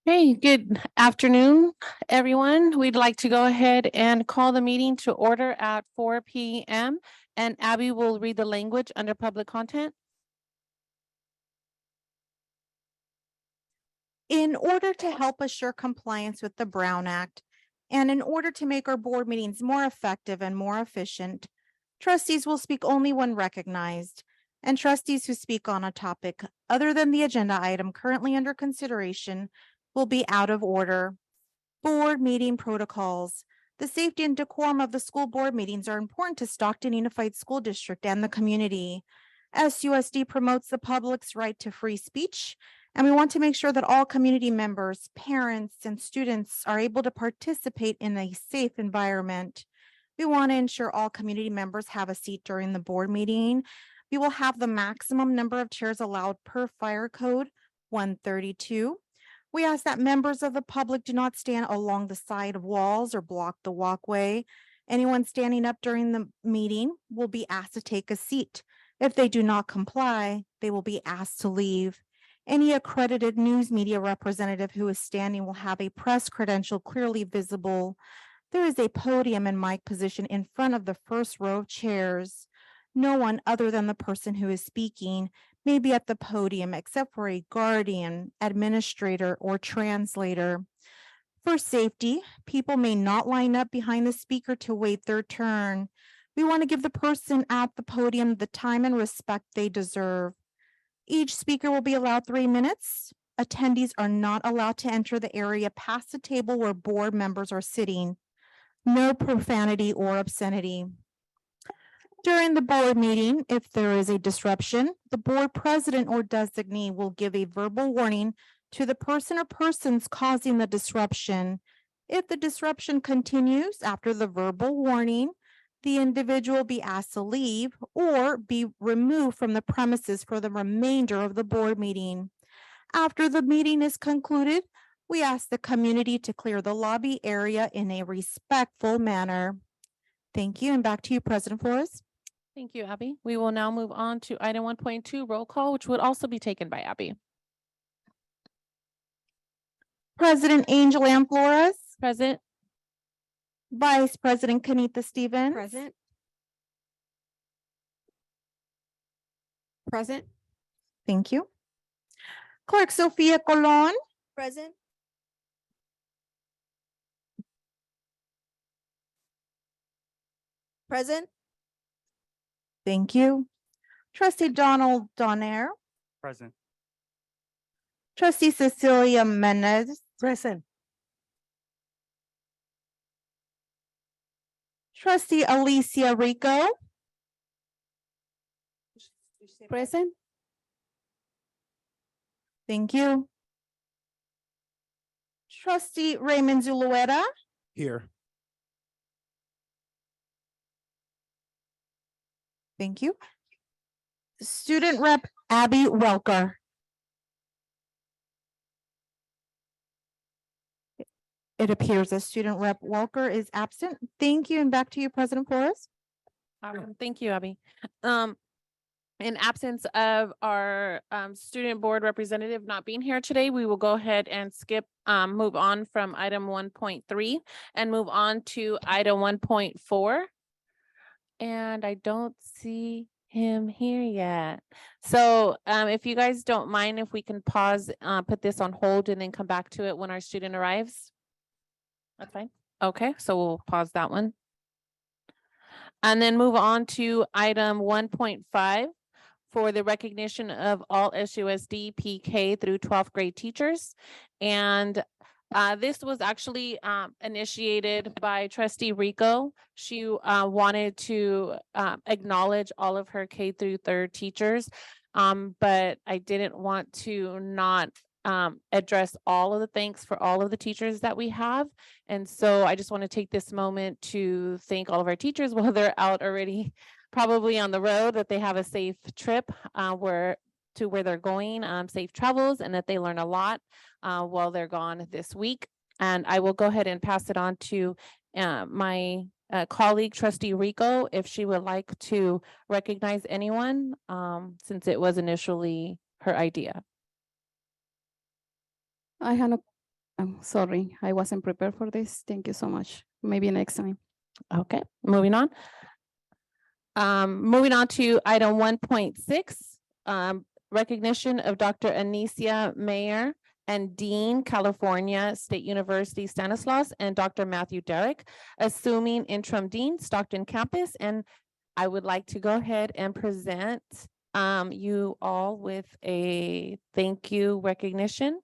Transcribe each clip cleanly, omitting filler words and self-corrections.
Hey, good afternoon, everyone. We'd like to go ahead and call the meeting to order at 4 p.m. and Abby will read the language under public content. In order to help assure compliance with the Brown Act, and in order to make our board meetings more effective and more efficient, trustees will speak only when recognized, and trustees who speak on a topic other than the agenda item currently under consideration will be out of order. Board meeting protocols. The safety and decorum of the school board meetings are important to Stockton Unified School District and the community. SUSD promotes the public's right to free speech, and we want to make sure that all community members, parents, and students are able to participate in a safe environment. We want to ensure all community members have a seat during the board meeting. We will have the maximum number of chairs allowed per fire code 132. We ask that members of the public do not stand along the side of walls or block the walkway. Anyone standing up during the meeting will be asked to take a seat. If they do not comply, they will be asked to leave. Any accredited news media representative who is standing will have a press credential clearly visible. There is a podium and mic position in front of the first row of chairs. No one other than the person who is speaking may be at the podium except for a guardian, administrator, or translator. For safety, people may not line up behind the speaker to wait their turn. We want to give the person at the podium the time and respect they deserve. Each speaker will be allowed 3 minutes. Attendees are not allowed to enter the area past the table where board members are sitting. No profanity or obscenity. During the board meeting, if there is a disruption, the board president or designee will give a verbal warning to the person or persons causing the disruption. If the disruption continues after the verbal warning, the individual will be asked to leave or be removed from the premises for the remainder of the board meeting. After the meeting is concluded, we ask the community to clear the lobby area in a respectful manner. Thank you, and back to you, President Flores. Thank you, Abby. We will now move on to item 1.2 roll call, which would also be taken by Abby. President Angel Ann Flores. Present. Vice President Kenita Stevens. Present. Present. Thank you. Clerk Sophia Colon. Present. Present. Thank you. Trustee Donald Donaire. Present. Trustee Cecilia Menez. Present. Trustee Alicia Rico. Present. Thank you. Trustee Raymond Zulueta. Here. Thank you. Student Rep Abby Welker. It appears that Student Rep Welker is absent. Thank you, and back to you, President Flores. Thank you, Abby. In absence of our student board representative not being here today, we will go ahead and move on from item 1.3 and move on to item 1.4. And I don't see him here yet. So if you guys don't mind, if we can pause, put this on hold and then come back to it when our student arrives. That's fine. Okay, so we'll pause that one. And then move on to item 1.5 for the recognition of all SUSD PK through 12th grade teachers. And this was actually initiated by Trustee Rico. She wanted to acknowledge all of her K through 3rd teachers, but I didn't want to not address all of the thanks for all of the teachers that we have. And so I just want to take this moment to thank all of our teachers while they're out already, probably on the road, that they have a safe trip where they're going, safe travels, and that they learn a lot while they're gone this week. And I will go ahead and pass it on to my colleague, Trustee Rico, if she would like to recognize anyone, since it was initially her idea. I have I'm sorry, I wasn't prepared for this. Thank you so much. Maybe next time. Okay, moving on. Moving on to item 1.6, recognition of Dr. Anicia Mayer and Dean, California State University Stanislaus, and Dr. Matthew Derrick, assuming interim dean, Stockton campus. And I would like to go ahead and present you all with a thank you recognition.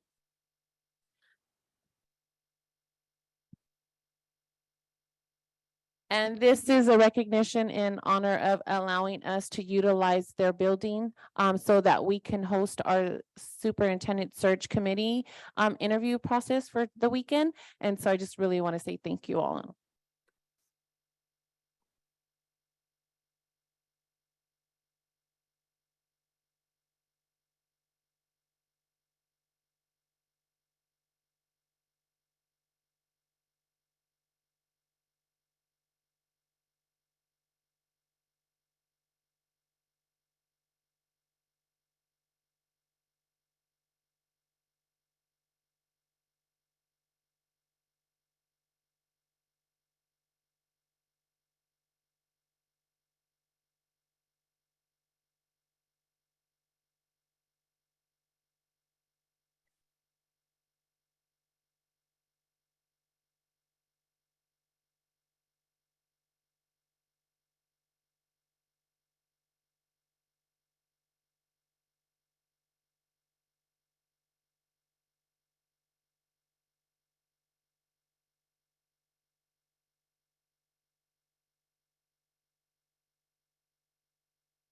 And this is a recognition in honor of allowing us to utilize their building so that we can host our superintendent search committee interview process for the weekend. And so I just really want to say thank you all.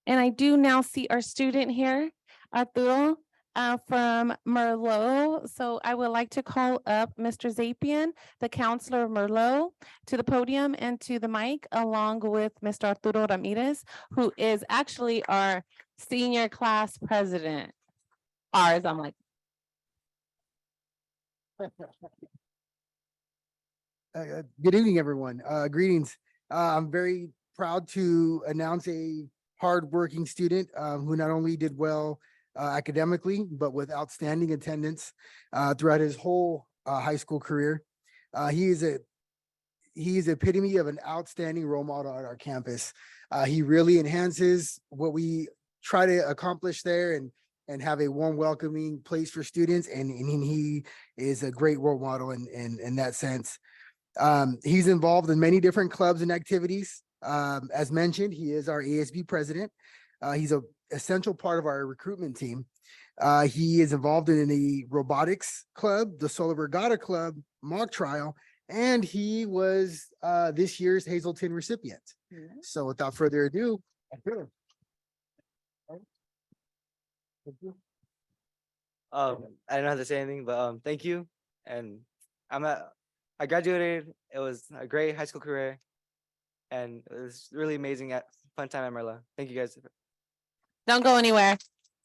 And I do now see our student here, Arturo, from Merlot. So I would like to call up Mr. Zapian, the counselor of Merlot, to the podium and to the mic, along with Mr. Arturo Ramirez, who is actually our senior class president. Ours, I'm like, Good evening, everyone. Greetings. I'm very proud to announce a hardworking student who not only did well academically, but with outstanding attendance throughout his whole high school career. He is epitome of an outstanding role model at our campus. He really enhances what we try to accomplish there and have a warm, welcoming place for students. And he is a great role model in that sense. He's involved in many different clubs and activities. As mentioned, he is our ASB president. He's a essential part of our recruitment team. He is involved in the robotics club, the Solar Regatta Club, mock trial, and he was this year's Hazelton recipient. So without further ado, I don't have to say anything, but thank you. And I graduated. It was a great high school career, and it was really amazing at fun time at Merla. Thank you guys. don't go anywhere.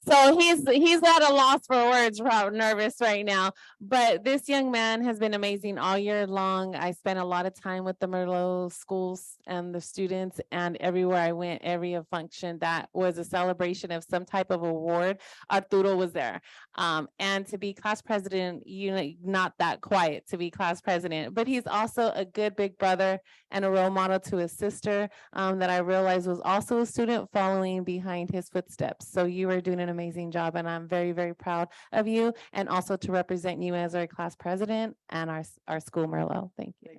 So he's at a loss for words, probably nervous right now. But this young man has been amazing all year long. I spent a lot of time with the Merlot schools and the students, and everywhere I went, every function that was a celebration of some type of award, Arturo was there. And to be class president, you know, not that quiet to be class president, but he's also a good big brother and a role model to his sister that I realized was also a student following behind his footsteps. So you are doing an amazing job, and I'm very, very proud of you, and also to represent you as our class president and our school Merlot. Thank you.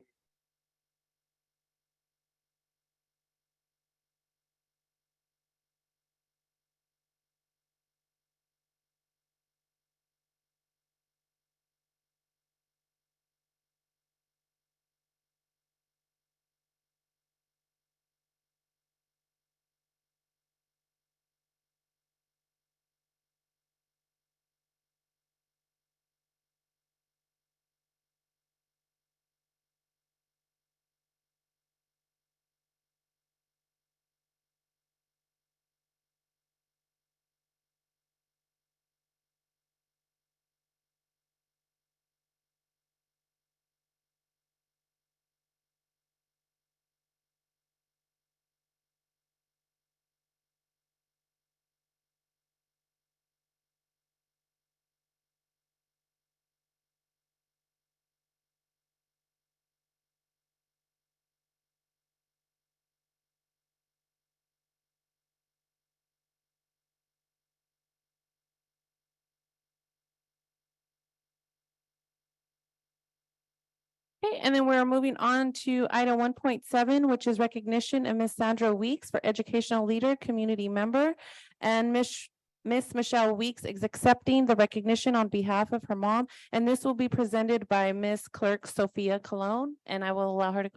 Okay, and then we're moving on to item 1.7, which is recognition of Miss Sandra Weeks for educational leader, community member. And Miss Michelle Weeks is accepting the recognition on behalf of her mom. And this will be presented by Miss Clerk Sophia Cologne, and I will allow her to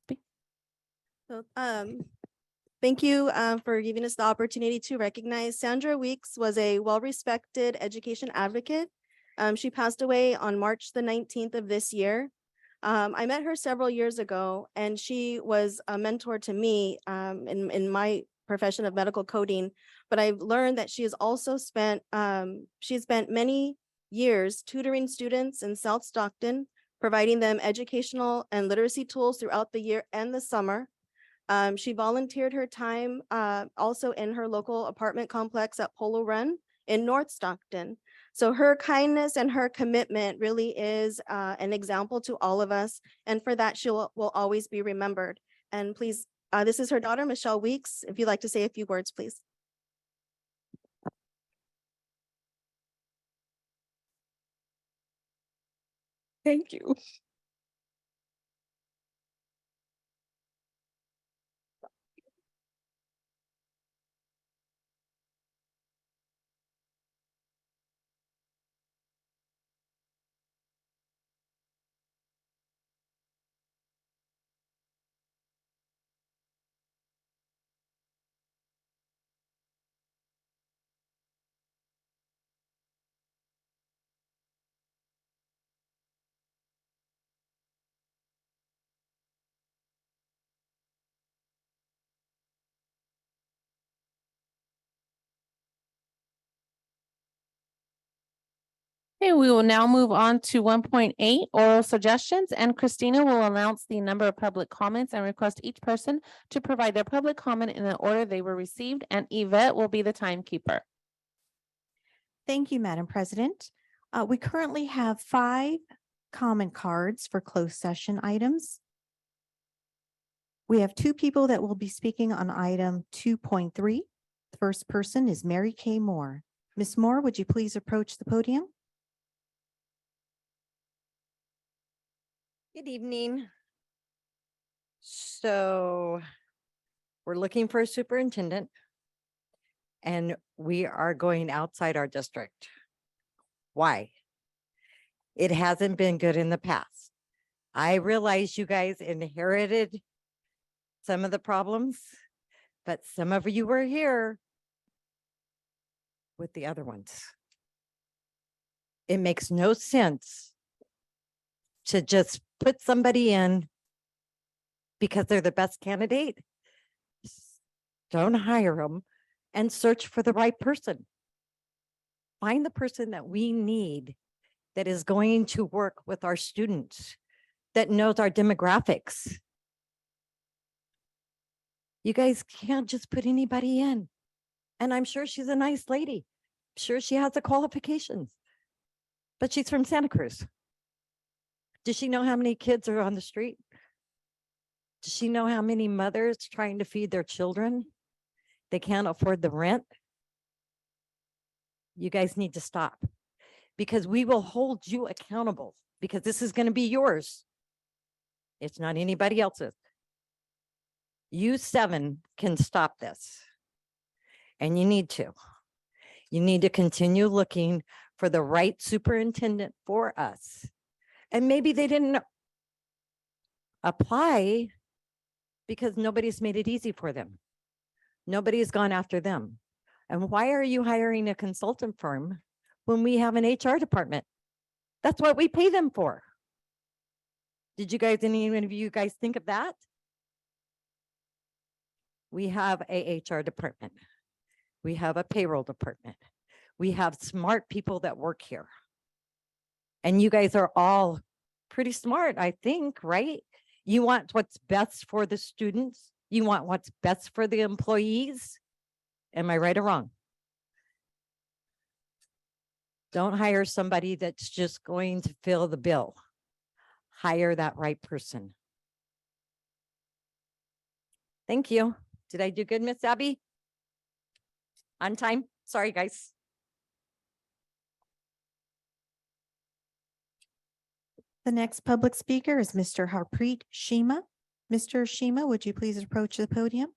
speak. So, thank you for giving us the opportunity to recognize Sandra Weeks was a well-respected education advocate. She passed away on March the 19th of this year. I met her several years ago, and she was a mentor to me in my profession of medical coding. But I've learned that she has also spent many years tutoring students in South Stockton, providing them educational and literacy tools throughout the year and the summer. She volunteered her time also in her local apartment complex at Polo Run in North Stockton. So her kindness and her commitment really is an example to all of us. And for that, she will always be remembered. And please, this is her daughter, Michelle Weeks. If you'd like to say a few words, please. Thank you. Okay, we will now move on to 1.8 oral suggestions, and Christina will announce the number of public comments and request each person to provide their public comment in the order they were received, and Yvette will be the timekeeper. Thank you, Madam President. We currently have 5 comment cards for closed session items. We have 2 people that will be speaking on item 2.3. The first person is Mary Kay Moore. Ms. Moore, would you please approach the podium? Good evening. So we're looking for a superintendent, and we are going outside our district. Why? It hasn't been good in the past. I realize you guys inherited some of the problems, but some of you were here with the other ones. It makes no sense to just put somebody in because they're the best candidate. Don't hire them and search for the right person. Find the person that we need that is going to work with our students, that knows our demographics. You guys can't just put anybody in. And I'm sure she's a nice lady. I'm sure she has the qualifications, but she's from Santa Cruz. Does she know how many kids are on the street? Does she know how many mothers trying to feed their children? They can't afford the rent. You guys need to stop, because we will hold you accountable, because this is going to be yours. It's not anybody else's. You 7 can stop this, and you need to. You need to continue looking for the right superintendent for us. And maybe they didn't apply because nobody's made it easy for them. Nobody's gone after them. And why are you hiring a consultant firm when we have an HR department? That's what we pay them for. Did you guys, any of you guys think of that? We have a HR department. We have a payroll department. We have smart people that work here. And you guys are all pretty smart, I think, right? You want what's best for the students. You want what's best for the employees. Am I right or wrong? Don't hire somebody that's just going to fill the bill. Hire that right person. Thank you. Did I do good, Miss Abby? On time? Sorry, guys. The next public speaker is Mr. Harpreet Shima. Mr. Shima, would you please approach the podium?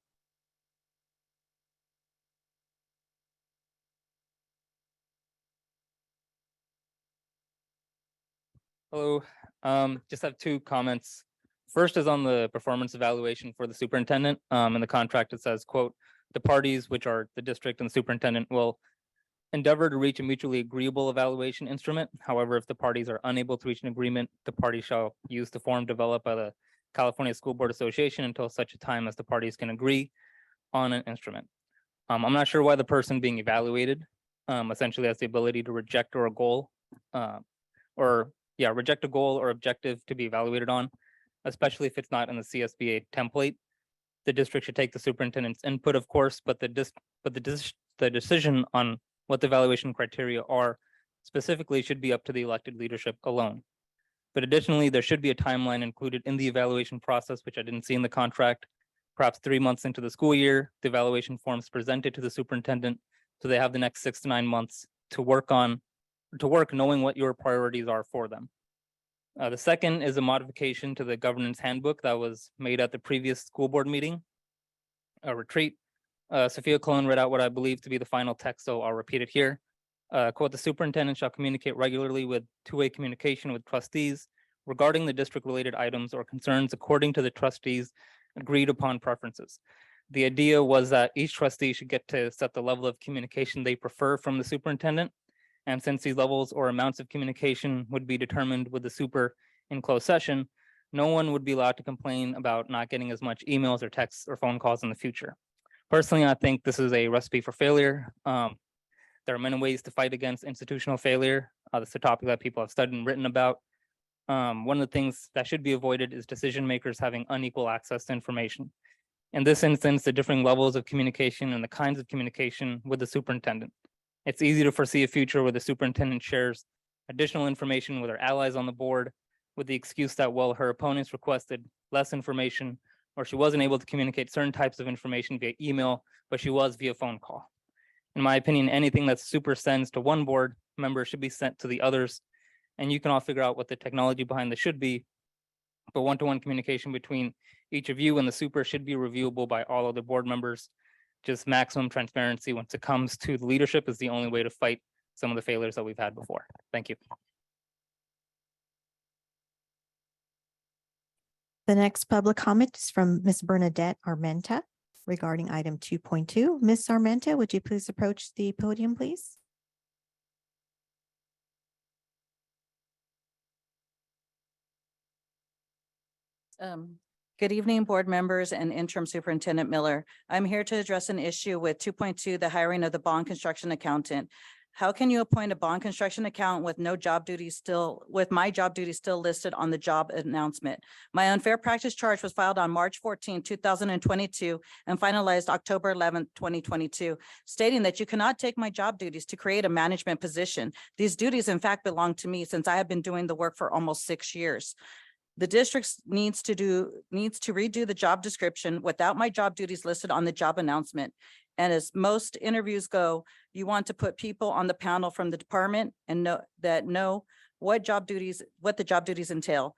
Hello, just have two comments. First is on the performance evaluation for the superintendent. In the contract, it says, quote, "The parties, which are the district and the superintendent, will endeavor to reach a mutually agreeable evaluation instrument. However, if the parties are unable to reach an agreement, the parties shall use the form developed by the California School Board Association until such a time as the parties can agree on an instrument." I'm not sure why the person being evaluated essentially has the ability to reject or a goal reject a goal or objective to be evaluated on, especially if it's not in the CSBA template. The district should take the superintendent's input, of course, but the decision on what the evaluation criteria are specifically should be up to the elected leadership alone. But additionally, there should be a timeline included in the evaluation process, which I didn't see in the contract. Perhaps 3 months into the school year, the evaluation forms presented to the superintendent, so they have the next 6 to 9 months to work knowing what your priorities are for them. The second is a modification to the governance handbook that was made at the previous school board meeting, a retreat. Sophia Cologne read out what I believe to be the final text, so I'll repeat it here. Quote, "The superintendent shall communicate regularly with two-way communication with trustees regarding the district-related items or concerns according to the trustees' agreed upon preferences." The idea was that each trustee should get to set the level of communication they prefer from the superintendent. And since these levels or amounts of communication would be determined with the super in closed session, no one would be allowed to complain about not getting as much emails or texts or phone calls in the future. Personally, I think this is a recipe for failure. There are many ways to fight against institutional failure. This is a topic that people have studied and written about. One of the things that should be avoided is decision makers having unequal access to information. In this instance, the differing levels of communication and the kinds of communication with the superintendent. It's easy to foresee a future where the superintendent shares additional information with her allies on the board with the excuse that, well, her opponents requested less information or she wasn't able to communicate certain types of information via email, but she was via phone call. In my opinion, anything that super sends to one board member should be sent to the others, and you can all figure out what the technology behind this should be, but one-to-one communication between each of you and the super should be reviewable by all other board members. Just maximum transparency once it comes to the leadership is the only way to fight some of the failures that we've had before. Thank you. The next public comment is from Ms. Bernadette Armenta regarding item 2.2. Ms. Armenta, would you please approach the podium, please? Good evening, board members and interim superintendent Miller. I'm here to address an issue with 2.2, the hiring of the bond construction accountant. How can you appoint a bond construction accountant with no job duties with my job duties still listed on the job announcement? My unfair practice charge was filed on March 14, 2022 and finalized October 11, 2022, stating that you cannot take my job duties to create a management position. These duties in fact belong to me since I have been doing the work for almost 6 years. The district needs to redo the job description without my job duties listed on the job announcement. And as most interviews go, you want to put people on the panel from the department and know what the job duties entail.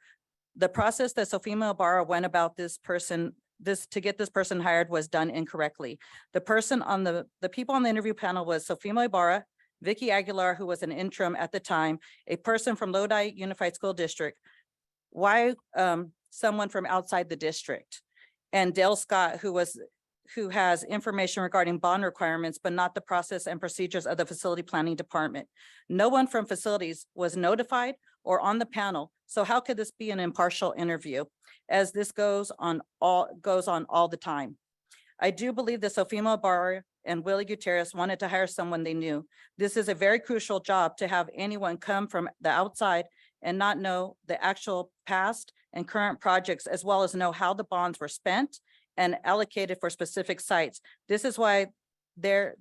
The process that Sofima Ibarra went about to get this person hired was done incorrectly. The people on the interview panel was Sofima Ibarra, Vicky Aguilar, who was an interim at the time, a person from Lodi Unified School District. Why someone from outside the district, and Dale Scott, who has information regarding bond requirements, but not the process and procedures of the facility planning department. No one from facilities was notified or on the panel. So how could this be an impartial interview, as this goes on all the time? I do believe that Sofima Ibarra and Willie Gutierrez wanted to hire someone they knew. This is a very crucial job to have anyone come from the outside and not know the actual past and current projects, as well as know how the bonds were spent and allocated for specific sites. This is why there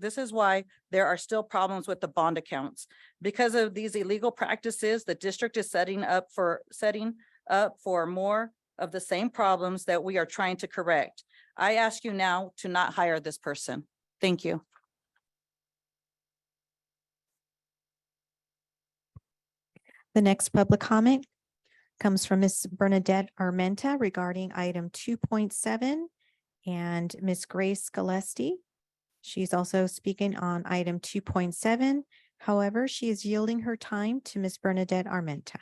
are still problems with the bond accounts. Because of these illegal practices, the district is setting up for more of the same problems that we are trying to correct. I ask you now to not hire this person. Thank you. The next public comment comes from Ms. Bernadette Armenta regarding item 2.7 and Ms. Grace Gillespie. She's also speaking on item 2.7. However, she is yielding her time to Ms. Bernadette Armenta.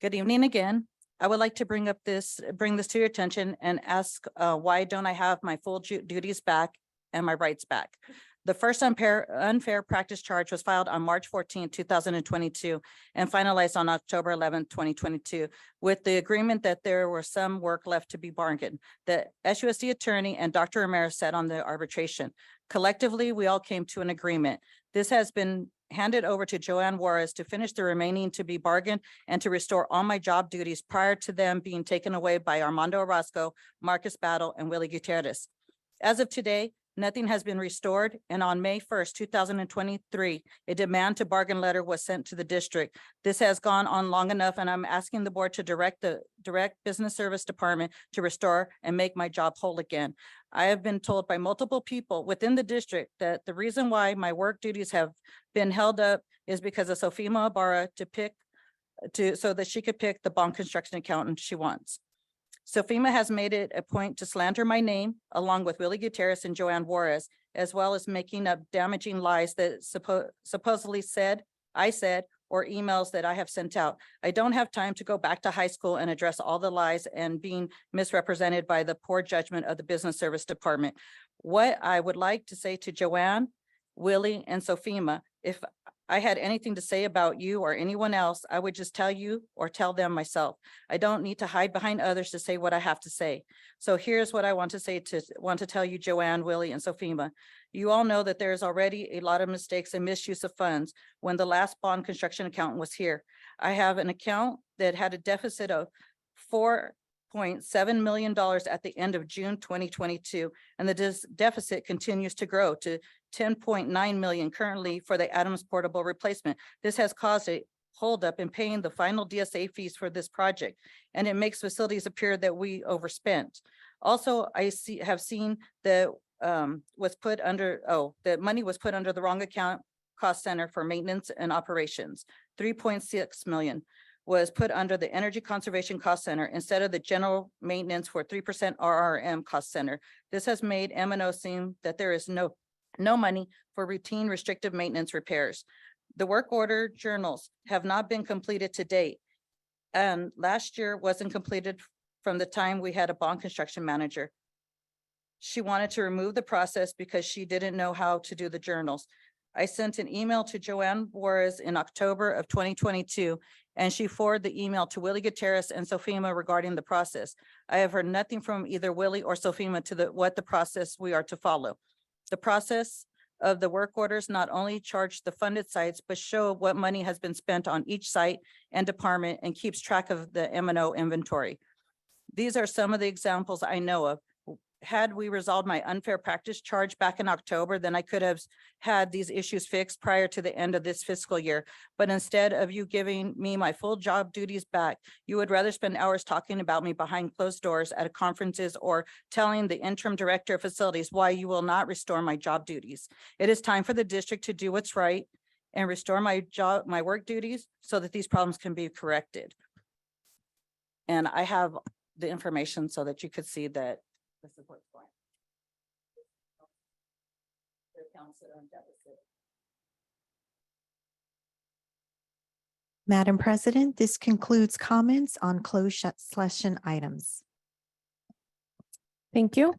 Good evening again. I would like to bring this to your attention and ask, why don't I have my full duties back and my rights back? The first unfair practice charge was filed on March 14, 2022, and finalized on October 11, 2022, with the agreement that there was some work left to be bargained. The SUSD attorney and Dr. Ramirez sat on the arbitration. Collectively, we all came to an agreement. This has been handed over to Joanne Juarez to finish the remaining to be bargained and to restore all my job duties prior to them being taken away by Armando Orozco, Marcus Battle, and Willie Gutierrez. As of today, nothing has been restored, and on May 1st, 2023, a demand to bargain letter was sent to the district. This has gone on long enough, and I'm asking the board to direct business service department to restore and make my job whole again. I have been told by multiple people within the district that the reason why my work duties have been held up is because of Sofima Ibarra so that she could pick the bond construction accountant she wants. Sofima has made it a point to slander my name along with Willie Gutierrez and Joanne Juarez, as well as making up damaging lies that supposedly I said, or emails that I have sent out. I don't have time to go back to high school and address all the lies and being misrepresented by the poor judgment of the business service department. What I would like to say to Joanne, Willie, and Sofima, if I had anything to say about you or anyone else, I would just tell you or tell them myself. I don't need to hide behind others to say what I have to say. So here's what I want to tell you, Joanne, Willie, and Sofima. You all know that there is already a lot of mistakes and misuse of funds when the last bond construction accountant was here. I have an account that had a deficit of $4.7 million at the end of June 2022, and the deficit continues to grow to 10.9 million currently for the Adams portable replacement. This has caused a holdup in paying the final DSA fees for this project, and it makes facilities appear that we overspent. Also, have seen that the money was put under the wrong account cost center for maintenance and operations. 3.6 million was put under the energy conservation cost center instead of the general maintenance for 3% RRM cost center. This has made M&O seem that there is no money for routine restrictive maintenance repairs. The work order journals have not been completed to date, and last year wasn't completed from the time we had a bond construction manager. She wanted to remove the process because she didn't know how to do the journals. I sent an email to Joanne Juarez in October of 2022, and she forwarded the email to Willie Gutierrez and Sofima regarding the process. I have heard nothing from either Willie or Sofima to what the process we are to follow. The process of the work orders not only charge the funded sites, but show what money has been spent on each site and department and keeps track of the M&O inventory. These are some of the examples I know of. Had we resolved my unfair practice charge back in October, then I could have had these issues fixed prior to the end of this fiscal year. But instead of you giving me my full job duties back, you would rather spend hours talking about me behind closed doors at conferences or telling the interim director of facilities why you will not restore my job duties. It is time for the district to do what's right and restore my work duties so that these problems can be corrected. And I have the information so that you could see that this is what's going. Their accounts are in deficit. Madam President, this concludes comments on closed session items. Thank you.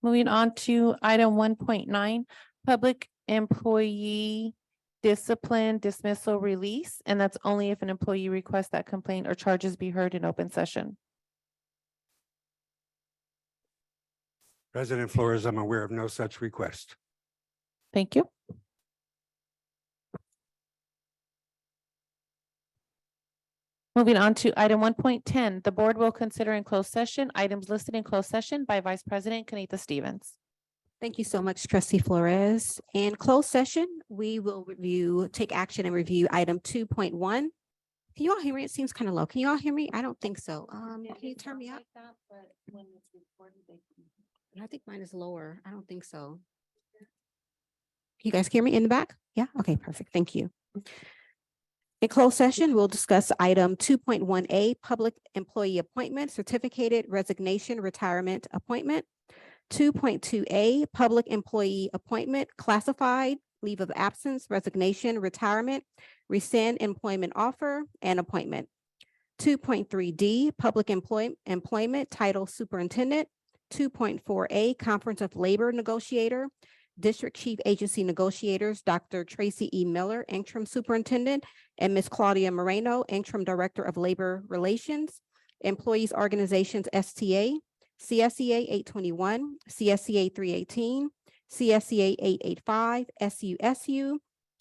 Moving on to item 1.9, public employee discipline dismissal release, and that's only if an employee requests that complaint or charges be heard in open session. President Flores, I'm aware of no such request. Thank you. Moving on to item 1.10, the board will consider in closed session items listed in closed session by Vice President Kenita Stevens. Thank you so much, Trustee Flores. In closed session, we will take action and review item 2.1. Can you all hear me? It seems kind of low. Can you all hear me? I don't think so. Can you turn me up? I think mine is lower. I don't think so. You guys hear me in the back? Yeah. Okay, perfect. Thank you. In closed session, we'll discuss item 2.1A, public employee appointment, certificated resignation, retirement appointment. 2.2A, public employee appointment, classified, leave of absence, resignation, retirement, rescind employment offer, and appointment. 2.3D, public employment, title superintendent. 2.4A, conference of labor negotiator, District Chief Agency Negotiators, Dr. Tracy E. Miller, interim superintendent, and Ms. Claudia Moreno, interim director of labor relations, employees organizations STA, CSEA 821, CSEA 318, CSEA 885, SUSU,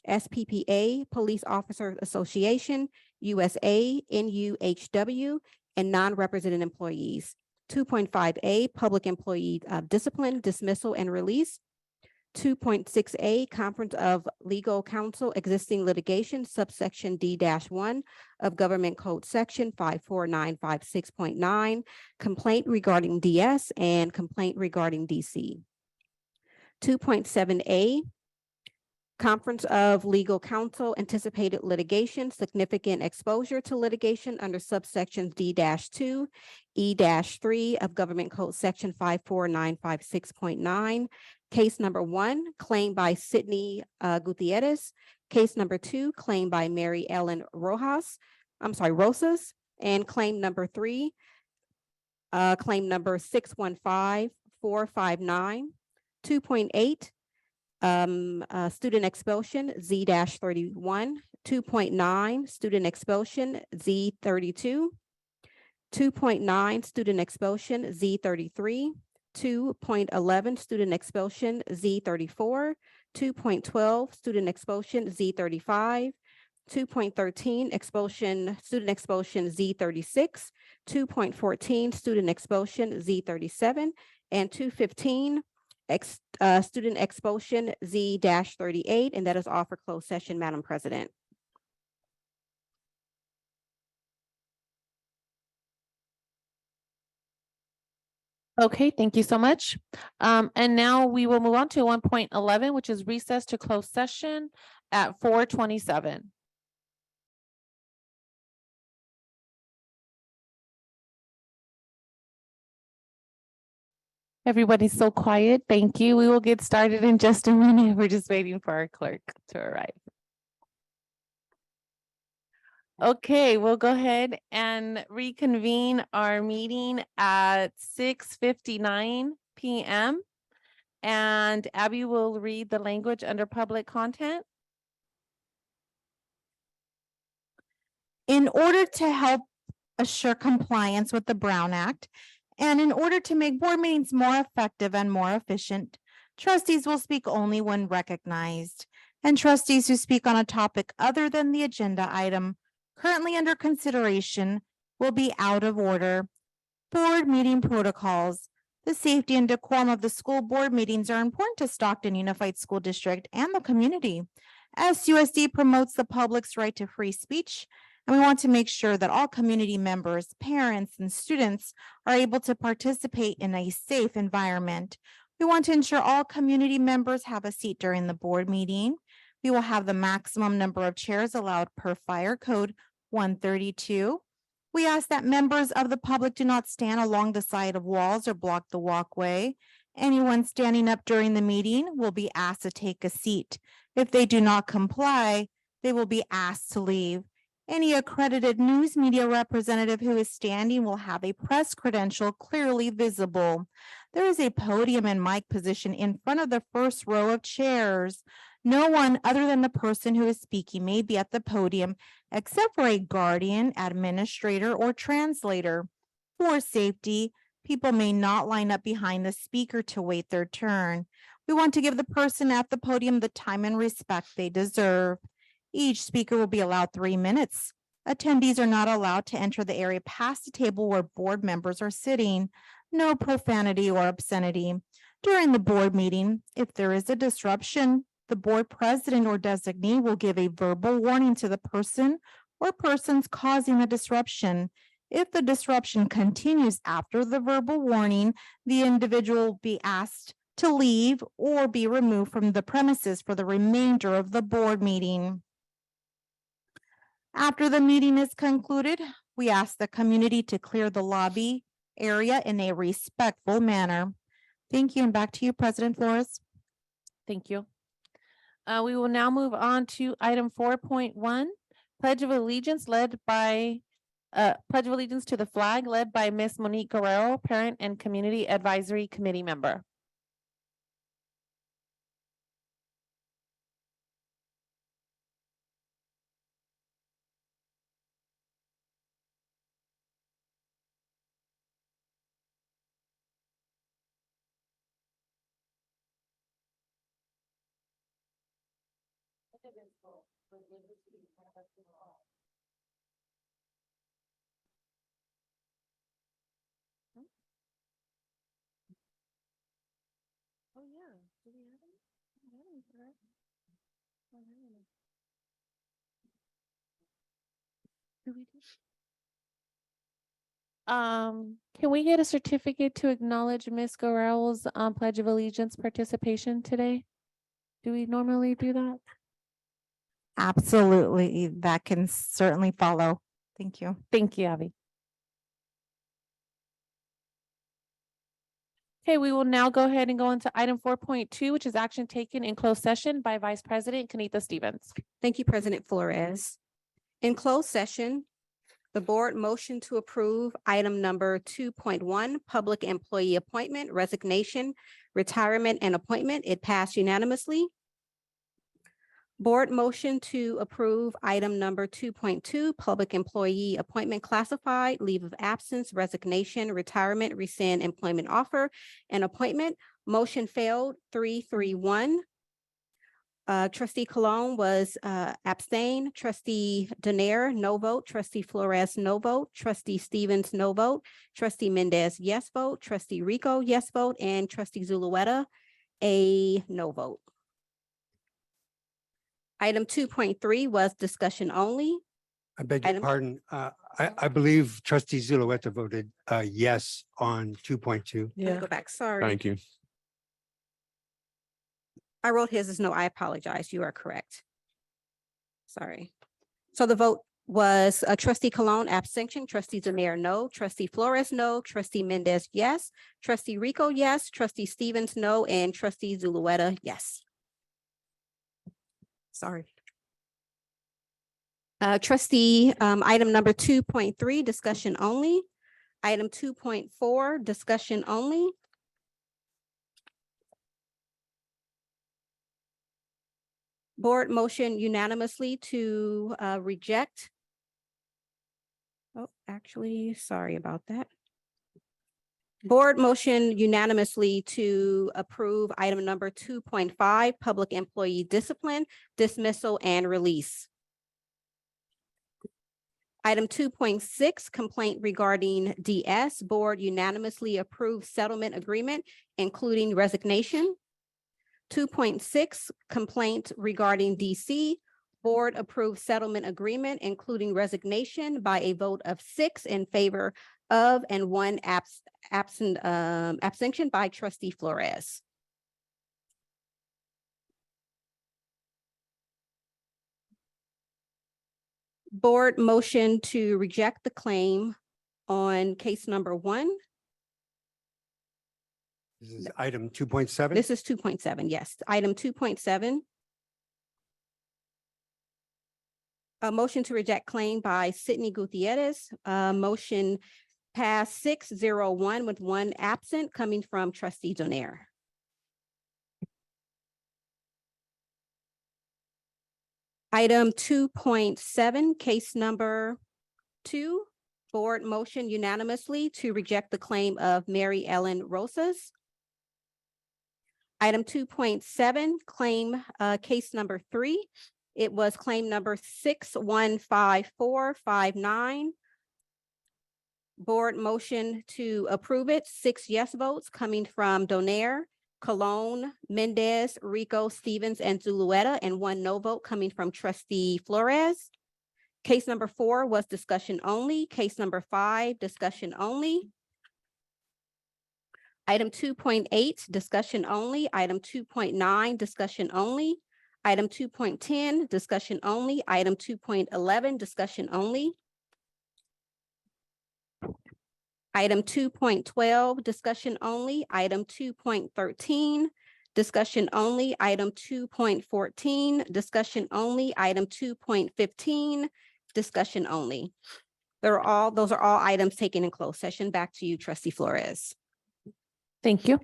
SPPA, Police Officers Association, USA, NUHW, and non-represented employees. 2.5A, public employee discipline, dismissal, and release. 2.6A, Conference of Legal Counsel, Existing Litigation, subsection D-1 of Government Code Section 54956.9, complaint regarding DS and complaint regarding DC. 2.7A, Conference of Legal Counsel, Anticipated Litigation, Significant Exposure to Litigation under subsections D-2, E-3 of Government Code Section 54956.9. Case number 1, claim by Sydney Gutierrez. Case number 2, claim by Mary Ellen Rosas. And claim number 3, claim number 615459. 2.8, student expulsion Z-31, 2.9, student expulsion Z-32, 2.9, student expulsion Z-33, 2.11, student expulsion Z-34, 2.12, student expulsion Z-35, 2.13, student expulsion Z-36, 2.14, student expulsion Z-37, and 2.15, student expulsion Z-38, and that is all for closed session, Madam President. Okay, thank you so much. And now we will move on to 1.11, which is recess to closed session at 4:27. Everybody's so quiet. Thank you. We will get started in just a minute. We're just waiting for our clerk to arrive. Okay, we'll go ahead and reconvene our meeting at 6:59 p.m. And Abby will read the language under public content. In order to help assure compliance with the Brown Act, and in order to make board meetings more effective and more efficient, trustees will speak only when recognized, and trustees who speak on a topic other than the agenda item currently under consideration will be out of order. Board meeting protocols. The safety and decorum of the school board meetings are important to Stockton Unified School District and the community. SUSD promotes the public's right to free speech, and we want to make sure that all community members, parents, and students are able to participate in a safe environment. We want to ensure all community members have a seat during the board meeting. We will have the maximum number of chairs allowed per Fire Code 132. We ask that members of the public do not stand along the side of walls or block the walkway. Anyone standing up during the meeting will be asked to take a seat. If they do not comply, they will be asked to leave. Any accredited news media representative who is standing will have a press credential clearly visible. There is a podium and mic position in front of the first row of chairs. No one other than the person who is speaking may be at the podium except for a guardian, administrator, or translator. For safety, people may not line up behind the speaker to wait their turn. We want to give the person at the podium the time and respect they deserve. Each speaker will be allowed 3 minutes. Attendees are not allowed to enter the area past the table where board members are sitting. No profanity or obscenity. During the board meeting, if there is a disruption, the board president or designee will give a verbal warning to the person or persons causing the disruption. If the disruption continues after the verbal warning, the individual will be asked to leave or be removed from the premises for the remainder of the board meeting. After the meeting is concluded, we ask the community to clear the lobby area in a respectful manner. Thank you, and back to you, President Flores. Thank you. We will now move on to item 4.1, Pledge of Allegiance Pledge of Allegiance to the flag led by Miss Monique Guerrero, Parent and Community Advisory Committee member. Oh, yeah. Do we have any? I don't have any for her. I don't have any. Do we do? Can we get a certificate to acknowledge Miss Guerrero's Pledge of Allegiance participation today? Do we normally do that? Absolutely, that can certainly follow. Thank you. Thank you, Abby. Okay, we will now go ahead and go into item 4.2, which is action taken in closed session by Vice President Kenita Stevens. Thank you, President Flores. In closed session, the board motioned to approve item number 2.1, public employee appointment, resignation, retirement, and appointment. It passed unanimously. Board motion to approve item number 2.2, public employee appointment classified, leave of absence, resignation, retirement, rescind employment offer, and appointment. Motion failed 3-3-1. Trustee Cologne was abstain. Trustee Donaire, no vote. Trustee Flores, no vote. Trustee Stevens, no vote. Trustee Mendez, yes vote. Trustee Rico, yes vote. And Trustee Zulueta, a no vote. Item 2.3 was discussion only. I beg your Item- pardon. I believe trustee Zulueta voted yes on 2.2. Let me go back, sorry. you. I wrote his as no, I apologize. You are correct. Sorry. So the vote was trustee Cologne abstention, trustee Donaire no, trustee Flores no, trustee Mendez yes, trustee Rico yes, trustee Stevens no, and trustee Zulueta yes. Sorry. Trustee, item number 2.3, discussion only. Item 2.4, discussion only. Board motion unanimously to reject. Oh, actually, sorry about that. Board motion unanimously to approve item number 2.5, public employee discipline, dismissal, and release. Item 2.6, complaint regarding DS, board unanimously approved settlement agreement, including resignation. 2.6, complaint regarding DC, board approved settlement agreement, including resignation by a vote of 6 in favor of and 1 abstention by trustee Flores. Board motion to reject the claim on case number 1. This is item 2.7. This is 2.7, yes. Item 2.7. A motion to reject claim by Sidney Gutierrez. Motion passed 6-0-1 with 1 absent coming from trustee Donaire. Item 2.7, case number 2, board motion unanimously to reject the claim of Mary Ellen Rosas. Item 2.7, claim case number 3. It was claim number 615459. Board motion to approve it, 6 yes votes coming from Donaire, Cologne, Mendez, Rico, Stevens, and Zulueta, and 1 no vote coming from trustee Flores. Case number 4 was discussion only. Case number 5, discussion only. Item 2.8, discussion only. Item 2.9, discussion only. Item 2.10, discussion only. Item 2.11, discussion only. Item 2.12, discussion only. Item 2.13, discussion only. Item 2.14, discussion only. Item 2.15, discussion only. Those are all items taken in closed session. Back to you, trustee Flores. Thank you.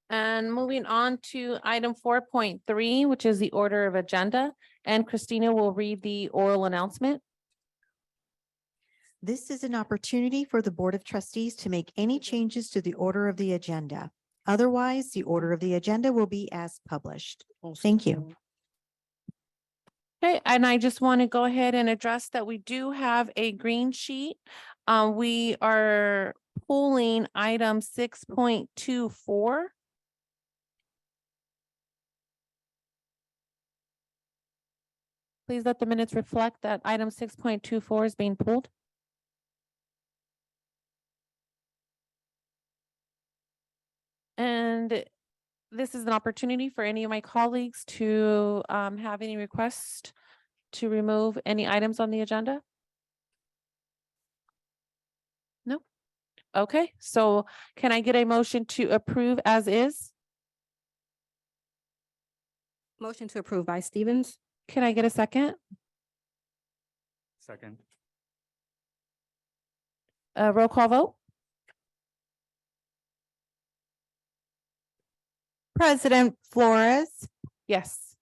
And moving on to item 4.3, which is the order of agenda, and Christina will read the oral announcement. This is an opportunity for the Board of Trustees to make any changes to the order of the agenda. Otherwise, the order of the agenda will be as published. Thank you. Okay, and I just want to go ahead and address that we do have a green sheet. We are pulling item 6.24. Please let the minutes reflect that item 6.24 is being pulled. And this is an opportunity for any of my colleagues to have any requests to remove any items on the agenda? No? Okay, so can I get a motion to approve as is? Motion to approve by Stevens. Can I get a second? Second. Roll call vote? President Flores, Yes.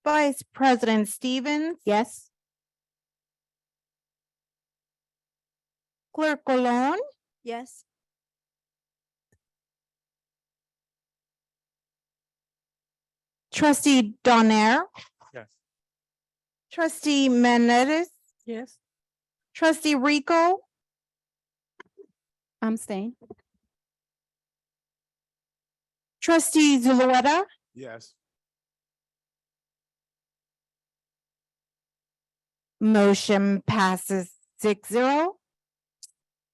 Vice President Stevens, Yes. Clerk Colon, Yes. Trustee Donaire, Yes. Trustee Menedis, Yes. Trustee Rico, I'm staying. Trustee Zulueta, Yes. motion passes 6-0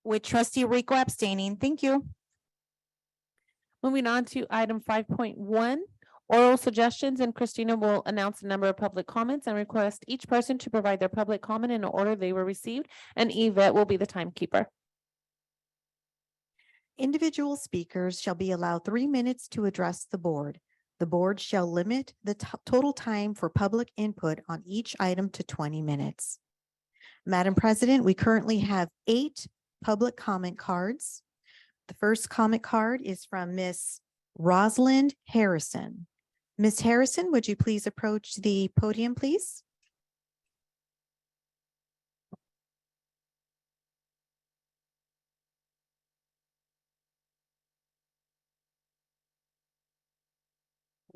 with Trustee Rico abstaining. Thank you. Moving on to item 5.1, oral suggestions, and Christina will announce the number of public comments and request each person to provide their public comment in the order they were received, and Yvette will be the timekeeper. Individual speakers shall be allowed 3 minutes to address the board. The board shall limit the total time for public input on each item to 20 minutes. Madam President, we currently have 8 public comment cards. The first comment card is from Miss Rosalind Harrison. Miss Harrison, would you please approach the podium, please?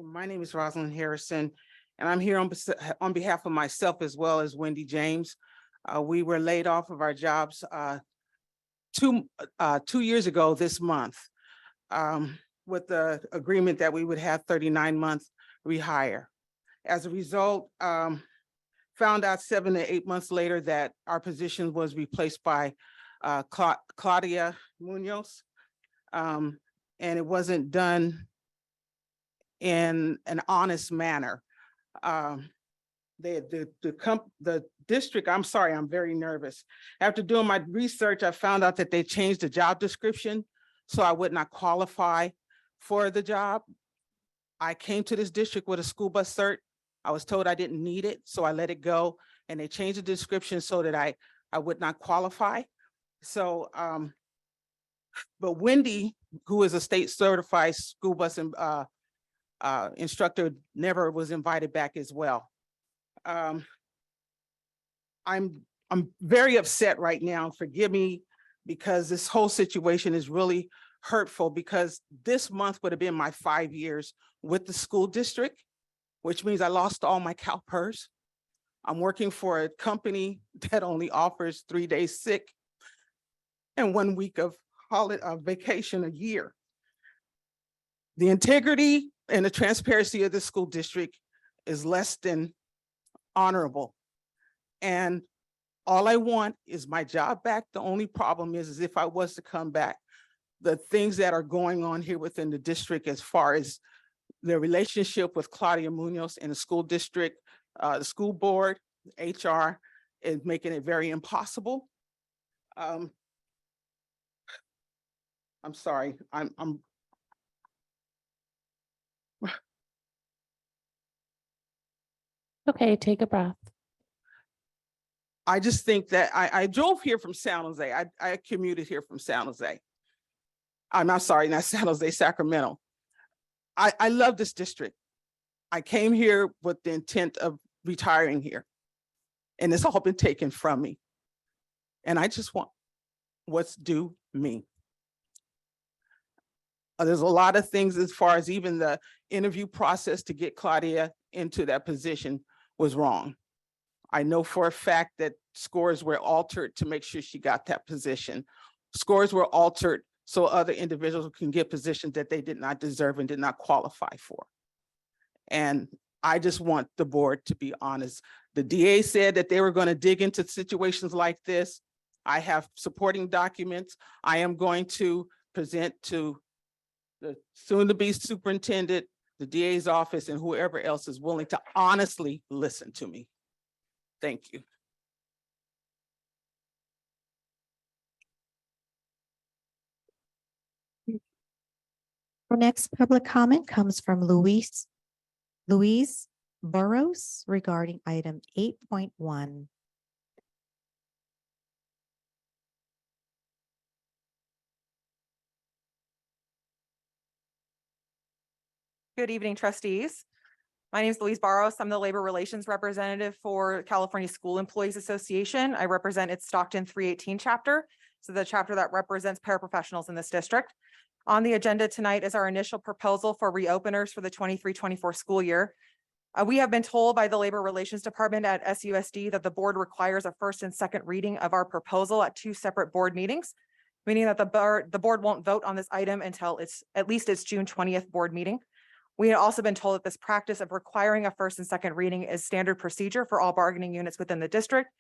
My name is Rosalind Harrison, and I'm here on behalf of myself as well as Wendy James. We were laid off of our jobs 2 years ago this month with the agreement that we would have 39-month rehire. As a result, found out 7 to 8 months later that our position was replaced by Claudia Munoz, and it wasn't done in an honest manner. The district, I'm sorry, I'm very nervous. After doing my research, I found out that they changed the job description, so I would not qualify for the job. I came to this district with a school bus cert. I was told I didn't need it, so I let it go, and they changed the description so that I would not qualify. So, but Wendy, who is a state certified school bus and instructor, never was invited back as well. I'm very upset right now. Forgive me, because this whole situation is really hurtful, because this month would have been my 5 years with the school district, which means I lost all my CalPERS. I'm working for a company that only offers 3 days sick and 1 week of vacation a year. The integrity and the transparency of the school district is less than honorable. And all I want is my job back. The only problem is if I was to come back, the things that are going on here within the district as far as the relationship with Claudia Munoz and the school district, the school board, HR is making it very impossible. I'm sorry, I'm Okay, take a breath. I just think that I drove here from San Jose. I commuted here from San Jose. I'm not sorry, not San Jose, Sacramento. I love this district. I came here with the intent of retiring here. And it's all been taken from me. And I just want what's due me. There's a lot of things as far as even the interview process to get Claudia into that position was wrong. I know for a fact that scores were altered to make sure she got that position. Scores were altered so other individuals can get positions that they did not deserve and did not qualify for. And I just want the board to be honest. The DA said that they were going to dig into situations like this. I have supporting documents. I am going to present to the soon-to-be superintendent, the DA's office, and whoever else is willing to honestly listen to me. Thank you. Our next public comment comes from Louise Burrows regarding item 8.1. Good evening, trustees. My name is Louise Barros. I'm the Labor Relations Representative for California School Employees Association. I represent its Stockton 318 chapter, so the chapter that represents paraprofessionals in this district. On the agenda tonight is our initial proposal for reopeners for the 23-24 school year. We have been told by the Labor Relations Department at SUSD that the board requires a first and second reading of our proposal at 2 separate board meetings, meaning that the board won't vote on this item until at least its June 20th board meeting. We had also been told that this practice of requiring a first and second reading is standard procedure for all bargaining units within the district,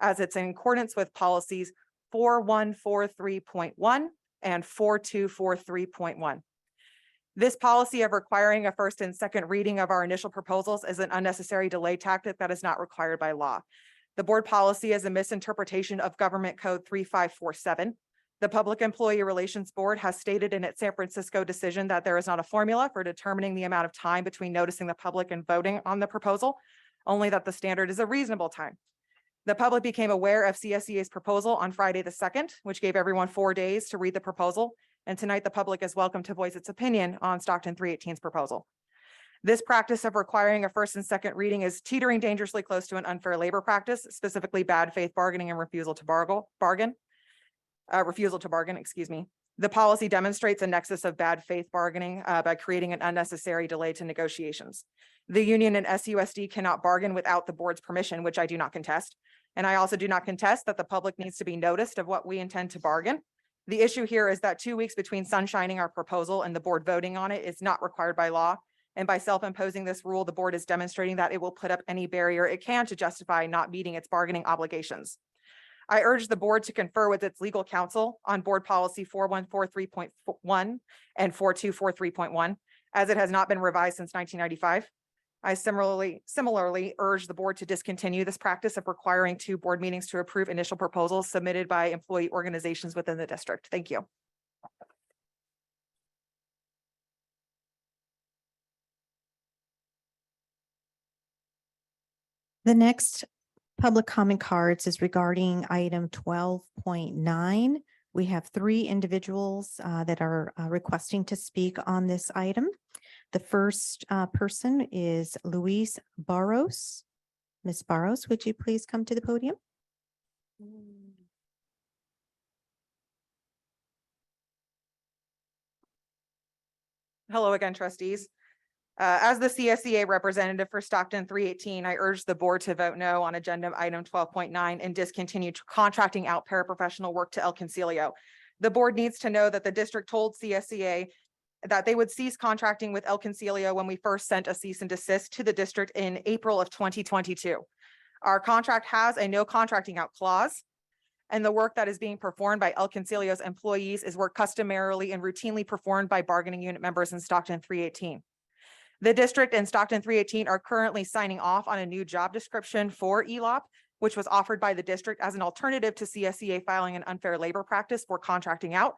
as it's in accordance with policies 4143.1 and 4243.1. This policy of requiring a first and second reading of our initial proposals is an unnecessary delay tactic that is not required by law. The board policy is a misinterpretation of Government Code 3547. The Public Employee Relations Board has stated in its San Francisco decision that there is not a formula for determining the amount of time between noticing the public and voting on the proposal, only that the standard is a reasonable time. The public became aware of CSEA's proposal on Friday the 2nd, which gave everyone 4 days to read the proposal. And tonight the public is welcome to voice its opinion on Stockton 318's proposal. This practice of requiring a first and second reading is teetering dangerously close to an unfair labor practice, specifically bad faith bargaining and refusal to bargain, excuse me. The policy demonstrates a nexus of bad faith bargaining by creating an unnecessary delay to negotiations. The union and SUSD cannot bargain without the board's permission, which I do not contest. And I also do not contest that the public needs to be noticed of what we intend to bargain. The issue here is that 2 weeks between sunshining our proposal and the board voting on it is not required by law. And by self-imposing this rule, the board is demonstrating that it will put up any barrier it can to justify not meeting its bargaining obligations. I urge the board to confer with its legal counsel on board policy 4143.1 and 4243.1, as it has not been revised since 1995. I similarly urge the board to discontinue this practice of requiring 2 board meetings to approve initial proposals submitted by employee organizations within the district. Thank you. The next public comment cards is regarding item 12.9. We have 3 individuals that are requesting to speak on this item. The first person is Louise Barros. Ms. Barros, would you please come to the podium? Hello again, trustees. As the CSEA representative for Stockton 318, I urge the board to vote no on agenda item 12.9 and discontinue contracting out paraprofessional work to El Concilio. The board needs to know that the district told CSEA that they would cease contracting with El Concilio when we first sent a cease and desist to the district in April of 2022. Our contract has a no contracting out clause. and the work that is being performed by El Concilio's employees is work customarily and routinely performed by bargaining unit members in Stockton 318. The district and Stockton 318 are currently signing off on a new job description for ELOP, which was offered by the district as an alternative to CSEA filing an unfair labor practice for contracting out.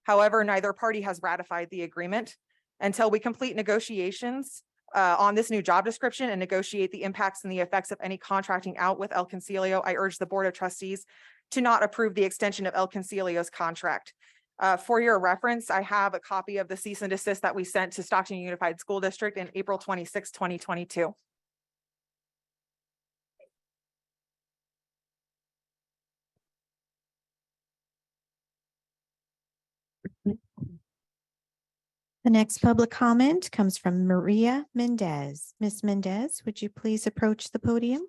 However, neither party has ratified the agreement. Until we complete negotiations on this new job description and negotiate the impacts and the effects of any contracting out with El Concilio, I urge the Board of Trustees to not approve the extension of El Concilio's contract. For your reference, I have a copy of the cease and desist that we sent to Stockton Unified School District in April 26, 2022. The next public comment comes from Maria Mendez. Ms. Mendez, would you please approach the podium?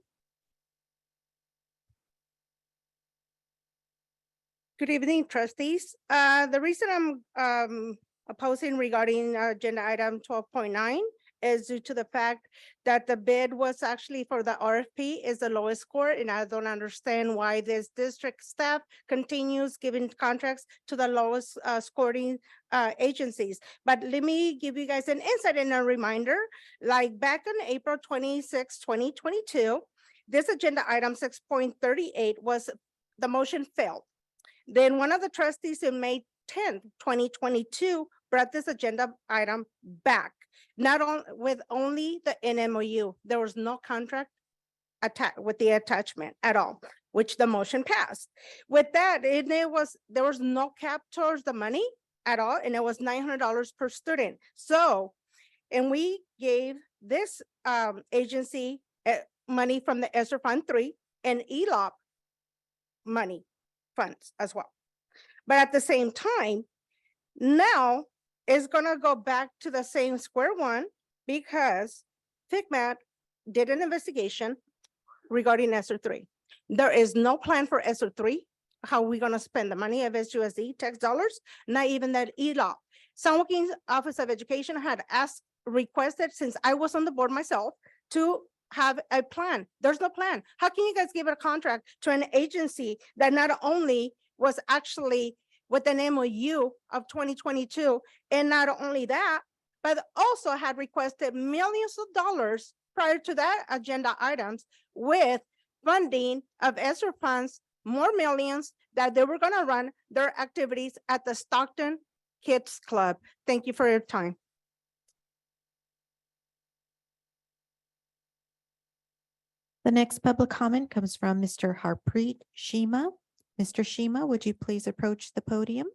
Good evening, trustees. The reason I'm opposing regarding agenda item 12.9 is due to the fact that the bid was actually for the RFP is the lowest score, and I don't understand why this district staff continues giving contracts to the lowest scoring agencies. But let me give you guys an insight and a reminder, like back on April 26, 2022, this agenda item 6.38 was, the motion failed. Then one of the trustees in May 10th, 2022, brought this agenda item back, not on with only the NMOU. There was no contract attached with the attachment at all, which the motion passed. With that, there was no cap towards the money at all, and it was $900 per student. So, and we gave this agency money from the ESSER Fund 3 and ELOP money funds as well. But at the same time, now it's gonna go back to the same square one because FICMAT did an investigation regarding ESSER 3. There is no plan for ESSER 3. How are we gonna spend the money of SUSD tax dollars? Not even that ELOP. San Joaquin's Office of Education had requested, since I was on the board myself, to have a plan. There's no plan. How can you guys give a contract to an agency that not only was actually with an MOU of 2022, and not only that, but also had requested millions of dollars prior to that agenda items with funding of ESSER funds, more millions that they were gonna run their activities at the Stockton Kids Club. Thank you for your time. The next public comment comes from Mr. Harpreet Shima. Mr. Shima, would you please approach the podium?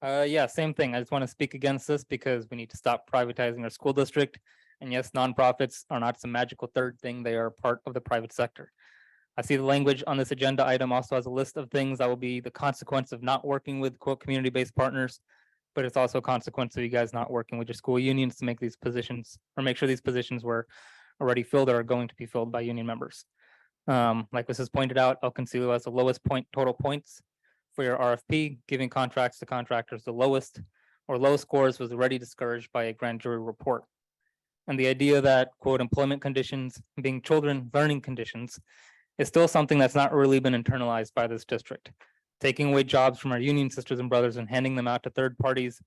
Yeah, same thing. I just want to speak against this because we need to stop privatizing our school district. And yes, nonprofits are not some magical third thing. They are part of the private sector. I see the language on this agenda item also has a list of things that will be the consequence of not working with quote community-based partners, but it's also a consequence of you guys not working with your school unions to make these positions or make sure these positions were already filled or are going to be filled by union members. Like this is pointed out, El Concilio has the lowest total points for your RFP, giving contracts to contractors the lowest or low scores was already discouraged by a grand jury report. And the idea that quote employment conditions being children learning conditions is still something that's not really been internalized by this district. Taking away jobs from our union sisters and brothers and handing them out to third parties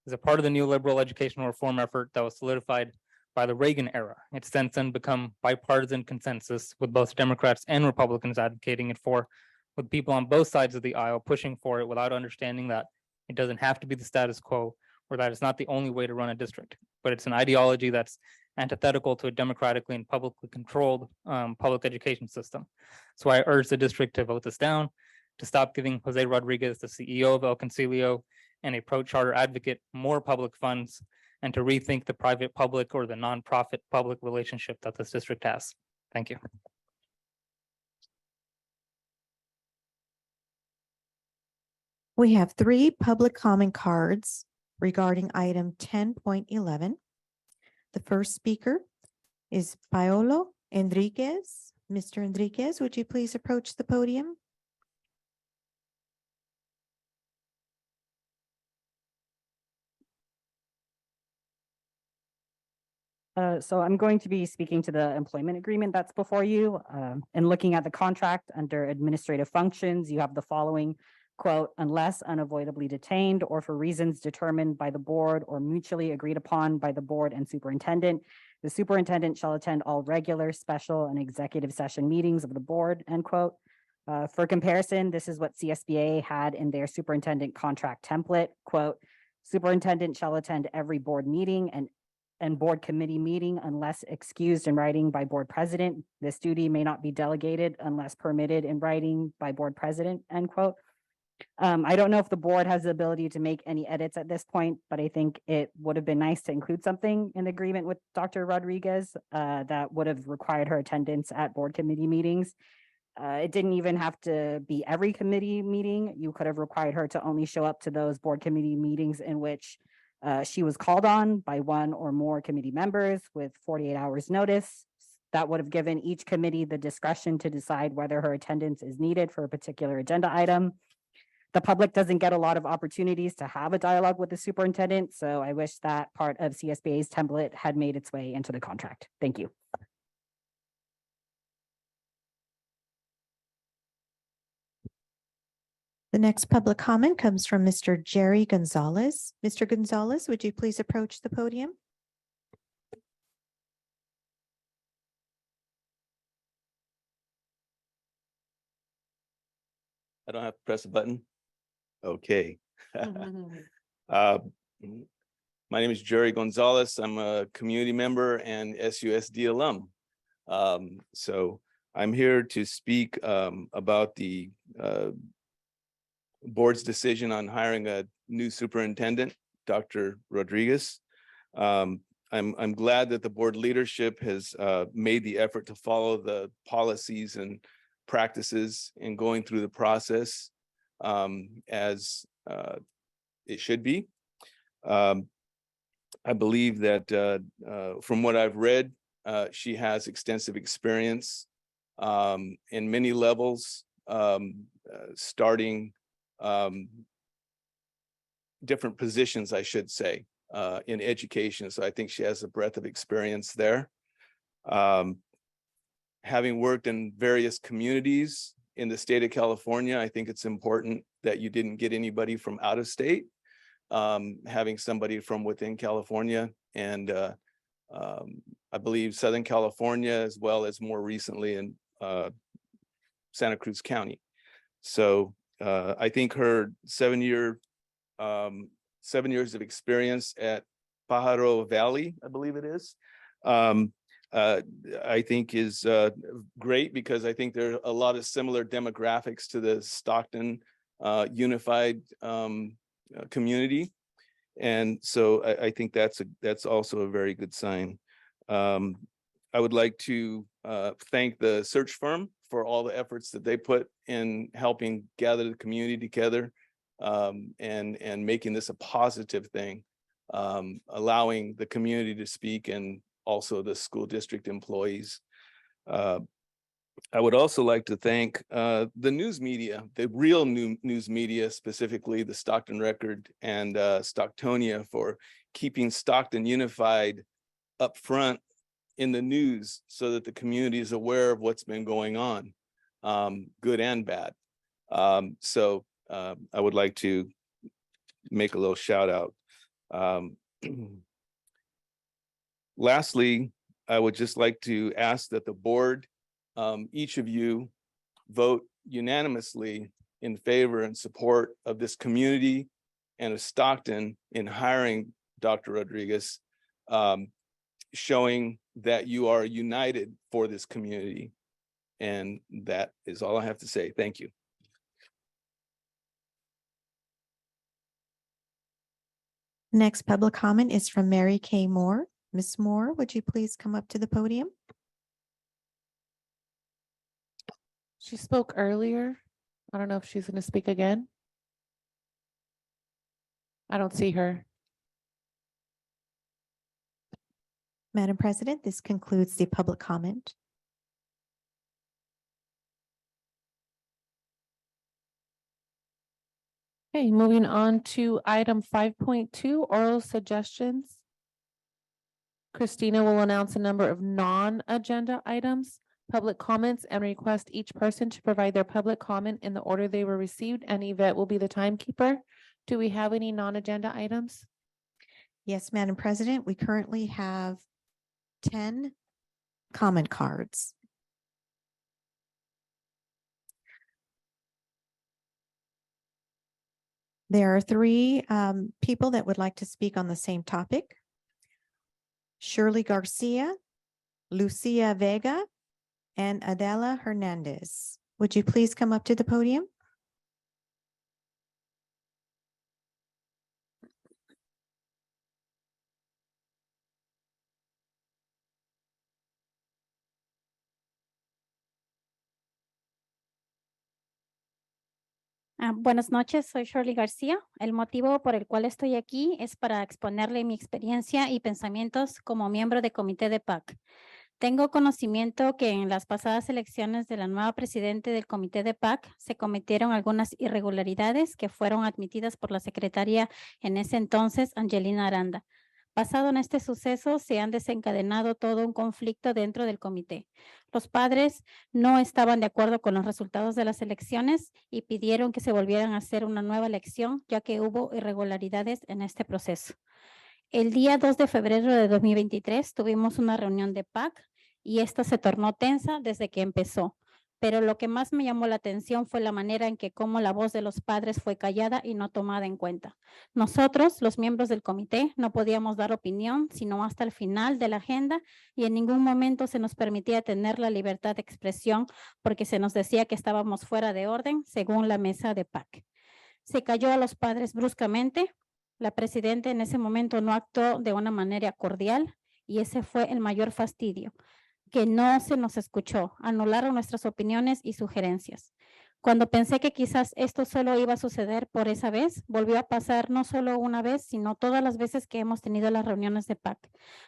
is a part of the new liberal educational reform effort that was solidified by the Reagan era. It's since then become bipartisan consensus with both Democrats and Republicans advocating it for, with people on both sides of the aisle pushing for it without understanding that it doesn't have to be the status quo or that it's not the only way to run a district, but it's an ideology that's antithetical to a democratically and publicly controlled public education system. So I urge the district to vote this down, to stop giving Jose Rodriguez, the CEO of El Concilio, and a pro-charter advocate more public funds, and to rethink the private-public or the nonprofit public relationship that this district has. Thank you. We have 3 public comment cards regarding item 10.11. The first speaker is Paolo Enriquez. Mr. Enriquez, would you please approach the podium? So I'm going to be speaking to the employment agreement that's before you. And looking at the contract under administrative functions, you have the following quote, unless unavoidably detained or for reasons determined by the board or mutually agreed upon by the board and superintendent, the superintendent shall attend all regular, special, and executive session meetings of the board, end quote. For comparison, this is what CSBA had in their superintendent contract template, quote, superintendent shall attend every board meeting and board committee meeting unless excused in writing by board president. This duty may not be delegated unless permitted in writing by board president, end quote. I don't know if the board has the ability to make any edits at this point, but I think it would have been nice to include something in the agreement with Dr. Rodriguez that would have required her attendance at board committee meetings. It didn't even have to be every committee meeting. You could have required her to only show up to those board committee meetings in which she was called on by one or more committee members with 48 hours notice. That would have given each committee the discretion to decide whether her attendance is needed for a particular agenda item. The public doesn't get a lot of opportunities to have a dialogue with the superintendent, so I wish that part of CSBA's template had made its way into the contract. Thank you. The next public comment comes from Mr. Jerry Gonzalez. Mr. Gonzalez, would you please approach the podium? I don't have to press a button. Okay. My name is Jerry Gonzalez. I'm a community member and SUSD alum. So I'm here to speak about the board's decision on hiring a new superintendent, Dr. Rodriguez. I'm glad that the board leadership has made the effort to follow the policies and practices in going through the process as it should be. I believe that from what I've read, she has extensive experience in many levels, starting different positions, I should say, in education. So I think she has a breadth of experience there. Having worked in various communities in the state of California, I think it's important that you didn't get anybody from out of state, having somebody from within California and I believe Southern California, as well as more recently in Santa Cruz County. So I think her 7 years of experience at Pajaro Valley, I believe it is, I think is great because I think there are a lot of similar demographics to the Stockton Unified community. And so I think that's also a very good sign. I would like to thank the search firm for all the efforts that they put in helping gather the community together and making this a positive thing, allowing the community to speak and also the school district employees. I would also like to thank the news media, the real news media, specifically the Stockton Record and Stocktonia, for keeping Stockton Unified up front in the news so that the community is aware of what's been going on, good and bad. So I would like to make a little shout out. Lastly, I would just like to ask that the board, each of you, vote unanimously in favor and support of this community and of Stockton in hiring Dr. Rodriguez, showing that you are united for this community. And that is all I have to say. Thank you. Next public comment is from Mary Kay Moore. Ms. Moore, would you please come up to the podium? She spoke earlier. I don't know if she's going to speak again. I don't see her. Madam President, this concludes the public comment. Okay, moving on to item 5.2, oral suggestions. Christina will announce a number of non-agenda items, public comments, and request each person to provide their public comment in the order they were received, and Yvette will be the timekeeper. Do we have any non-agenda items? Yes, Madam President, we currently have 10 comment cards. There are three people that would like to speak on the same topic. Shirley Garcia, Lucia Vega, and Adela Hernandez. Would you please come up to the podium? Buenas noches, soy Shirley García. El motivo por el cual estoy aquí es para exponerle mi experiencia y pensamientos como miembro de comité de PAC. Tengo conocimiento que en las pasadas elecciones de la nueva presidente del comité de PAC se cometieron algunas irregularidades que fueron admitidas por la secretaria en ese entonces, Angelina Aranda. Basado en este suceso, se han desencadenado todo un conflicto dentro del comité. Los padres no estaban de acuerdo con los resultados de las elecciones y pidieron que se volvieran a hacer una nueva elección, ya que hubo irregularidades en este proceso. El día 2 de febrero de 2023 tuvimos una reunión de PAC y esta se tornó tensa desde que empezó. Pero lo que más me llamó la atención fue la manera en que cómo la voz de los padres fue callada y no tomada en cuenta. Nosotros, los miembros del comité, no podíamos dar opinión sino hasta el final de la agenda y en ningún momento se nos permitía tener la libertad de expresión porque se nos decía que estábamos fuera de orden según la mesa de PAC. Se cayó a los padres bruscamente. La presidenta en ese momento no actuó de una manera cordial y ese fue el mayor fastidio, que no se nos escuchó, anularon nuestras opiniones y sugerencias. Cuando pensé que quizás esto solo iba a suceder por esa vez, volvió a pasar no solo una vez, sino todas las veces que hemos tenido las reuniones de PAC.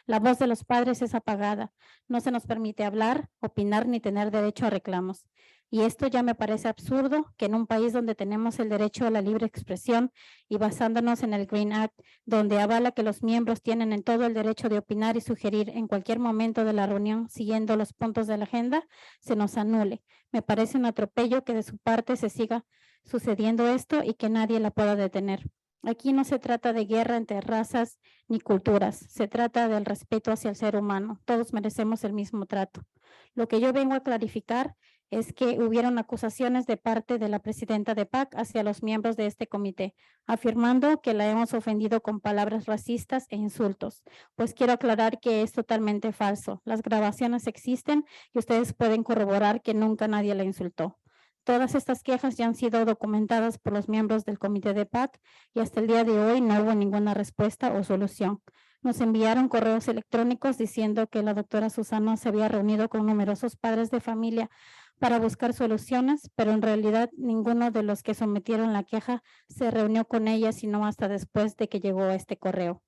La voz de los padres es apagada, no se nos permite hablar, opinar ni tener derecho a reclamos. Y esto ya me parece absurdo, que en un país donde tenemos el derecho a la libre expresión y basándonos en el Green Act, donde avala que los miembros tienen en todo el derecho de opinar y sugerir en cualquier momento de la reunión siguiendo los puntos de la agenda, se nos anule. Me parece un atropello que de su parte se siga sucediendo esto y que nadie la pueda detener. Aquí no se trata de guerra entre razas ni culturas, se trata del respeto hacia el ser humano. Todos merecemos el mismo trato. Lo que yo vengo a clarificar es que hubieron acusaciones de parte de la presidenta de PAC hacia los miembros de este comité, afirmando que la hemos ofendido con palabras racistas e insultos. Pues quiero aclarar que es totalmente falso. Las grabaciones existen y ustedes pueden corroborar que nunca nadie la insultó. Todas estas quejas ya han sido documentadas por los miembros del comité de PAC y hasta el día de hoy no hubo ninguna respuesta o solución. Nos enviaron correos electrónicos diciendo que la doctora Susana se había reunido con numerosos padres de familia para buscar soluciones, pero en realidad ninguno de los que sometieron la queja se reunió con ella, sino hasta después de que llegó este correo.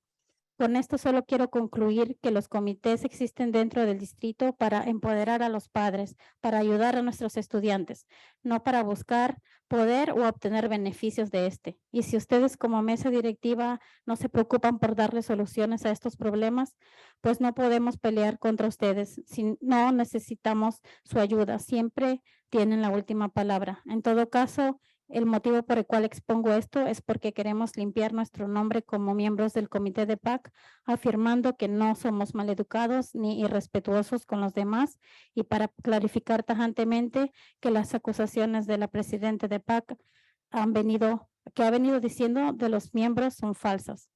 Con esto solo quiero concluir que los comités existen dentro del distrito para empoderar a los padres, para ayudar a nuestros estudiantes, no para buscar poder o obtener beneficios de este. Y si ustedes como mesa directiva no se preocupan por darle soluciones a estos problemas, pues no podemos pelear contra ustedes. Si no necesitamos su ayuda, siempre tienen la última palabra. En todo caso, el motivo por el cual expongo esto es porque queremos limpiar nuestro nombre como miembros del comité de PAC, afirmando que no somos maleducados ni irrespetuosos con los demás y para clarificar tajantemente que las acusaciones de la presidenta de PAC ha venido diciendo de los miembros son falsas.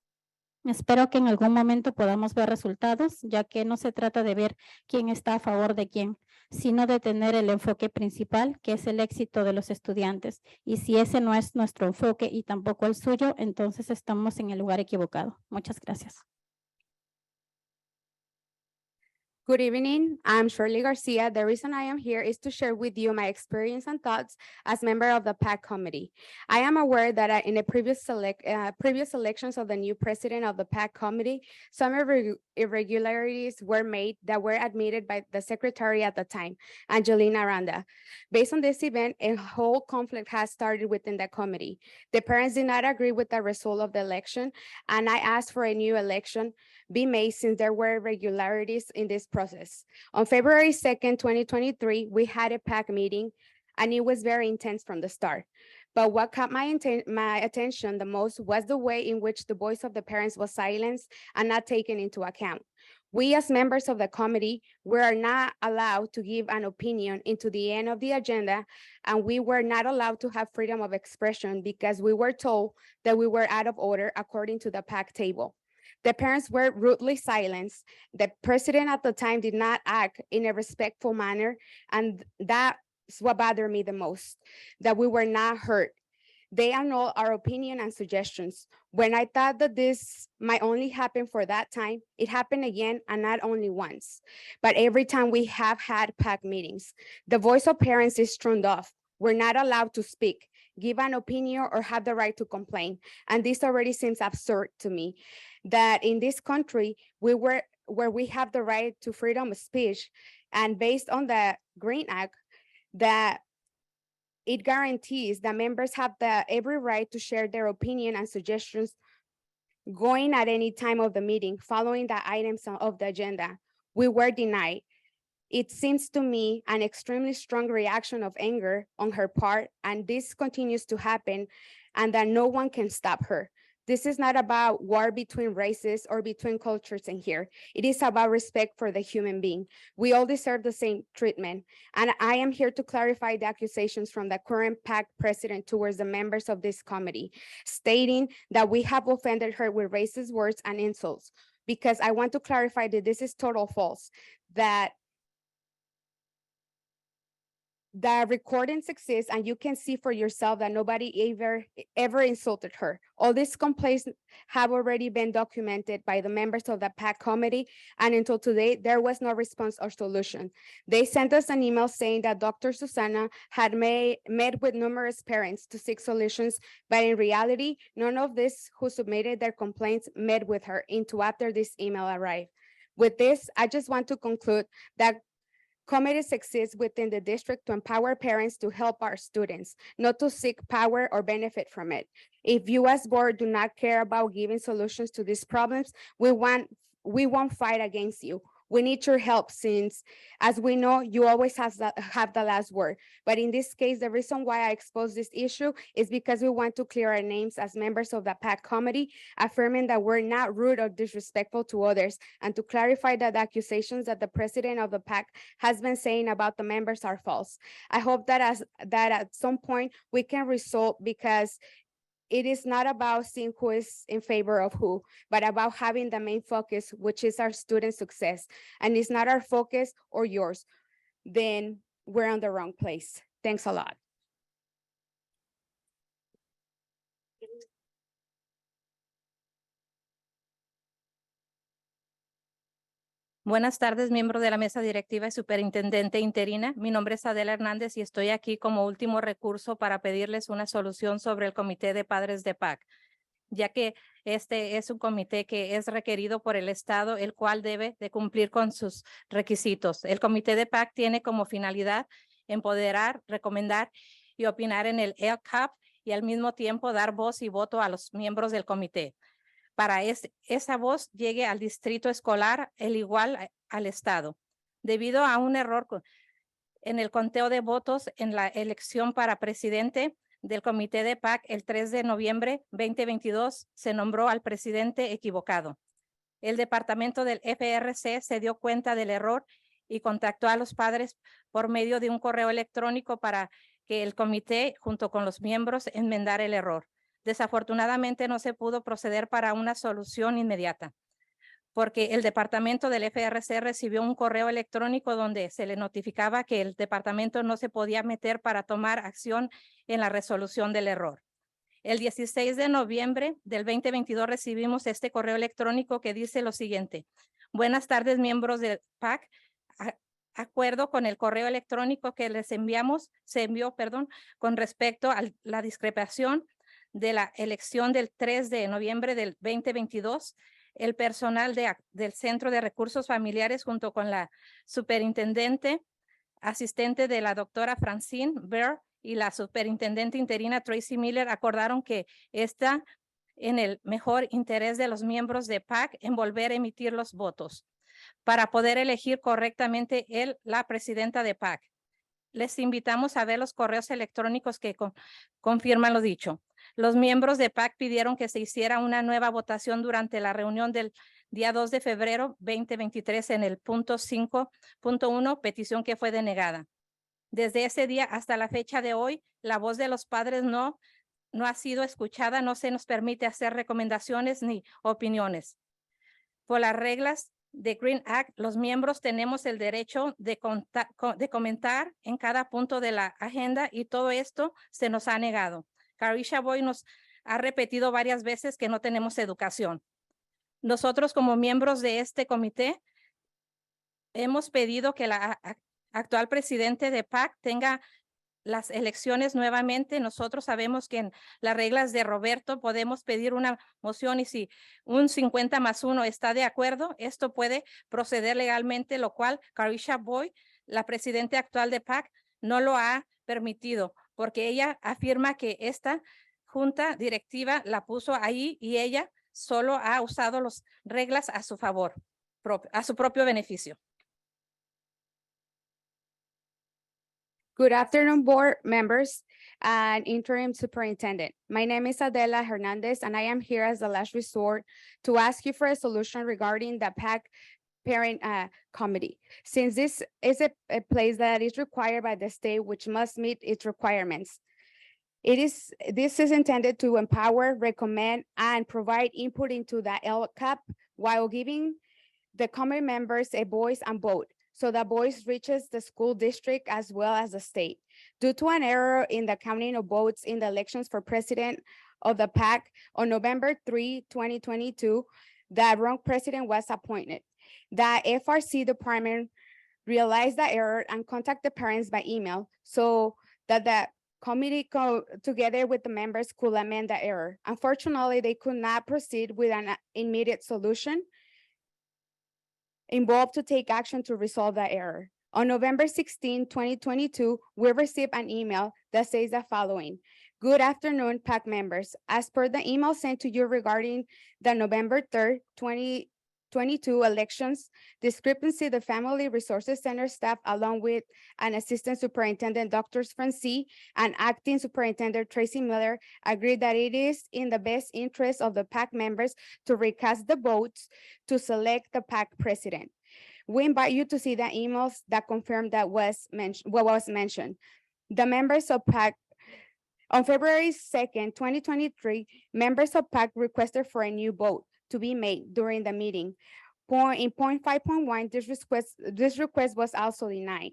Espero que en algún momento podamos ver resultados, ya que no se trata de ver quién está a favor de quién, sino de tener el enfoque principal, que es el éxito de los estudiantes. Y si ese no es nuestro enfoque y tampoco el suyo, entonces estamos en el lugar equivocado. Muchas gracias. Good evening, I'm Shirley Garcia. The reason I am here is to share with you my experience and thoughts as member of the PAC committee. I am aware that in the previous elections of the new president of the PAC committee, some irregularities were made that were admitted by the secretary at the time, Angelina Aranda. Based on this event, a whole conflict has started within the committee. The parents did not agree with the result of the election, and I asked for a new election be made since there were irregularities in this process. On February 2nd, 2023, we had a PAC meeting and it was very intense from the start. But what caught my attention the most was the way in which the voice of the parents was silenced and not taken into account. We as members of the committee were not allowed to give an opinion into the end of the agenda, and we were not allowed to have freedom of expression because we were told that we were out of order according to the PAC table. The parents were rudely silenced. The president at the time did not act in a respectful manner, and that's what bothered me the most, that we were not heard. They annulled our opinion and suggestions. When I thought that this might only happen for that time, it happened again, and not only once, but every time we have had PAC meetings. The voice of parents is turned off. We're not allowed to speak, give an opinion, or have the right to complain. And this already seems absurd to me, that in this country, where we have the right to freedom of speech, and based on the Green Act, that it guarantees that members have every right to share their opinion and suggestions going at any time of the meeting, following the items of the agenda. We were denied. It seems to me an extremely strong reaction of anger on her part, and this continues to happen, and that no one can stop her. This is not about war between races or between cultures in here. It is about respect for the human being. We all deserve the same treatment. And I am here to clarify the accusations from the current PAC president towards the members of this committee, stating that we have offended her with racist words and insults, because I want to clarify that this is total false, that the recordings exist and you can see for yourself that nobody ever insulted her. All these complaints have already been documented by the members of the PAC committee, and until today, there was no response or solution. They sent us an email saying that Dr. Susana had met with numerous parents to seek solutions, but in reality, none of these who submitted their complaints met with her until after this email arrived. With this, I just want to conclude that committees exist within the district to empower parents to help our students, not to seek power or benefit from it. If you as board do not care about giving solutions to these problems, we won't fight against you. We need your help since, as we know, you always have the last word. But in this case, the reason why I expose this issue is because we want to clear our names as members of the PAC committee, affirming that we're not rude or disrespectful to others, and to clarify that the accusations that the president of the PAC has been saying about the members are false. I hope that at some point we can resolve, because it is not about seeing who is in favor of who, but about having the main focus, which is our student success. And it's not our focus or yours, then we're on the wrong place. Thanks a lot. Buenas tardes, miembro de la mesa directiva y superintendente interina. Mi nombre es Adela Hernández y estoy aquí como último recurso para pedirles una solución sobre el Comité de Padres de PAC, ya que este es un comité que es requerido por el Estado, el cual debe de cumplir con sus requisitos. El Comité de PAC tiene como finalidad empoderar, recomendar y opinar en el LCAP y al mismo tiempo dar voz y voto a los miembros del comité. Para esa voz llegue al distrito escolar, el igual al Estado. Debido a un error en el conteo de votos en la elección para presidente del Comité de PAC el 3 de noviembre 2022, se nombró al presidente equivocado. El departamento del FRC se dio cuenta del error y contactó a los padres por medio de un correo electrónico para que el comité, junto con los miembros, enmendara el error. Desafortunadamente no se pudo proceder para una solución inmediata, porque el departamento del FRC recibió un correo electrónico donde se le notificaba que el departamento no se podía meter para tomar acción en la resolución del error. El 16 de noviembre del 2022 recibimos este correo electrónico que dice lo siguiente: buenas tardes, miembros del PAC. Acuerdo con el correo electrónico que les se envió, con respecto a la discrepación de la elección del 3 de noviembre del 2022, el personal del Centro de Recursos Familiares junto con la superintendente asistente de la doctora Francine Bear y la superintendente interina Tracy Miller acordaron que esta en el mejor interés de los miembros de PAC en volver a emitir los votos para poder elegir correctamente la presidenta de PAC. Les invitamos a ver los correos electrónicos que confirman lo dicho. Los miembros de PAC pidieron que se hiciera una nueva votación durante la reunión del día 2 de febrero 2023 en el punto 5.1, petición que fue denegada. Desde ese día hasta la fecha de hoy, la voz de los padres no ha sido escuchada, no se nos permite hacer recomendaciones ni opiniones. Por las reglas de Green Act, los miembros tenemos el derecho de comentar en cada punto de la agenda y todo esto se nos ha negado. Carisha Boy nos ha repetido varias veces que no tenemos educación. Nosotros como miembros de este comité hemos pedido que la actual presidente de PAC tenga las elecciones nuevamente. Nosotros sabemos que en las reglas de Roberto podemos pedir una moción y si un 50+1 está de acuerdo, esto puede proceder legalmente, lo cual Carisha Boy, la presidenta actual de PAC, no lo ha permitido porque ella afirma que esta junta directiva la puso ahí y ella solo ha usado las reglas a su favor, a su propio beneficio. Good afternoon, board members and interim superintendent. My name is Adela Hernandez, and I am here as the last resort to ask you for a solution regarding the PAC parent committee. Since this is a place that is required by the state, which must meet its requirements. This is intended to empower, recommend, and provide input into the LCAP while giving the committee members a voice and vote, so the voice reaches the school district as well as the state. Due to an error in the counting of votes in the elections for president of the PAC on November 3, 2022, the wrong president was appointed. The FRC department realized the error and contacted the parents by email so that the committee together with the members could amend the error. Unfortunately, they could not proceed with an immediate solution involved to take action to resolve the error. On November 16, 2022, we received an email that says the following. Good afternoon, PAC members. As per the email sent to you regarding the November 3rd, 2022 elections, discrepancy, the Family Resources Center staff, along with an assistant superintendent, Dr. Francie, and acting superintendent, Tracy Miller, agreed that it is in the best interest of the PAC members to recast the votes to select the PAC president. We invite you to see the emails that confirm that what was mentioned. The members of PAC, on February 2nd, 2023, members of PAC requested for a new vote to be made during the meeting. In point 5.1, this request was also denied.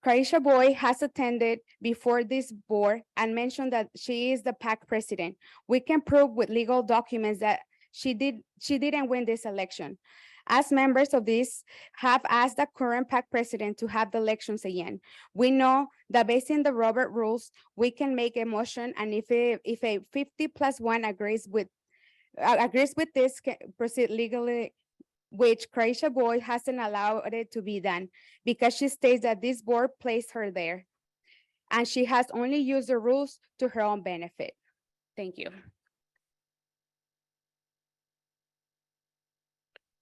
Carisha Boy has attended before this board and mentioned that she is the PAC president. We can prove with legal documents that she didn't win this election. As members of this have asked the current PAC president to have the elections again. We know that based on the Robert rules, we can make a motion, and if a 50+1 agrees with this, proceed legally, which Carisha Boyd hasn't allowed it to be done because she states that this board placed her there and she has only used the rules to her own benefit. Thank you.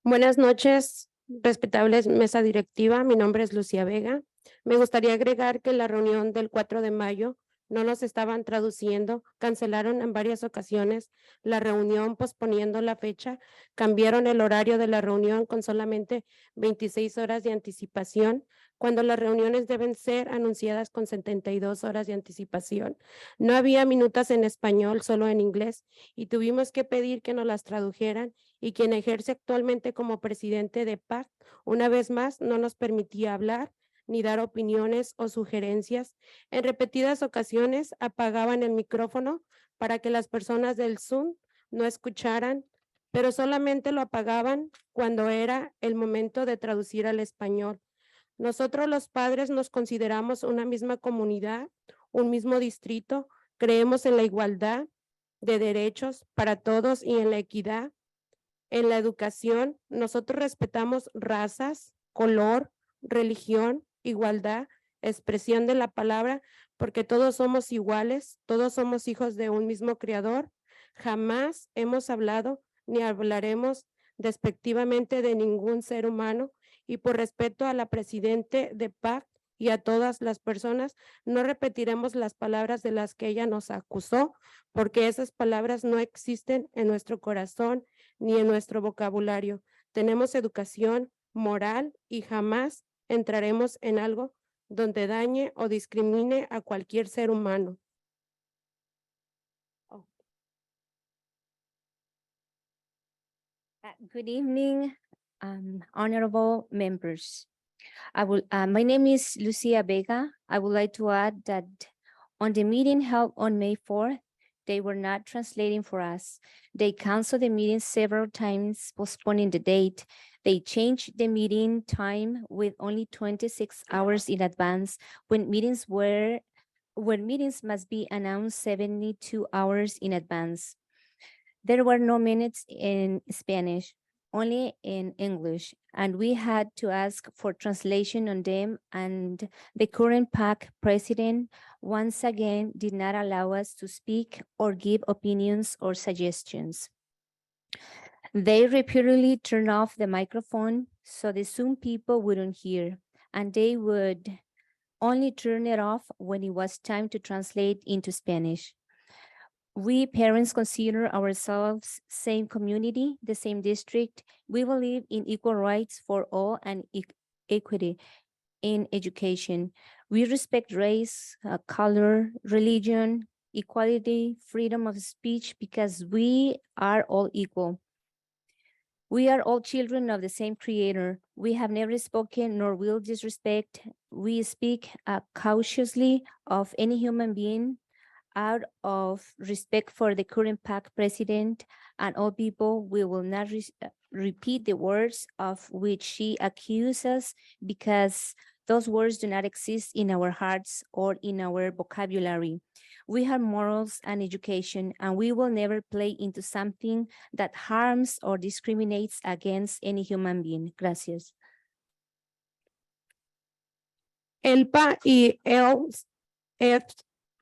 Buenas noches, respetables mesa directiva. Mi nombre es Lucía Vega. Me gustaría agregar que en la reunión del 4 de mayo no nos estaban traduciendo, cancelaron en varias ocasiones la reunión posponiendo la fecha, cambiaron el horario de la reunión con solamente 26 horas de anticipación, cuando las reuniones deben ser anunciadas con 72 horas de anticipación. No había minutas en español, solo en inglés, y tuvimos que pedir que nos las tradujeran, y quien ejerce actualmente como presidente de PAC, una vez más, no nos permitía hablar ni dar opiniones o sugerencias. En repetidas ocasiones apagaban el micrófono para que las personas del Zoom no escucharan, pero solamente lo apagaban cuando era el momento de traducir al español. Nosotros los padres nos consideramos una misma comunidad, un mismo distrito, creemos en la igualdad de derechos para todos y en la equidad. En la educación, nosotros respetamos razas, color, religión, igualdad, expresión de la palabra, porque todos somos iguales, todos somos hijos de un mismo creador. Jamás hemos hablado ni hablaremos despectivamente de ningún ser humano y por respeto a la presidente de PAC y a todas las personas, no repetiremos las palabras de las que ella nos acusó, porque esas palabras no existen en nuestro corazón ni en nuestro vocabulario. Tenemos educación moral y jamás entraremos en algo donde dañe o discrimine a cualquier ser humano. Good evening, honorable members. My name is Lucia Vega. I would like to add that on the meeting held on May 4th, they were not translating for us. They canceled the meeting several times, postponing the date. They changed the meeting time with only 26 hours in advance when meetings must be announced 72 hours in advance. There were no minutes in Spanish, only in English, and we had to ask for translation on them, and the current PAC president once again did not allow us to speak or give opinions or suggestions. They repeatedly turned off the microphone so the Zoom people wouldn't hear, and they would only turn it off when it was time to translate into Spanish. We parents consider ourselves same community, the same district. We believe in equal rights for all and equity in education. We respect race, color, religion, equality, freedom of speech, because we are all equal. We are all children of the same creator. We have never spoken nor will disrespect. We speak cautiously of any human being out of respect for the current PAC president and all people. We will not repeat the words of which she accuses us, because those words do not exist in our hearts or in our vocabulary. We have morals and education, and we will never play into something that harms or discriminates against any human being. Gracias. ELPA y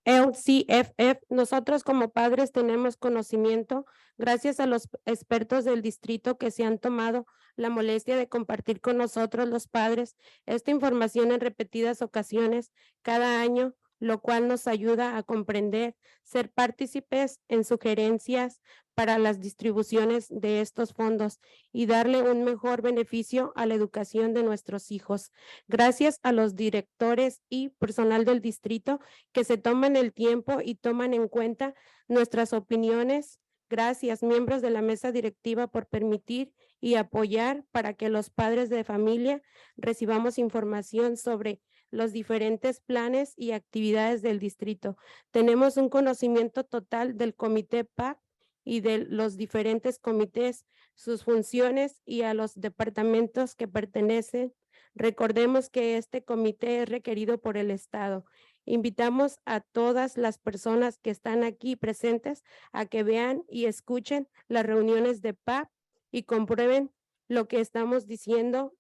LCFF, nosotros como padres tenemos conocimiento, gracias a los expertos del distrito que se han tomado la molestia de compartir con nosotros los padres esta información en repetidas ocasiones cada año, lo cual nos ayuda a comprender, ser partícipes en sugerencias para las distribuciones de estos fondos y darle un mejor beneficio a la educación de nuestros hijos. Gracias a los directores y personal del distrito que se toman el tiempo y toman en cuenta nuestras opiniones. Gracias, miembros de la mesa directiva, por permitir y apoyar para que los padres de familia recibamos información sobre los diferentes planes y actividades del distrito. Tenemos un conocimiento total del comité PAC y de los diferentes comités, sus funciones y a los departamentos que pertenecen. Recordemos que este comité es requerido por el Estado. Invitamos a todas las personas que están aquí presentes a que vean y escuchen las reuniones de PAC y comprueben lo que estamos diciendo.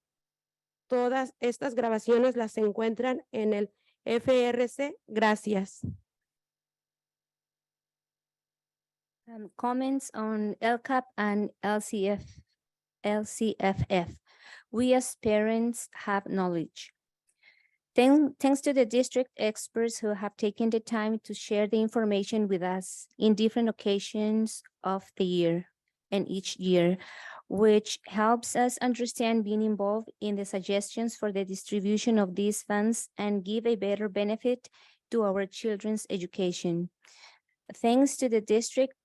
Todas estas grabaciones las encuentran en el FRC. Gracias. Comments on LCAP and LCFF. We as parents have knowledge. Thanks to the district experts who have taken the time to share the information with us in different occasions of the year and each year, which helps us understand being involved in the suggestions for the distribution of these funds and give a better benefit to our children's education. Thanks to the district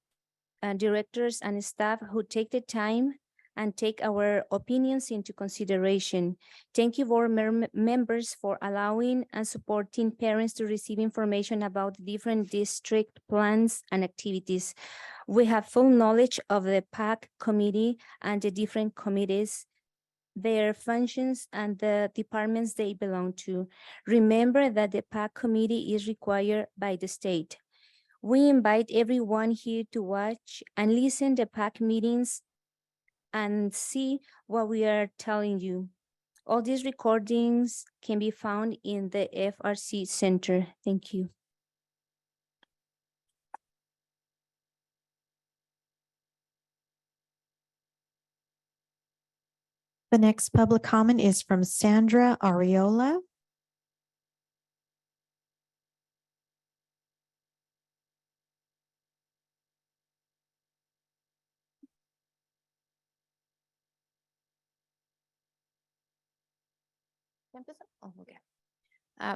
directors and staff who take the time and take our opinions into consideration. Thank you, board members, for allowing and supporting parents to receive information about different district plans and activities. We have full knowledge of the PAC committee and the different committees, their functions, and the departments they belong to. Remember that the PAC committee is required by the state. We invite everyone here to watch and listen to PAC meetings and see what we are telling you. All these recordings can be found in the FRC Center. Thank you. The next public comment is from Sandra Ariola. ¿Ya empezó? Oh, ok.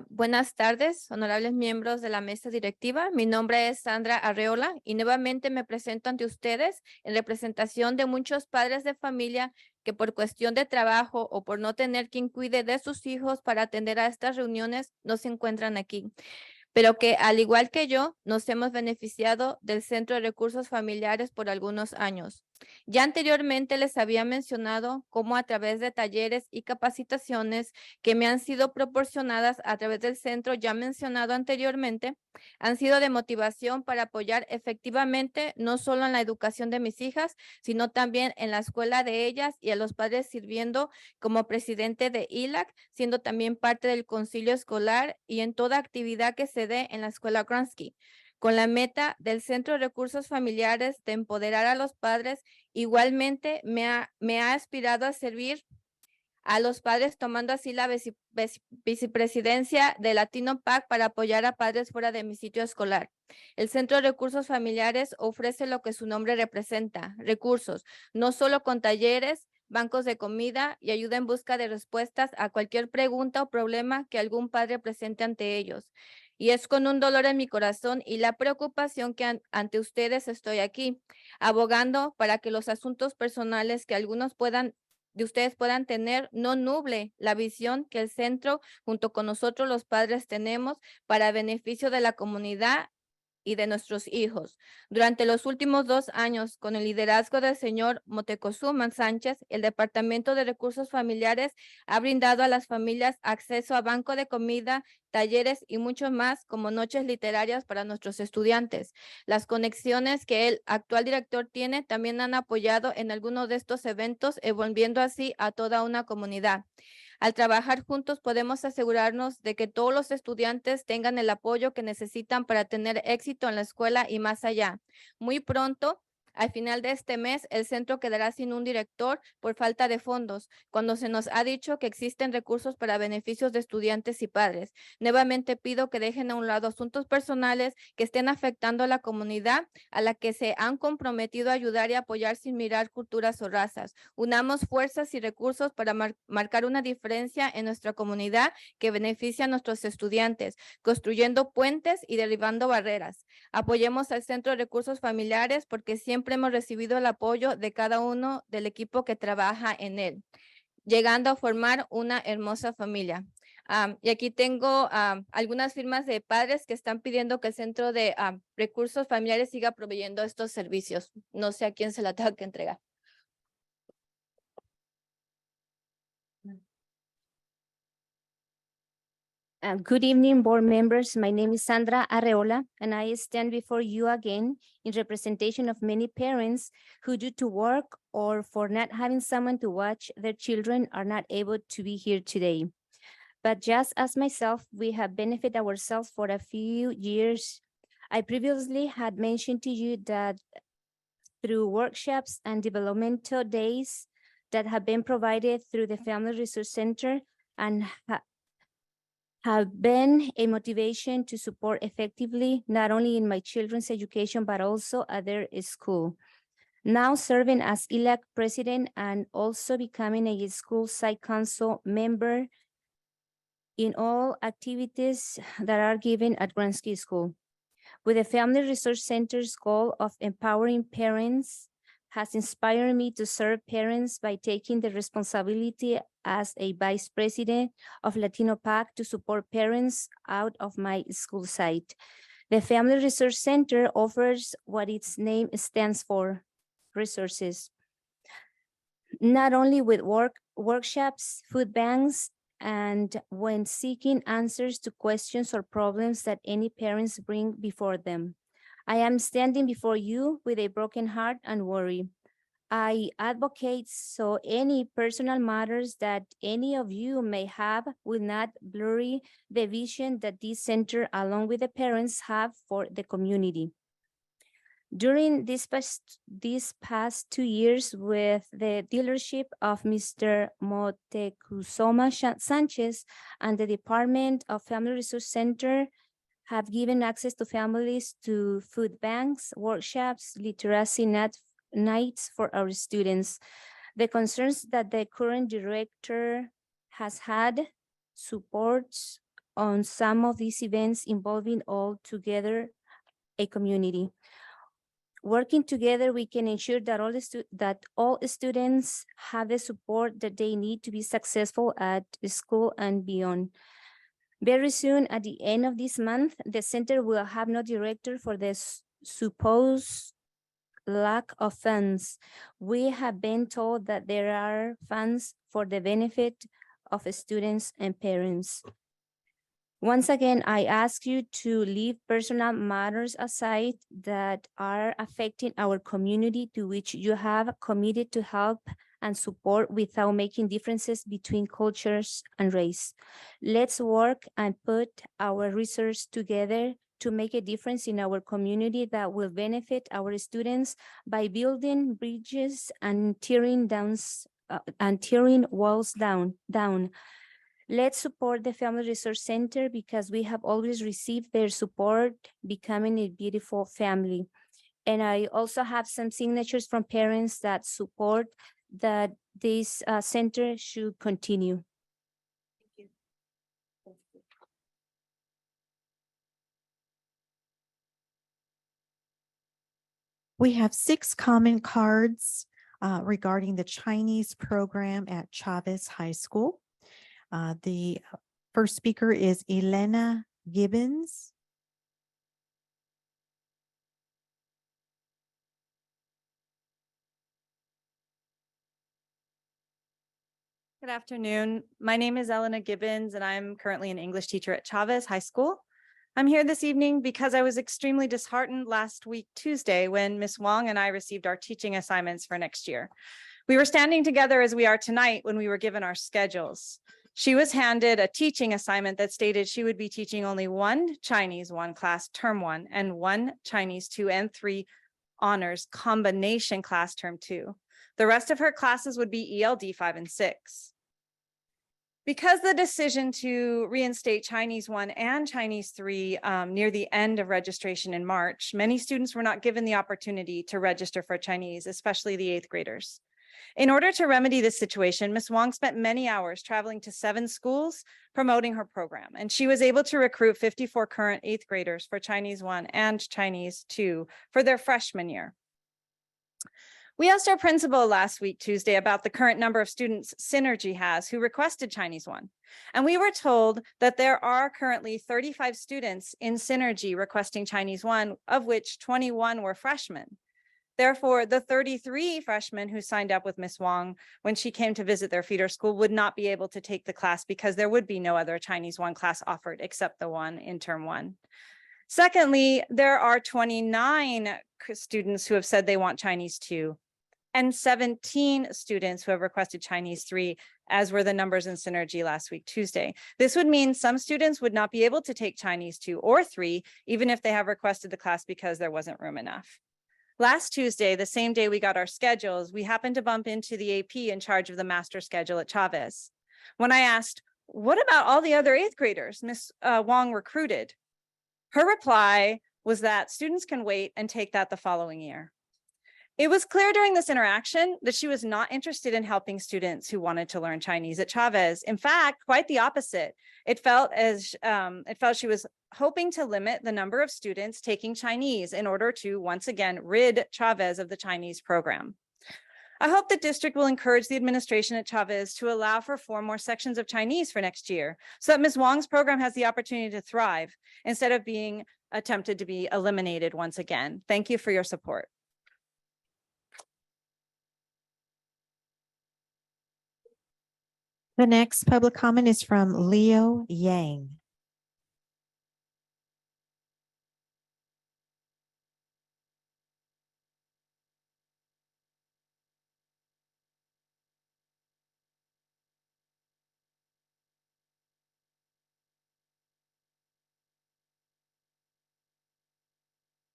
Buenas tardes, honorables miembros de la mesa directiva. Mi nombre es Sandra Arreola y nuevamente me presento ante ustedes en representación de muchos padres de familia que por cuestión de trabajo o por no tener quien cuide de sus hijos para atender a estas reuniones no se encuentran aquí, pero que al igual que yo nos hemos beneficiado del Centro de Recursos Familiares por algunos años. Ya anteriormente les había mencionado cómo a través de talleres y capacitaciones que me han sido proporcionadas a través del centro ya mencionado anteriormente, han sido de motivación para apoyar efectivamente no solo en la educación de mis hijas, sino también en la escuela de ellas y a los padres sirviendo como presidente de ILAC, siendo también parte del concilio escolar y en toda actividad que se dé en la escuela Gransky, con la meta del Centro de Recursos Familiares de empoderar a los padres. Igualmente me ha aspirado a servir a los padres, tomando así la vicepresidencia de Latino PAC para apoyar a padres fuera de mi sitio escolar. El Centro de Recursos Familiares ofrece lo que su nombre representa, recursos, no solo con talleres, bancos de comida y ayuda en busca de respuestas a cualquier pregunta o problema que algún padre presente ante ellos. Y es con un dolor en mi corazón y la preocupación que ante ustedes estoy aquí, abogando para que los asuntos personales que algunos de ustedes puedan tener no nuble la visión que el centro junto con nosotros los padres tenemos para beneficio de la comunidad y de nuestros hijos. Durante los últimos 2 años, con el liderazgo del señor Motecuzuma Sánchez, el Departamento de Recursos Familiares ha brindado a las familias acceso a banco de comida, talleres y mucho más, como noches literarias para nuestros estudiantes. Las conexiones que el actual director tiene también han apoyado en algunos de estos eventos, envolviendo así a toda una comunidad. Al trabajar juntos podemos asegurarnos de que todos los estudiantes tengan el apoyo que necesitan para tener éxito en la escuela y más allá. Muy pronto, al final de este mes, el centro quedará sin un director por falta de fondos, cuando se nos ha dicho que existen recursos para beneficios de estudiantes y padres. Nuevamente pido que dejen a un lado asuntos personales que estén afectando a la comunidad a la que se han comprometido a ayudar y apoyar sin mirar culturas o razas. Unamos fuerzas y recursos para marcar una diferencia en nuestra comunidad que beneficia a nuestros estudiantes, construyendo puentes y derribando barreras. Apoyemos al Centro de Recursos Familiares porque siempre hemos recibido el apoyo de cada uno del equipo que trabaja en él, llegando a formar una hermosa familia. Y aquí tengo algunas firmas de padres que están pidiendo que el Centro de Recursos Familiares siga proveyendo estos servicios. No sé a quién se la tengo que entregar. Good evening, board members. My name is Sandra Arreola, and I stand before you again in representation of many parents who, due to work or for not having someone to watch their children, are not able to be here today. But just as myself, we have benefited ourselves for a few years. I previously had mentioned to you that through workshops and developmental days that have been provided through the Family Resource Center and have been a motivation to support effectively, not only in my children's education, but also at their school. Now serving as ILAC president and also becoming a school site council member in all activities that are given at Gransky School. With the Family Resource Center's goal of empowering parents has inspired me to serve parents by taking the responsibility as a vice president of Latino PAC to support parents out of my school site. The Family Resource Center offers what its name stands for, resources. Not only with workshops, food banks, and when seeking answers to questions or problems that any parents bring before them. I am standing before you with a broken heart and worry. I advocate so any personal matters that any of you may have will not blur the vision that this center, along with the parents, have for the community. During these past 2 years, with the dealership of Mr. Motekusoma Sanchez and the Department of Family Resource Center have given access to families to food banks, workshops, literacy nights for our students. The concerns that the current director has had supports on some of these events involving all together a community. Working together, we can ensure that all students have the support that they need to be successful at school and beyond. Very soon, at the end of this month, the center will have no director for the supposed lack of funds. We have been told that there are funds for the benefit of students and parents. Once again, I ask you to leave personal matters aside that are affecting our community, to which you have committed to help and support without making differences between cultures and race. Let's work and put our resources together to make a difference in our community that will benefit our students by building bridges and tearing walls down. Let's support the Family Resource Center because we have always received their support, becoming a beautiful family. And I also have some signatures from parents that support that this center should continue. We have 6 comment cards regarding the Chinese program at Chavez High School. The first speaker is Elena Gibbons. Good afternoon. My name is Elena Gibbons, and I'm currently an English teacher at Chavez High School. I'm here this evening because I was extremely disheartened last week, Tuesday, when Ms. Wong and I received our teaching assignments for next year. We were standing together as we are tonight when we were given our schedules. She was handed a teaching assignment that stated she would be teaching only 1 Chinese 1 class term 1 and 1 Chinese 2 and 3 honors combination class term 2. The rest of her classes would be ELD 5 and 6. Because the decision to reinstate Chinese 1 and Chinese 3 near the end of registration in March, many students were not given the opportunity to register for Chinese, especially the 8th graders. In order to remedy this situation, Ms. Wong spent many hours traveling to 7 schools promoting her program, and she was able to recruit 54 current 8th graders for Chinese 1 and Chinese 2 for their freshman year. We asked our principal last week, Tuesday, about the current number of students Synergy has who requested Chinese 1. And we were told that there are currently 35 students in Synergy requesting Chinese 1, of which 21 were freshmen. Therefore, the 33 freshmen who signed up with Ms. Wong when she came to visit their feeder school would not be able to take the class because there would be no other Chinese 1 class offered except the one in term 1. Secondly, there are 29 students who have said they want Chinese 2 and 17 students who have requested Chinese 3, as were the numbers in Synergy last week, Tuesday. This would mean some students would not be able to take Chinese 2 or 3, even if they have requested the class because there wasn't room enough. Last Tuesday, the same day we got our schedules, we happened to bump into the AP in charge of the master schedule at Chavez. When I asked, what about all the other 8th graders Ms. Wong recruited? Her reply was that students can wait and take that the following year. It was clear during this interaction that she was not interested in helping students who wanted to learn Chinese at Chavez. In fact, quite the opposite. It felt she was hoping to limit the number of students taking Chinese in order to once again rid Chavez of the Chinese program. I hope the district will encourage the administration at Chavez to allow for 4 more sections of Chinese for next year so that Ms. Wong's program has the opportunity to thrive instead of being attempted to be eliminated once again. Thank you for your support. The next public comment is from Leo Yang.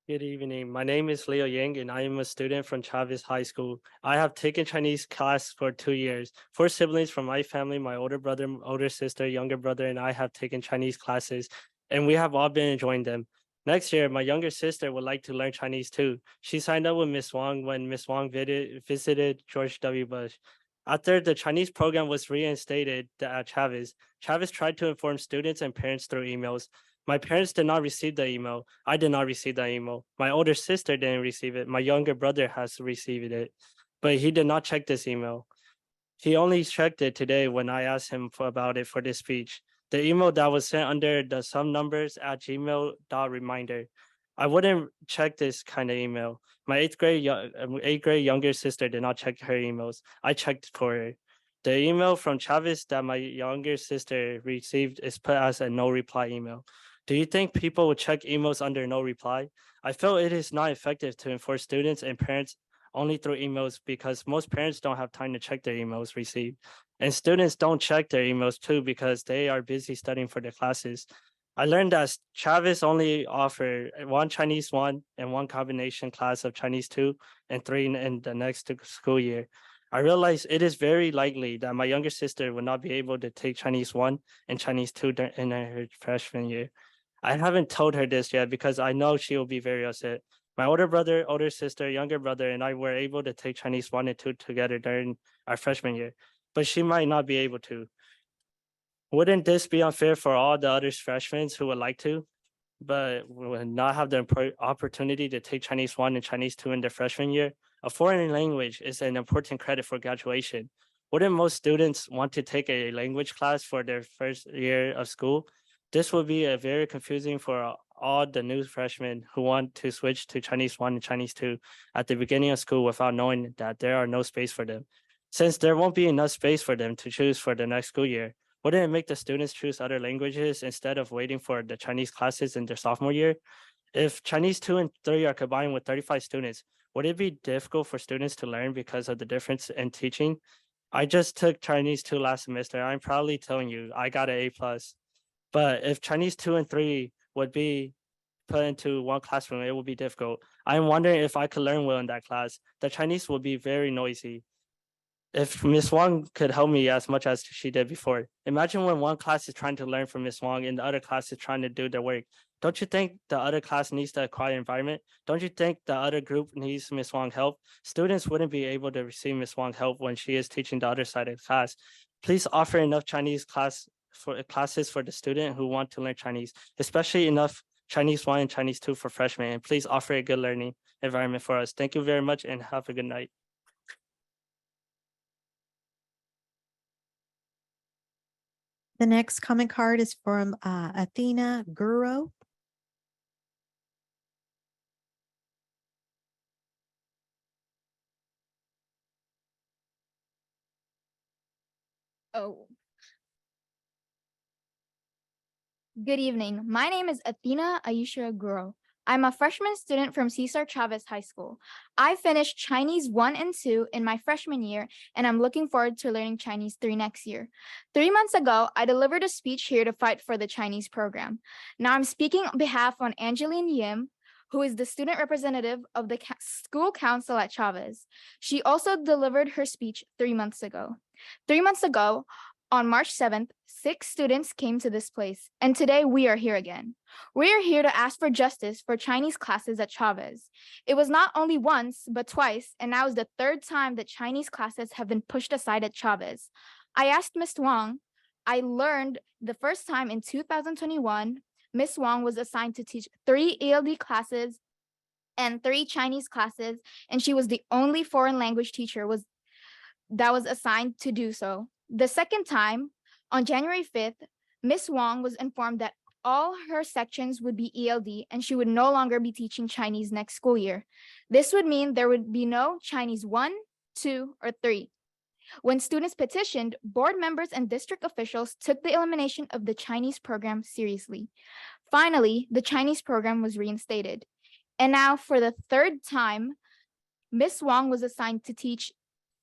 Good evening. My name is Leo Yang and I am a student from Chavez High School. I have taken Chinese class for 2 years. 4 siblings from my family, my older brother, older sister, younger brother, and I have taken Chinese classes, and we have all been enjoying them. Next year, my younger sister would like to learn Chinese too. She signed up with Miss Wang when Miss Wang visited George W. Bush. After the Chinese program was reinstated at Chavez, Chavez tried to inform students and parents through emails. My parents did not receive the email. I did not receive the email. My older sister didn't receive it. My younger brother has received it, but he did not check this email. He only checked it today when I asked him about it for this speech. The email that was sent under the some numbers at gmail.reminder. I wouldn't check this kind of email. My eighth grade younger sister did not check her emails. I checked for her. The email from Chavez that my younger sister received is put as a no reply email. Do you think people would check emails under no reply? I feel it is not effective to enforce students and parents only through emails because most parents don't have time to check their emails received. And students don't check their emails too because they are busy studying for their classes. I learned that Chavez only offer one Chinese 1 and one combination class of Chinese 2 and 3 in the next school year. I realize it is very likely that my younger sister will not be able to take Chinese 1 and Chinese 2 in her freshman year. I haven't told her this yet because I know she will be very upset. My older brother, older sister, younger brother, and I were able to take Chinese 1 and 2 together during our freshman year, but she might not be able to. Wouldn't this be unfair for all the other freshmen who would like to, but would not have the opportunity to take Chinese 1 and Chinese 2 in their freshman year? A foreign language is an important credit for graduation. Wouldn't most students want to take a language class for their first year of school? This would be a very confusing for all the new freshmen who want to switch to Chinese 1 and Chinese 2 at the beginning of school without knowing that there are no space for them. Since there won't be enough space for them to choose for the next school year, wouldn't it make the students choose other languages instead of waiting for the Chinese classes in their sophomore year? If Chinese 2 and 3 are combined with 35 students, would it be difficult for students to learn because of the difference in teaching? I just took Chinese 2 last semester. I'm proudly telling you, I got an A+. But if Chinese 2 and 3 would be put into one classroom, it would be difficult. I'm wondering if I could learn well in that class. The Chinese will be very noisy. If Miss Wang could help me as much as she did before. Imagine when one class is trying to learn from Miss Wang and the other class is trying to do their work. Don't you think the other class needs the quiet environment? Don't you think the other group needs Miss Wang help? Students wouldn't be able to receive Miss Wang help when she is teaching the other side of the class. Please offer enough Chinese classes for the student who want to learn Chinese, especially enough Chinese 1 and Chinese 2 for freshmen. And please offer a good learning environment for us. Thank you very much and have a good night. The next comment card is from Athena Guro. Oh. Good evening. My name is Athena Ayesha Guro. I'm a freshman student from Cesar Chavez High School. I finished Chinese 1 and 2 in my freshman year, and I'm looking forward to learning Chinese 3 next year. 3 months ago, I delivered a speech here to fight for the Chinese program. Now I'm speaking on behalf of Angeline Yim, who is the student representative of the school council at Chavez. She also delivered her speech 3 months ago. 3 months ago, on March 7th, 6 students came to this place, and today we are here again. We are here to ask for justice for Chinese classes at Chavez. It was not only once, but twice, and now is the 3rd time that Chinese classes have been pushed aside at Chavez. I asked Ms. Wang. I learned the first time in 2021, Ms. Wang was assigned to teach 3 ELD classes and 3 Chinese classes, and she was the only foreign language teacher that was assigned to do so. The second time, on January 5th, Ms. Wang was informed that all her sections would be ELD and she would no longer be teaching Chinese next school year. This would mean there would be no Chinese 1, 2, or 3. When students petitioned, board members and district officials took the elimination of the Chinese program seriously. Finally, the Chinese program was reinstated. And now, for the 3rd time, Ms. Wang was assigned to teach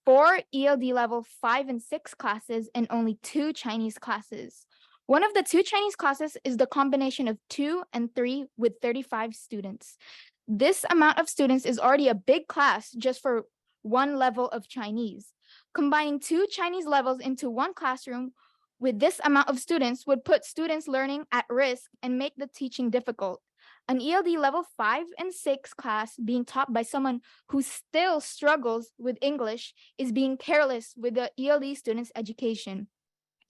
4 ELD level 5 and 6 classes and only 2 Chinese classes. One of the 2 Chinese classes is the combination of 2 and 3 with 35 students. This amount of students is already a big class just for one level of Chinese. Combining 2 Chinese levels into one classroom with this amount of students would put students learning at risk and make the teaching difficult. An ELD level 5 and 6 class being taught by someone who still struggles with English is being careless with the ELD students' education.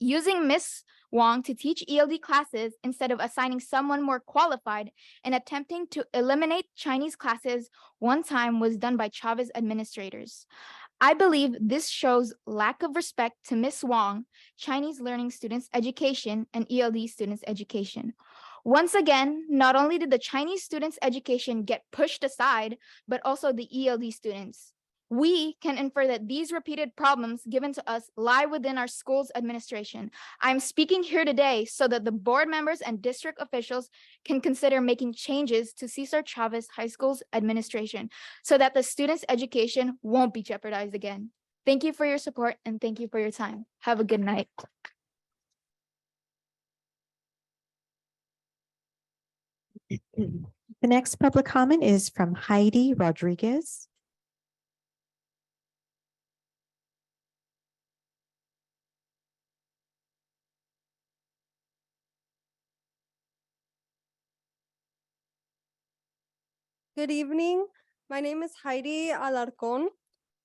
Using Ms. Wong to teach ELD classes instead of assigning someone more qualified and attempting to eliminate Chinese classes one time was done by Chavez administrators. I believe this shows lack of respect to Ms. Wong, Chinese learning students' education, and ELD students' education. Once again, not only did the Chinese students' education get pushed aside, but also the ELD students. We can infer that these repeated problems given to us lie within our school's administration. I'm speaking here today so that the board members and district officials can consider making changes to Cesar Chavez High School's administration so that the students' education won't be jeopardized again. Thank you for your support and thank you for your time. Have a good night. The next public comment is from Heidi Rodriguez. Good evening. My name is Heidi Alarcon.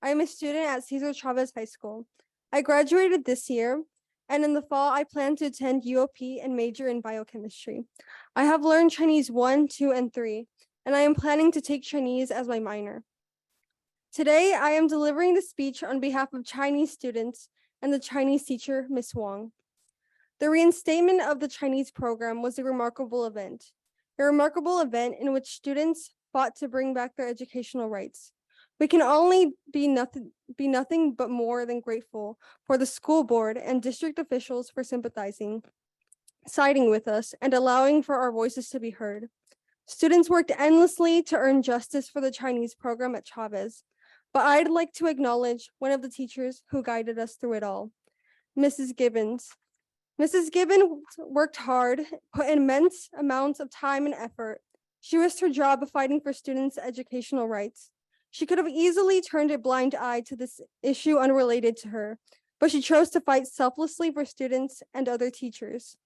I am a student at Cesar Chavez High School. I graduated this year, and in the fall, I plan to attend UOP and major in biochemistry. I have learned Chinese 1, 2, and 3, and I am planning to take Chinese as my minor. Today, I am delivering the speech on behalf of Chinese students and the Chinese teacher, Ms. Wong. The reinstatement of the Chinese program was a remarkable event in which students fought to bring back their educational rights. We can only be nothing but more than grateful for the school board and district officials for sympathizing, siding with us, and allowing for our voices to be heard. Students worked endlessly to earn justice for the Chinese program at Chavez, but I'd like to acknowledge one of the teachers who guided us through it all, Mrs. Gibbons. Mrs. Gibbons worked hard, put in immense amounts of time and effort. She risked her job of fighting for students' educational rights. She could have easily turned a blind eye to this issue unrelated to her, but she chose to fight selflessly for students and other teachers.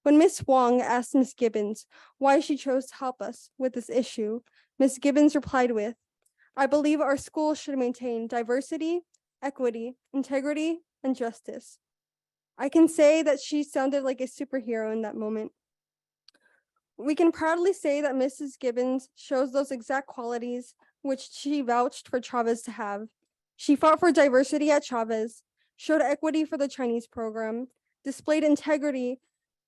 When Ms. Wong asked Ms. Gibbons why she chose to help us with this issue, Ms. Gibbons replied with, "I believe our school should maintain diversity, equity, integrity, and justice." I can say that she sounded like a superhero in that moment. We can proudly say that Mrs. Gibbons shows those exact qualities which she vouched for Chavez to have. She fought for diversity at Chavez, showed equity for the Chinese program, displayed integrity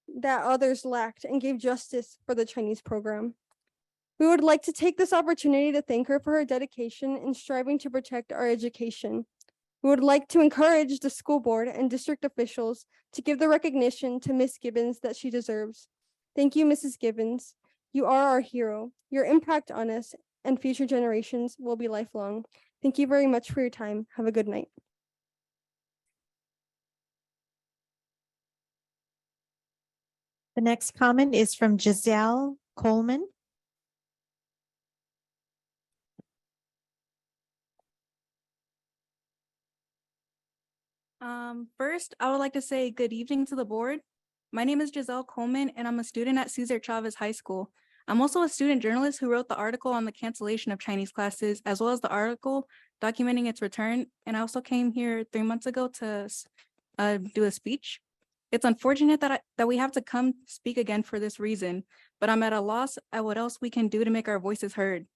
that others lacked, and gave justice for the Chinese program. We would like to take this opportunity to thank her for her dedication in striving to protect our education. We would like to encourage the school board and district officials to give the recognition to Ms. Gibbons that she deserves. Thank you, Mrs. Gibbons. You are our hero. Your impact on us and future generations will be lifelong. Thank you very much for your time. Have a good night. The next comment is from Giselle Coleman. First, I would like to say good evening to the board. My name is Giselle Coleman, and I'm a student at Cesar Chavez High School. I'm also a student journalist who wrote the article on the cancellation of Chinese classes, as well as the article documenting its return. And I also came here 3 months ago to do a speech. It's unfortunate that we have to come speak again for this reason, but I'm at a loss at what else we can do to make our voices heard.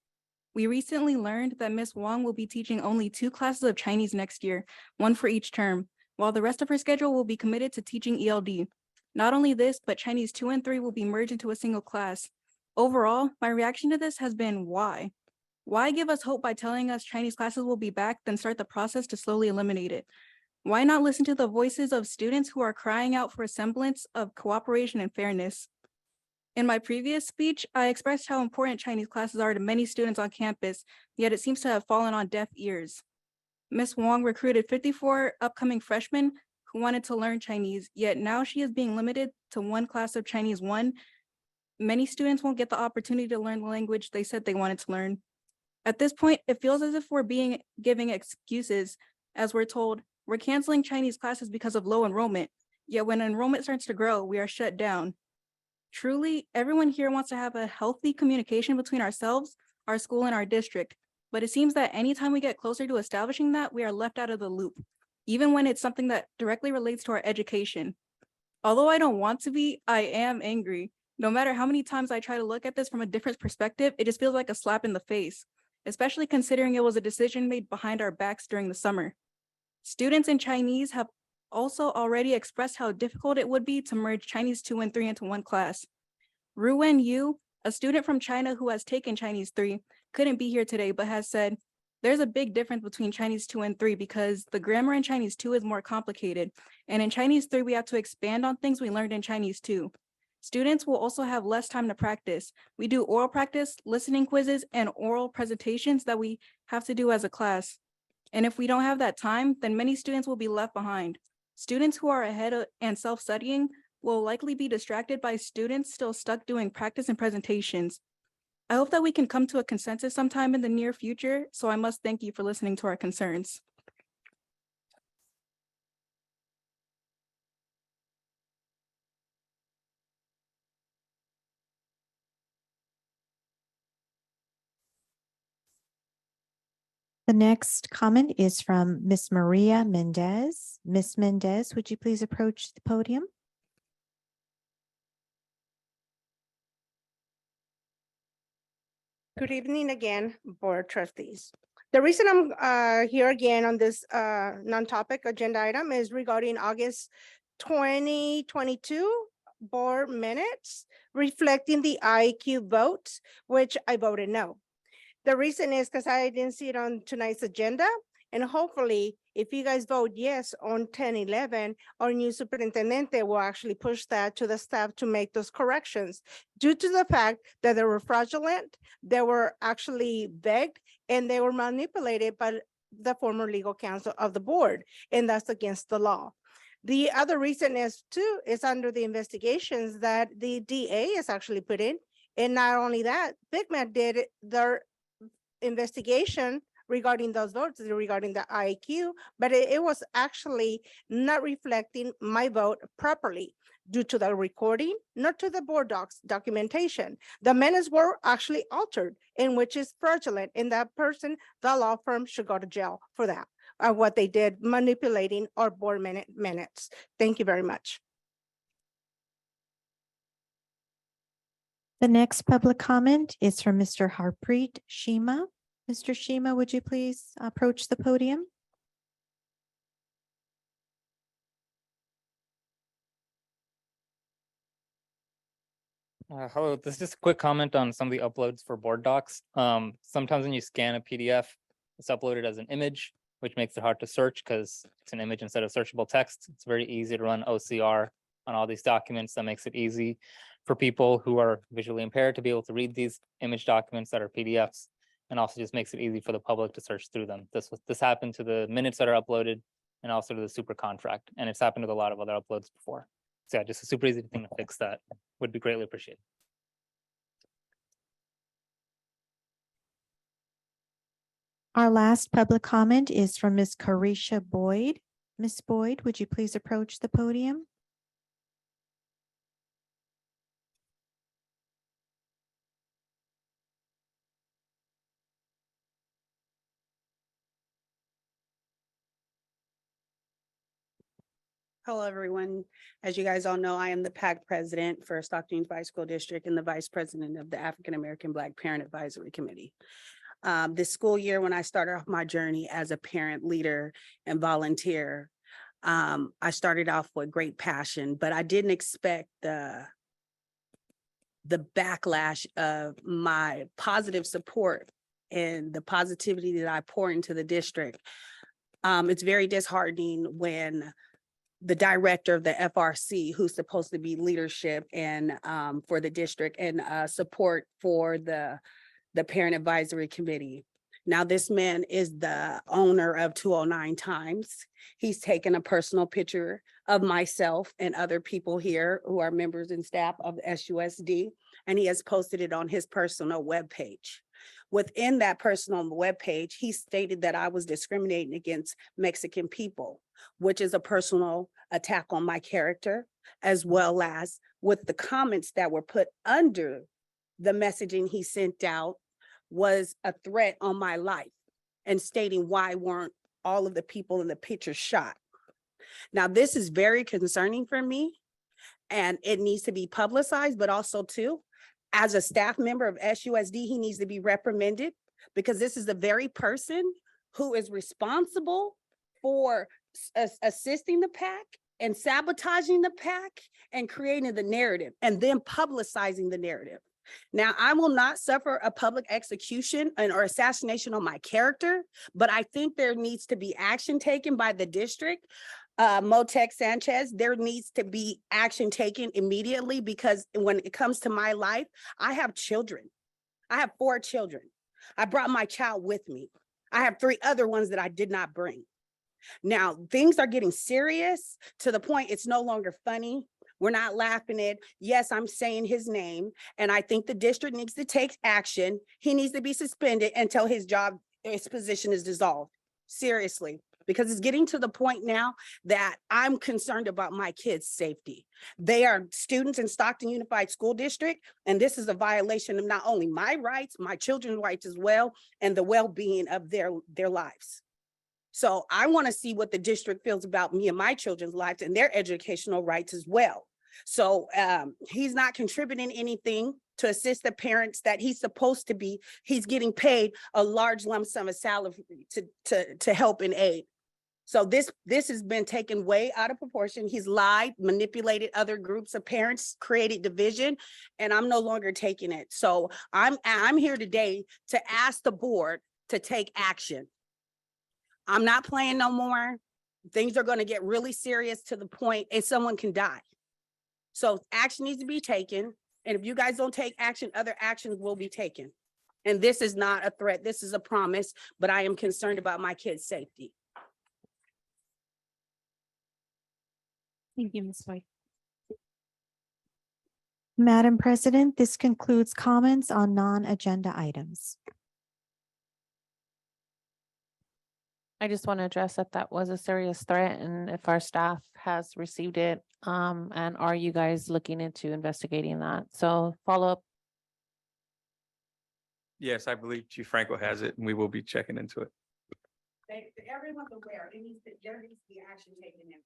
We recently learned that Ms. Wong will be teaching only 2 classes of Chinese next year, 1 for each term, while the rest of her schedule will be committed to teaching ELD. Not only this, but Chinese 2 and 3 will be merged into a single class. Overall, my reaction to this has been why? Why give us hope by telling us Chinese classes will be back, then start the process to slowly eliminate it? Why not listen to the voices of students who are crying out for a semblance of cooperation and fairness? In my previous speech, I expressed how important Chinese classes are to many students on campus, yet it seems to have fallen on deaf ears. Ms. Wong recruited 54 upcoming freshmen who wanted to learn Chinese, yet now she is being limited to 1 class of Chinese 1 Many students won't get the opportunity to learn the language they said they wanted to learn. At this point, it feels as if we're giving excuses, as we're told we're canceling Chinese classes because of low enrollment. Yet when enrollment starts to grow, we are shut down. Truly, everyone here wants to have a healthy communication between ourselves, our school, and our district. But it seems that anytime we get closer to establishing that, we are left out of the loop, even when it's something that directly relates to our education. Although I don't want to be, I am angry. No matter how many times I try to look at this from a different perspective, it just feels like a slap in the face, especially considering it was a decision made behind our backs during the summer. Students in Chinese have also already expressed how difficult it would be to merge Chinese 2 and 3 into one class. Ruwen Yu, a student from China who has taken Chinese 3, couldn't be here today, but has said, there's a big difference between Chinese 2 and 3 because the grammar in Chinese 2 is more complicated. And in Chinese 3, we have to expand on things we learned in Chinese 2. Students will also have less time to practice. We do oral practice, listening quizzes, and oral presentations that we have to do as a class. And if we don't have that time, then many students will be left behind. Students who are ahead and self-studying will likely be distracted by students still stuck doing practice and presentations. I hope that we can come to a consensus sometime in the near future, so I must thank you for listening to our concerns. The next comment is from Miss Maria Mendez. Miss Mendez, would you please approach the podium? Good evening again, Board Trustees. The reason I'm here again on this non-topic agenda item is regarding August 2022 board minutes reflecting the IQ votes, which I voted no. The reason is because I didn't see it on tonight's agenda. And hopefully, if you guys vote yes on 10-11, our new superintendente will actually push that to the staff to make those corrections due to the fact that they were fraudulent, they were actually begged, and they were manipulated by the former legal counsel of the board, and that's against the law. The other reason is too, is under the investigations that the DA is actually put in. And not only that, BIGMAT did their investigation regarding those votes, regarding the IQ, but it was actually not reflecting my vote properly due to the recording, not to the board docs documentation. The minutes were actually altered, in which is fraudulent, and that person, the law firm, should go to jail for that, what they did, manipulating our board minutes. Thank you very much. The next public comment is from Mr. Harpreet Shima. Mr. Shima, would you please approach the podium? Hello, this is just a quick comment on some of the uploads for board docs. Sometimes when you scan a PDF, it's uploaded as an image, which makes it hard to search because it's an image instead of searchable text. It's very easy to run OCR on all these documents. That makes it easy for people who are visually impaired to be able to read these image documents that are PDFs, and also just makes it easy for the public to search through them. This happened to the minutes that are uploaded and also to the super contract, and it's happened with a lot of other uploads before. So yeah, just a super easy thing to fix that would be greatly appreciated. Our last public comment is from Ms. Carisha Boyd. Ms. Boyd, would you please approach the podium? Hello, everyone. As you guys all know, I am the PAC president for Stockton Unified School District and the vice president of the African American Black Parent Advisory Committee. This school year, when I started off my journey as a parent, leader, and volunteer, I started off with great passion, but I didn't expect the backlash of my positive support and the positivity that I pour into the district. It's very disheartening when the director of the FRC, who's supposed to be leadership and for the district and support for the Parent Advisory Committee. Now, this man is the owner of 209 Times. He's taken a personal picture of myself and other people here who are members and staff of the SUSD and he has posted it on his personal webpage. Within that personal webpage, he stated that I was discriminating against Mexican people, which is a personal attack on my character, as well as with the comments that were put under the messaging he sent out was a threat on my life and stating why weren't all of the people in the picture shot. Now, this is very concerning for me and it needs to be publicized, but also too, as a staff member of SUSD, he needs to be reprimanded because this is the very person who is responsible for assisting the PAC and sabotaging the PAC and creating the narrative and then publicizing the narrative. Now, I will not suffer a public execution or assassination on my character, but I think there needs to be action taken by the district. Motec Sanchez, there needs to be action taken immediately because when it comes to my life, I have children. I have 4 children. I brought my child with me. I have 3 other ones that I did not bring. Now, things are getting serious to the point it's no longer funny. We're not laughing at, yes, I'm saying his name, and I think the district needs to take action. He needs to be suspended until his position is dissolved. Seriously, because it's getting to the point now that I'm concerned about my kids' safety. They are students in Stockton Unified School District, and this is a violation of not only my rights, my children's rights as well, and the well-being of their lives. So I want to see what the district feels about me and my children's lives and their educational rights as well. So he's not contributing anything to assist the parents that he's supposed to be. He's getting paid a large lump sum of salary to help and aid. So this has been taken way out of proportion. He's lied, manipulated other groups of parents, created division, and I'm no longer taking it. So I'm here today to ask the board to take action. I'm not playing no more. Things are going to get really serious to the point and someone can die. So action needs to be taken. And if you guys don't take action, other actions will be taken. And this is not a threat. This is a promise, but I am concerned about my kids' safety. Thank you, Ms. White. Madam President, this concludes comments on non-agenda items. I just want to address that that was a serious threat and if our staff has received it, and are you guys looking into investigating that? So follow up. Yes, I believe Chief Franco has it and we will be checking into it. Everyone's aware, there needs to be action taken in.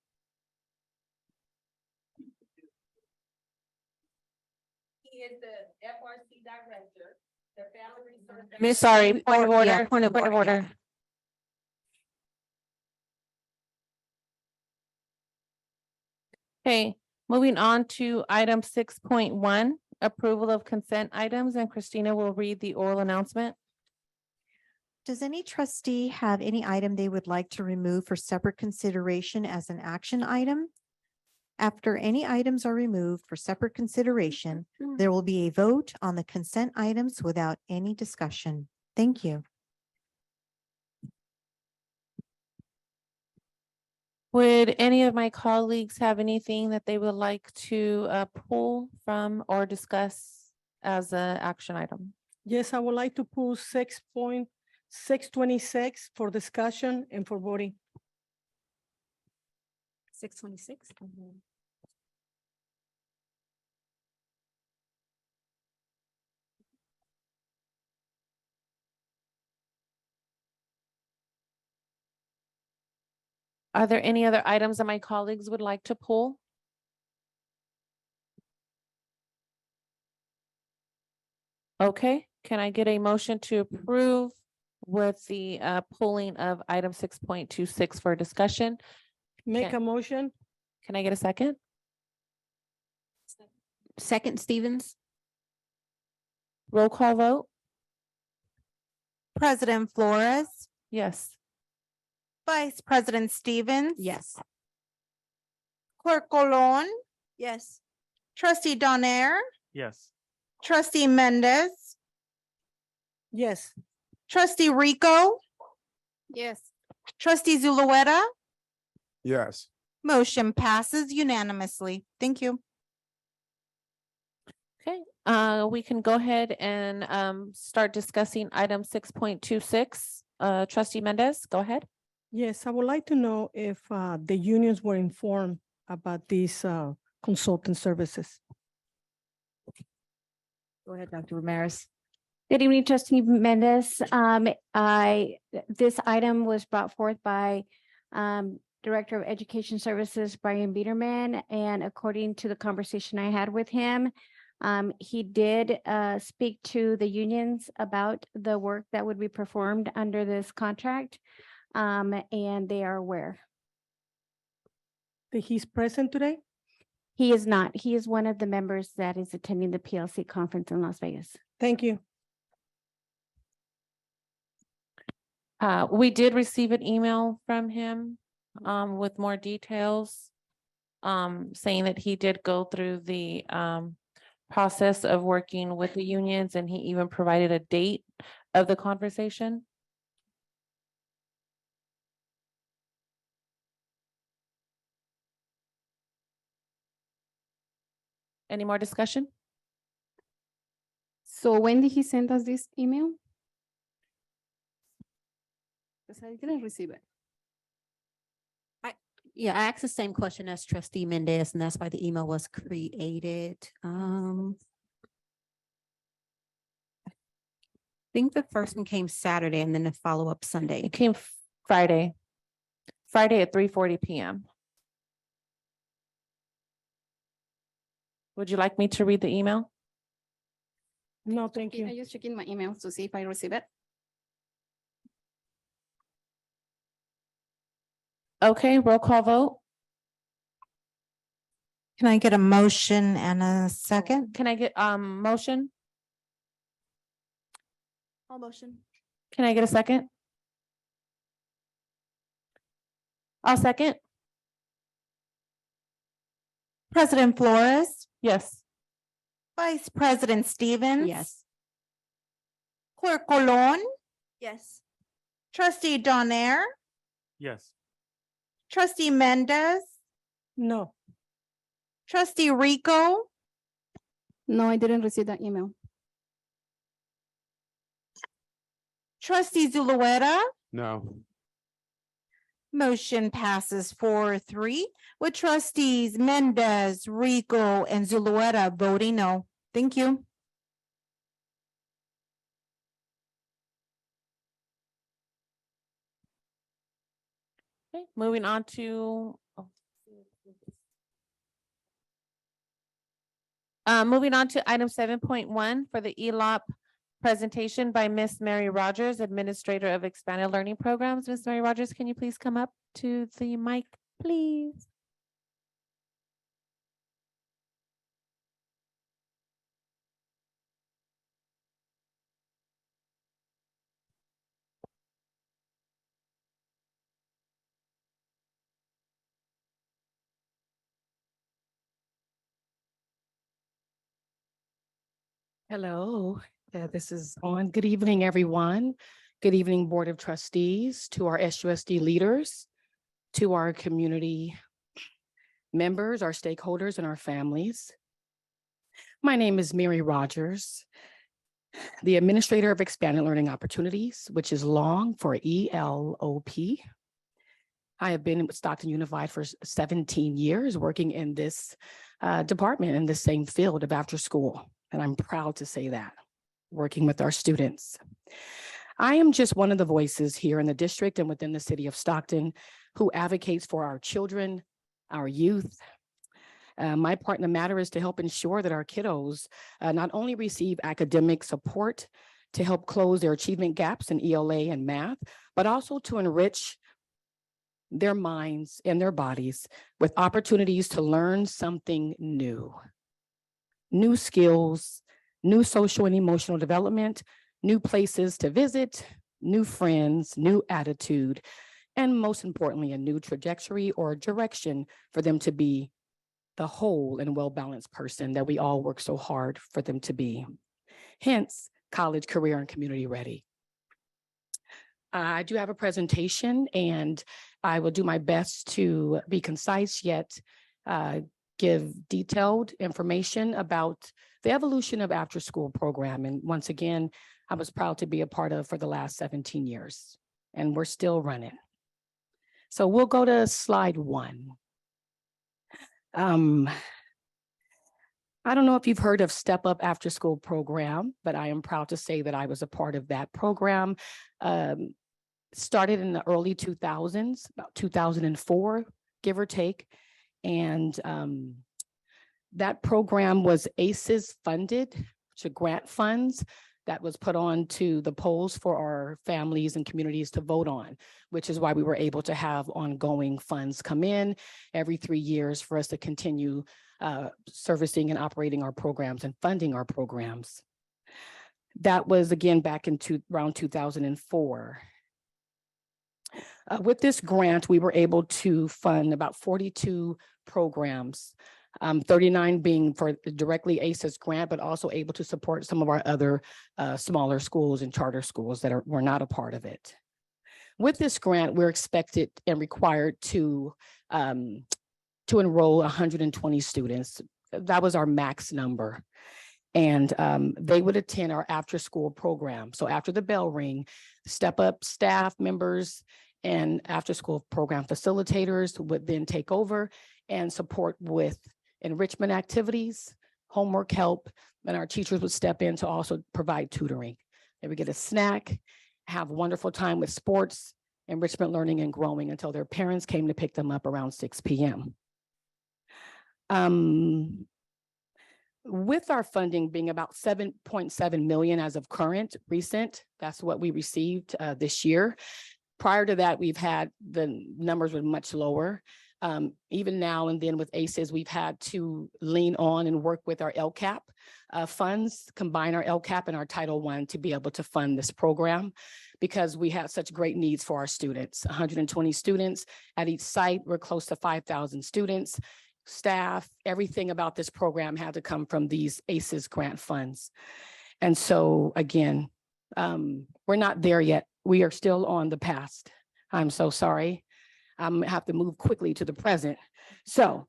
He is the FRC director, the family research. Sorry, point of order. Yeah, point of order. Okay, moving on to item 6.1, approval of consent items, and Christina will read the oral announcement. Does any trustee have any item they would like to remove for separate consideration as an action item? After any items are removed for separate consideration, there will be a vote on the consent items without any discussion. Thank you. Would any of my colleagues have anything that they would like to pull from or discuss as an action item? Yes, I would like to pull 6.626 for discussion and for voting. 626. Are there any other items that my colleagues would like to pull? Okay, can I get a motion to approve with the pulling of item 6.26 for discussion? Make Can- a motion. Can I get a second? Second, Stevens. Roll call vote? President Flores, Yes. Vice President Stevens. Yes. Clerk Colon, Yes. Trustee Donaire, Yes. Trustee Mendez, Yes. Trustee Rico, Yes. Trustee Zulueta. Yes. Motion passes unanimously. Thank you. Okay, we can go ahead and start discussing item 6.26. Trustee Mendez, go ahead. Yes, I would like to know if the unions were informed about these consultant services. Go ahead, Dr. Ramirez. Good evening, trustee Mendez. This item was brought forth by Director of Education Services, Brian Biederman, and according to the conversation I had with him, he did speak to the unions about the work that would be performed under this contract, and they are aware. That he's present today? He is not. He is one of the members that is attending the PLC conference in Las Vegas. Thank you. We did receive an email from him with more details, saying that he did go through the process of working with the unions, and he even provided a date of the conversation. Any more discussion? So when did he send us this email? Because I didn't receive it. Yeah, I asked the same question as trustee Mendez, and that's why the email was created. I think the first one came Saturday and then the follow-up Sunday. It came Friday at 3:40 p.m. Would you like me to read the email? No, thank I you. just checking my email to see if I receive it. Okay, roll call vote. Can I get a motion and a second? Can I get motion? All motion. Can I get a second? I'll second. President Flores, Yes. Vice President Stevens. Yes. Clerk Colon, Yes. Trustee Donaire, Yes. Trustee Mendez, No. Trustee Rico, No, I didn't receive that email. Trustee Zulueta. No. Motion passes 4-3 with trustees Mendez, Rico, and Zulueta voting no. Thank you. Okay, moving on to moving on to item 7.1 for the ELOP presentation by Miss Mary Rogers, Administrator of Expanded Learning Programs. Miss Mary Rogers, can you please come up to the mic, please? Hello, this is on. Good evening, everyone. Good evening, Board of Trustees, to our SUSD leaders, to our community members, our stakeholders, and our families. My name is Mary Rogers, the Administrator of Expanded Learning Opportunities, which is long for ELOP. I have been with Stockton Unified for 17 years, working in this department in the same field of after school. And I'm proud to say that, working with our students. I am just one of the voices here in the district and within the city of Stockton who advocates for our children, our youth. My part in the matter is to help ensure that our kiddos not only receive academic support to help close their achievement gaps in ELA and math, but also to enrich their minds and their bodies with opportunities to learn something new. New skills, new social and emotional development, new places to visit, new friends, new attitude, and most importantly, a new trajectory or direction for them to be the whole and well-balanced person that we all work so hard for them to be. Hence, college, career, and community ready. I do have a presentation and I will do my best to be concise yet give detailed information about the evolution of after-school program. And once again, I was proud to be a part of for the last 17 years, and we're still running. So we'll go to slide 1. I don't know if you've heard of Step Up After School program, but I am proud to say that I was a part of that program. Started in the early 2000s, about 2004, give or take. And that program was ACES funded, to grant funds that was put on to the polls for our families and communities to vote on, which is why we were able to have ongoing funds come in every 3 years for us to continue servicing and operating our programs and funding our programs. That was again back in around 2004. With this grant, we were able to fund about 42 programs, 39 being for directly ACES grant, but also able to support some of our other smaller schools and charter schools that were not a part of it. With this grant, we're expected and required to enroll 120 students. That was our max number. And they would attend our after-school program. So after the bell ring, Step Up staff members and after-school program facilitators would then take over and support with enrichment activities, homework help, and our teachers would step in to also provide tutoring. They would get a snack, have a wonderful time with sports, enrichment learning and growing until their parents came to pick them up around 6 p.m. With our funding being about 7.7 million as of recent, that's what we received this year. Prior to that, the numbers were much lower. Even now and then with ACES, we've had to lean on and work with our LCAP funds, combine our LCAP and our Title I to be able to fund this program because we have such great needs for our students. 120 students at each site. We're close to 5,000 students. Staff, everything about this program had to come from these ACES grant funds. And so again, we're not there yet. We are still on the past. I'm so sorry. I'm gonna have to move quickly to the present. So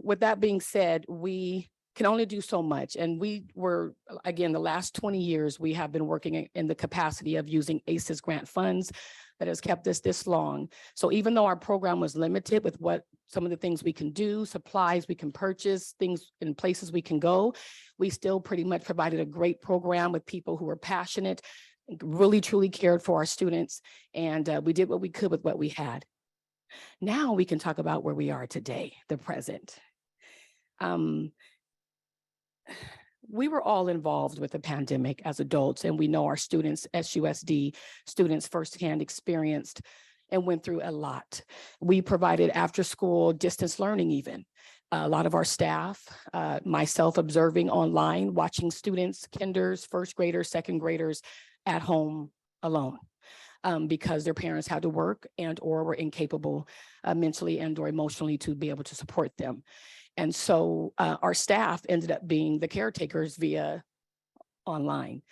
with that being said, we can only do so much. And we were, again, the last 20 years, we have been working in the capacity of using ACES grant funds that has kept us this long. So even though our program was limited with what some of the things we can do, supplies we can purchase, things in places we can go, we still pretty much provided a great program with people who were passionate, really truly cared for our students. And we did what we could with what we had. Now we can talk about where we are today, the present. We were all involved with the pandemic as adults, and we know our students, SUSD students firsthand experienced and went through a lot. We provided after school distance learning even. A lot of our staff, myself observing online, watching students, kinders, first graders, second graders at home alone because their parents had to work and or were incapable mentally and or emotionally to be able to support them. And so our staff ended up being the caretakers via online,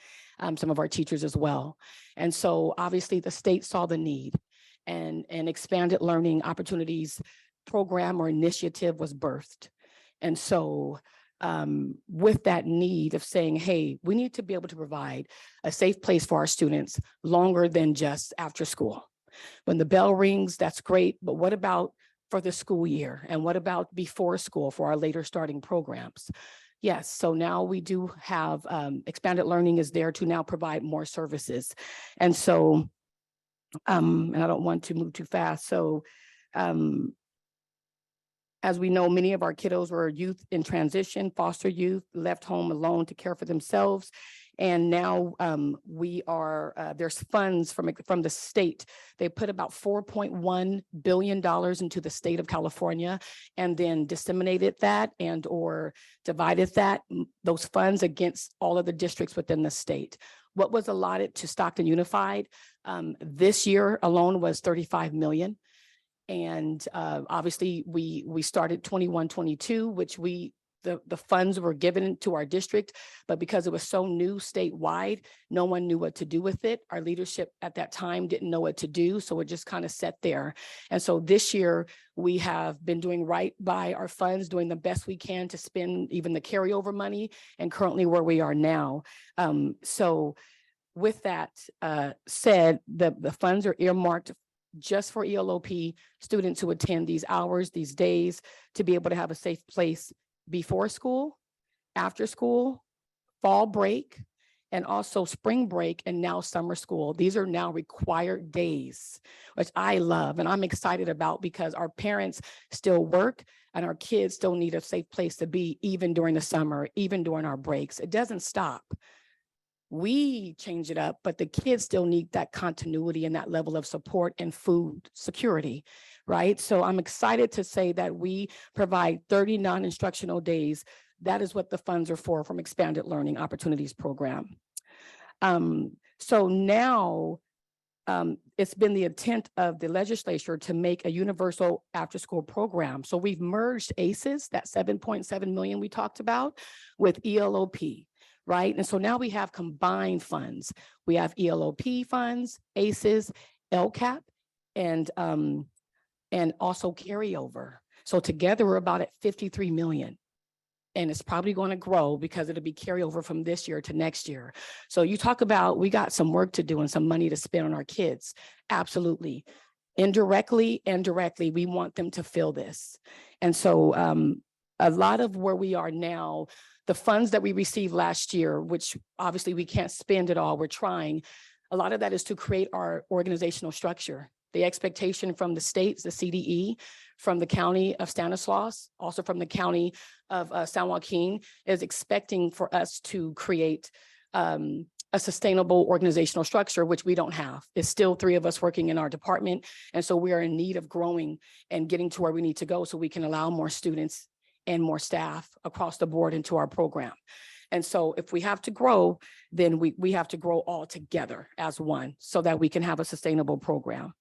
some of our teachers as well. And so obviously the state saw the need and expanded learning opportunities program or initiative was birthed. And so with that need of saying, hey, we need to be able to provide a safe place for our students longer than just after school. When the bell rings, that's great, but what about for the school year? And what about before school for our later starting programs? Yes, so now we do have expanded learning is there to now provide more services. And so, and I don't want to move too fast. So as we know, many of our kiddos were youth in transition, foster youth, left home alone to care for themselves. And now we are, there's funds from the state. They put about $4.1 billion into the state of California and then disseminated that and or divided those funds against all of the districts within the state. What was allotted to Stockton Unified this year alone was $35 million. And obviously we started 21-22, which we the funds were given to our district, but because it was so new statewide, no one knew what to do with it. Our leadership at that time didn't know what to do, so it just kind of sat there. And so this year, we have been doing right by our funds, doing the best we can to spend even the carryover money, and currently where we are now. So with that said, the funds are earmarked just for ELOP students who attend these hours, these days, to be able to have a safe place before school, after school, fall break, and also spring break, and now summer school. These are now required days, which I love and I'm excited about, because our parents still work and our kids still need a safe place to be, even during the summer, even during our breaks. It doesn't stop. We change it up, but the kids still need that continuity and that level of support and food security, right? So I'm excited to say that we provide 30 non-instructional days. That is what the funds are for, from Expanded Learning Opportunities Program. So now it's been the intent of the legislature to make a universal after-school program. So we've merged ACEs, that 7.7 million we talked about, with ELOP. Right? And so now we have combined funds. We have ELOP funds, ACEs, LCAP, and also carryover. So together we're about at 53 million. And it's probably going to grow because it'll be carryover from this year to next year. So you talk about, we got some work to do and some money to spend on our kids. Absolutely. Indirectly and directly, we want them to feel this. And so a lot of where we are now, the funds that we received last year, which obviously we can't spend it all, we're trying. A lot of that is to create our organizational structure. The expectation from the states, the CDE, from the county of Stanislaus, also from the county of San Joaquin, is expecting for us to create a sustainable organizational structure, which we don't have. It's still 3 of us working in our department. And so we are in need of growing and getting to where we need to go so we can allow more students and more staff across the board into our program. And so if we have to grow, then we have to grow all together as one so that we can have a sustainable program.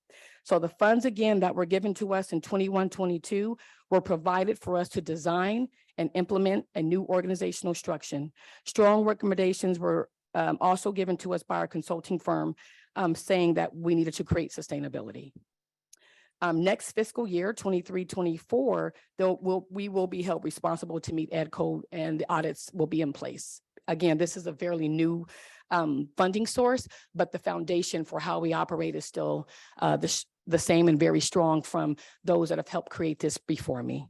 So the funds, again, that were given to us in 21-22 were provided for us to design and implement a new organizational structure. Strong recommendations were also given to us by our consulting firm, saying that we needed to create sustainability. Next fiscal year, 23-24, we will be held responsible to meet ed code, and the audits will be in place. Again, this is a fairly new funding source, but the foundation for how we operate is still the same and very strong from those that have helped create this before me.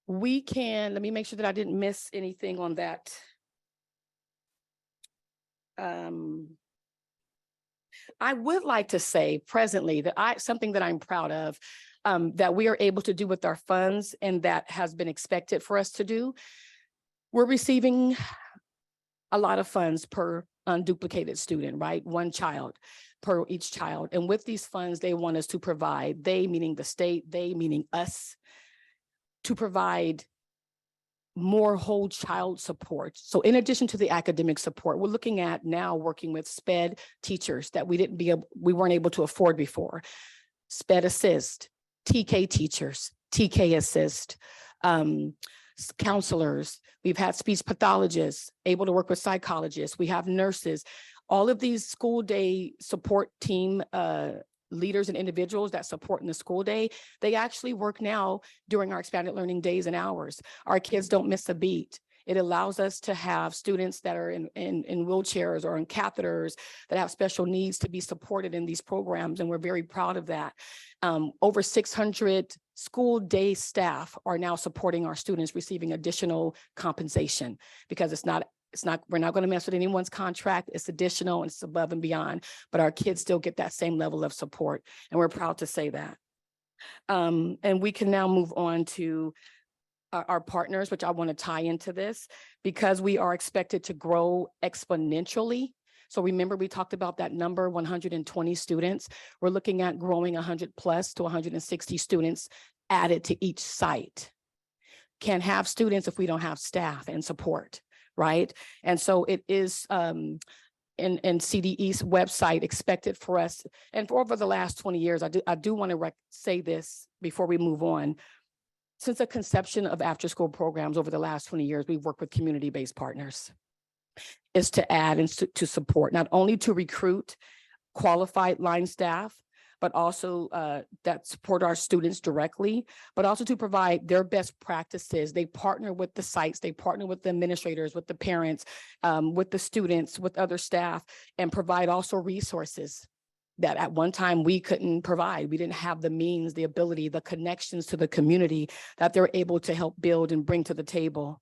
We can, let me make sure that I didn't miss anything on that. I would like to say presently that something that I'm proud of, that we are able to do with our funds, and that has been expected for us to do. We're receiving a lot of funds per unduplicated student, right? 1 child per each child. And with these funds, they want us to provide, they meaning the state, they meaning us, to provide more whole child support. So in addition to the academic support, we're looking at now working with SPED teachers that we weren't able to afford before. SPED assist, TK teachers, TK assist, counselors. We've had speech pathologists able to work with psychologists. We have nurses. All of these school day support team leaders and individuals that support in the school day, they actually work now during our expanded learning days and hours. Our kids don't miss a beat. It allows us to have students that are in wheelchairs or in catheters that have special needs to be supported in these programs, and we're very proud of that. Over 600 school day staff are now supporting our students, receiving additional compensation, because we're not going to mess with anyone's contract. It's additional and it's above and beyond, but our kids still get that same level of support, and we're proud to say that. And we can now move on to our partners, which I want to tie into this, because we are expected to grow exponentially. So remember, we talked about that number, 120 students. We're looking at growing 100 plus to 160 students added to each site. Can't have students if we don't have staff and support, right? And so it is in CDE's website expected for us, and for over the last 20 years, I do want to say this before we move on. since the conception of after-school programs over the last 20 years, we've worked with community-based partners. Is to add and to support, not only to recruit qualified line staff, but also that support our students directly, but also to provide their best practices. They partner with the sites, they partner with the administrators, with the parents, with the students, with other staff, and provide also resources that at one time we couldn't provide. We didn't have the means, the ability, the connections to the community that they're able to help build and bring to the table.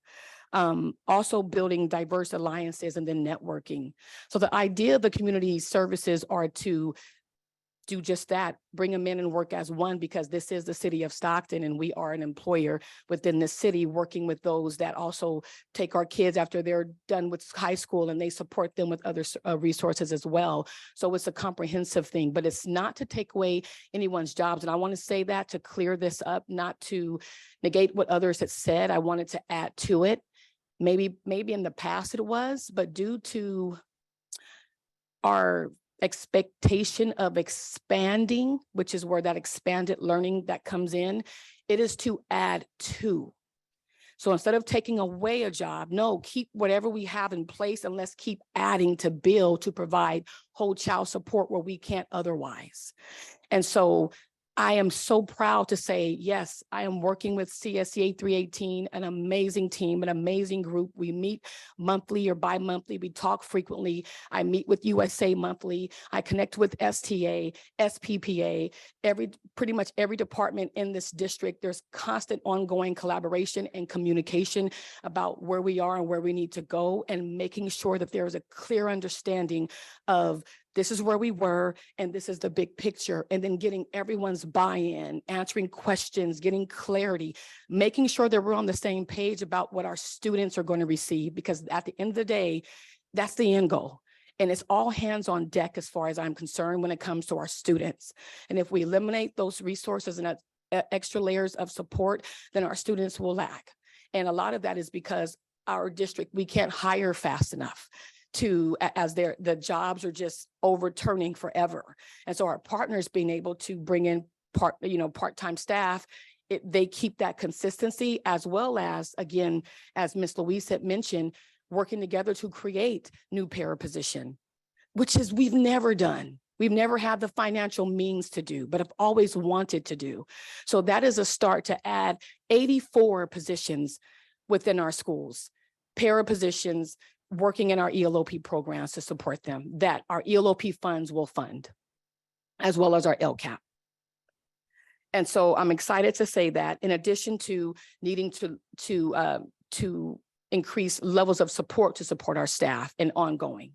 Also building diverse alliances and then networking. So the idea of the community services are to do just that, bring them in and work as one, because this is the city of Stockton and we are an employer within the city, working with those that also take our kids after they're done with high school and they support them with other resources as well. So it's a comprehensive thing, but it's not to take away anyone's jobs. And I want to say that to clear this up, not to negate what others had said. I wanted to add to it. Maybe in the past it was, but due to our expectation of expanding, which is where that expanded learning that comes in, it is to add to. So instead of taking away a job, no, keep whatever we have in place and let's keep adding to build, to provide whole child support where we can't otherwise. And so I am so proud to say, yes, I am working with CSCA 318, an amazing team, an amazing group. We meet monthly or bi-monthly. We talk frequently. I meet with USA monthly. I connect with STA, SPPA, pretty much every department in this district. There's constant ongoing collaboration and communication about where we are and where we need to go, and making sure that there is a clear understanding of this is where we were, and this is the big picture, and then getting everyone's buy-in, answering questions, getting clarity, making sure that we're on the same page about what our students are going to receive, because at the end of the day, that's the end goal. And it's all hands on deck as far as I'm concerned when it comes to our students. And if we eliminate those resources and extra layers of support, then our students will lag. And a lot of that is because our district, we can't hire fast enough as the jobs are just overturning forever. And so our partners being able to bring in part-time staff, they keep that consistency, as well as, again, as Ms. Louise had mentioned, working together to create new para position, which is we've never done. We've never had the financial means to do, but have always wanted to do. So that is a start to add 84 positions within our schools, para positions, working in our ELOP programs to support them, that our ELOP funds will fund, as well as our LCAP. And so I'm excited to say that in addition to needing to increase levels of support to support our staff and ongoing.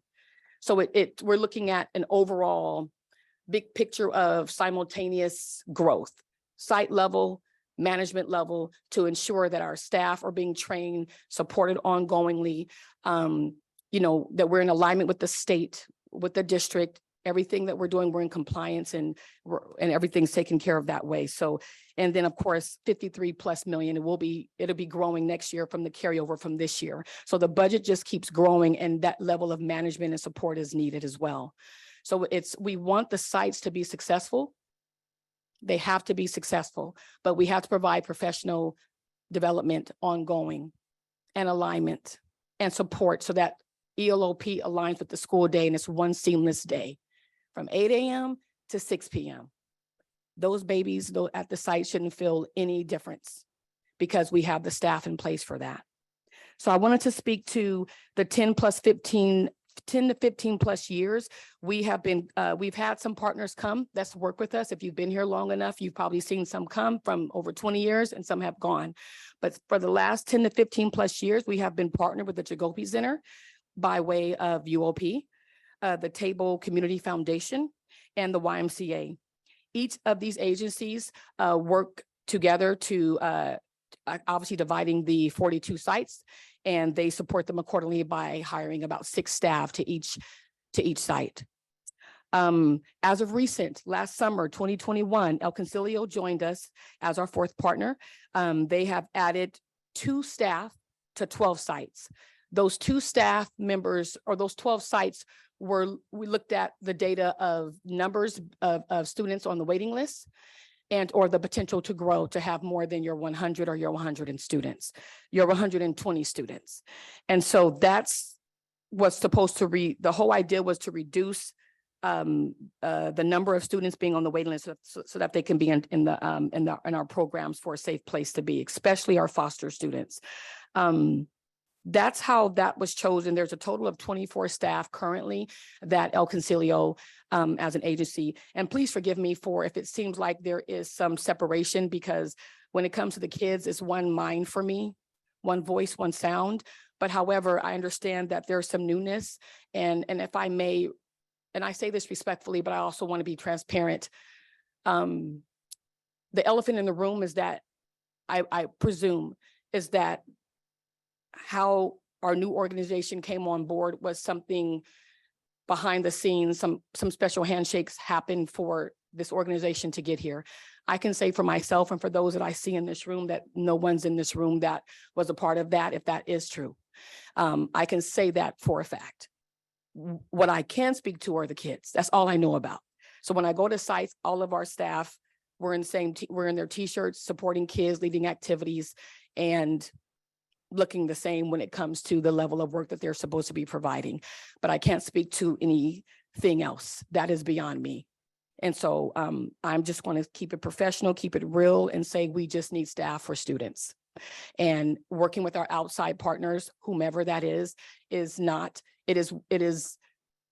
So we're looking at an overall big picture of simultaneous growth, site level, management level, to ensure that our staff are being trained, supported ongoingly, that we're in alignment with the state, with the district, everything that we're doing, we're in compliance and everything's taken care of that way. So, and then of course, 53+ million, it'll be growing next year from the carryover from this year. So the budget just keeps growing, and that level of management and support is needed as well. So we want the sites to be successful. They have to be successful, but we have to provide professional development ongoing and alignment and support so that ELOP aligns with the school day and it's one seamless day from 8 a.m. to 6 p.m. Those babies at the site shouldn't feel any difference because we have the staff in place for that. So I wanted to speak to the 10 to 15 plus years. We've had some partners come that's work with us. If you've been here long enough, you've probably seen some come from over 20 years and some have gone. But for the last 10 to 15 plus years, we have been partnered with the Jagopi Center by way of UOP, the Table Community Foundation, and the YMCA. Each of these agencies work together to obviously dividing the 42 sites, and they support them accordingly by hiring about 6 staff to each site. As of recent, last summer, 2021, El Concilio joined us as our 4th partner. They have added 2 staff to 12 sites. Those 2 staff members, or those 12 sites, we looked at the data of numbers of students on the waiting list, and or the potential to grow to have more than your 100 or your 100 students, your 120 students. And so that's what's supposed to the whole idea was to reduce the number of students being on the waiting list so that they can be in our programs for a safe place to be, especially our foster students. That's how that was chosen. There's a total of 24 staff currently that El Concilio as an agency. And please forgive me for if it seems like there is some separation, because when it comes to the kids, it's one mind for me, one voice, one sound. But however, I understand that there's some newness. And if I may, and I say this respectfully, but I also want to be transparent. The elephant in the room is that I presume is that how our new organization came on board was something behind the scenes, some special handshakes happened for this organization to get here. I can say for myself and for those that I see in this room that no one's in this room that was a part of that, if that is true. I can say that for a fact. What I can speak to are the kids. That's all I know about. So when I go to sites, all of our staff, we're in their t-shirts, supporting kids, leading activities, and looking the same when it comes to the level of work that they're supposed to be providing. But I can't speak to anything else. That is beyond me. And so I'm just going to keep it professional, keep it real, and say we just need staff for students. And working with our outside partners, whomever that is not, it is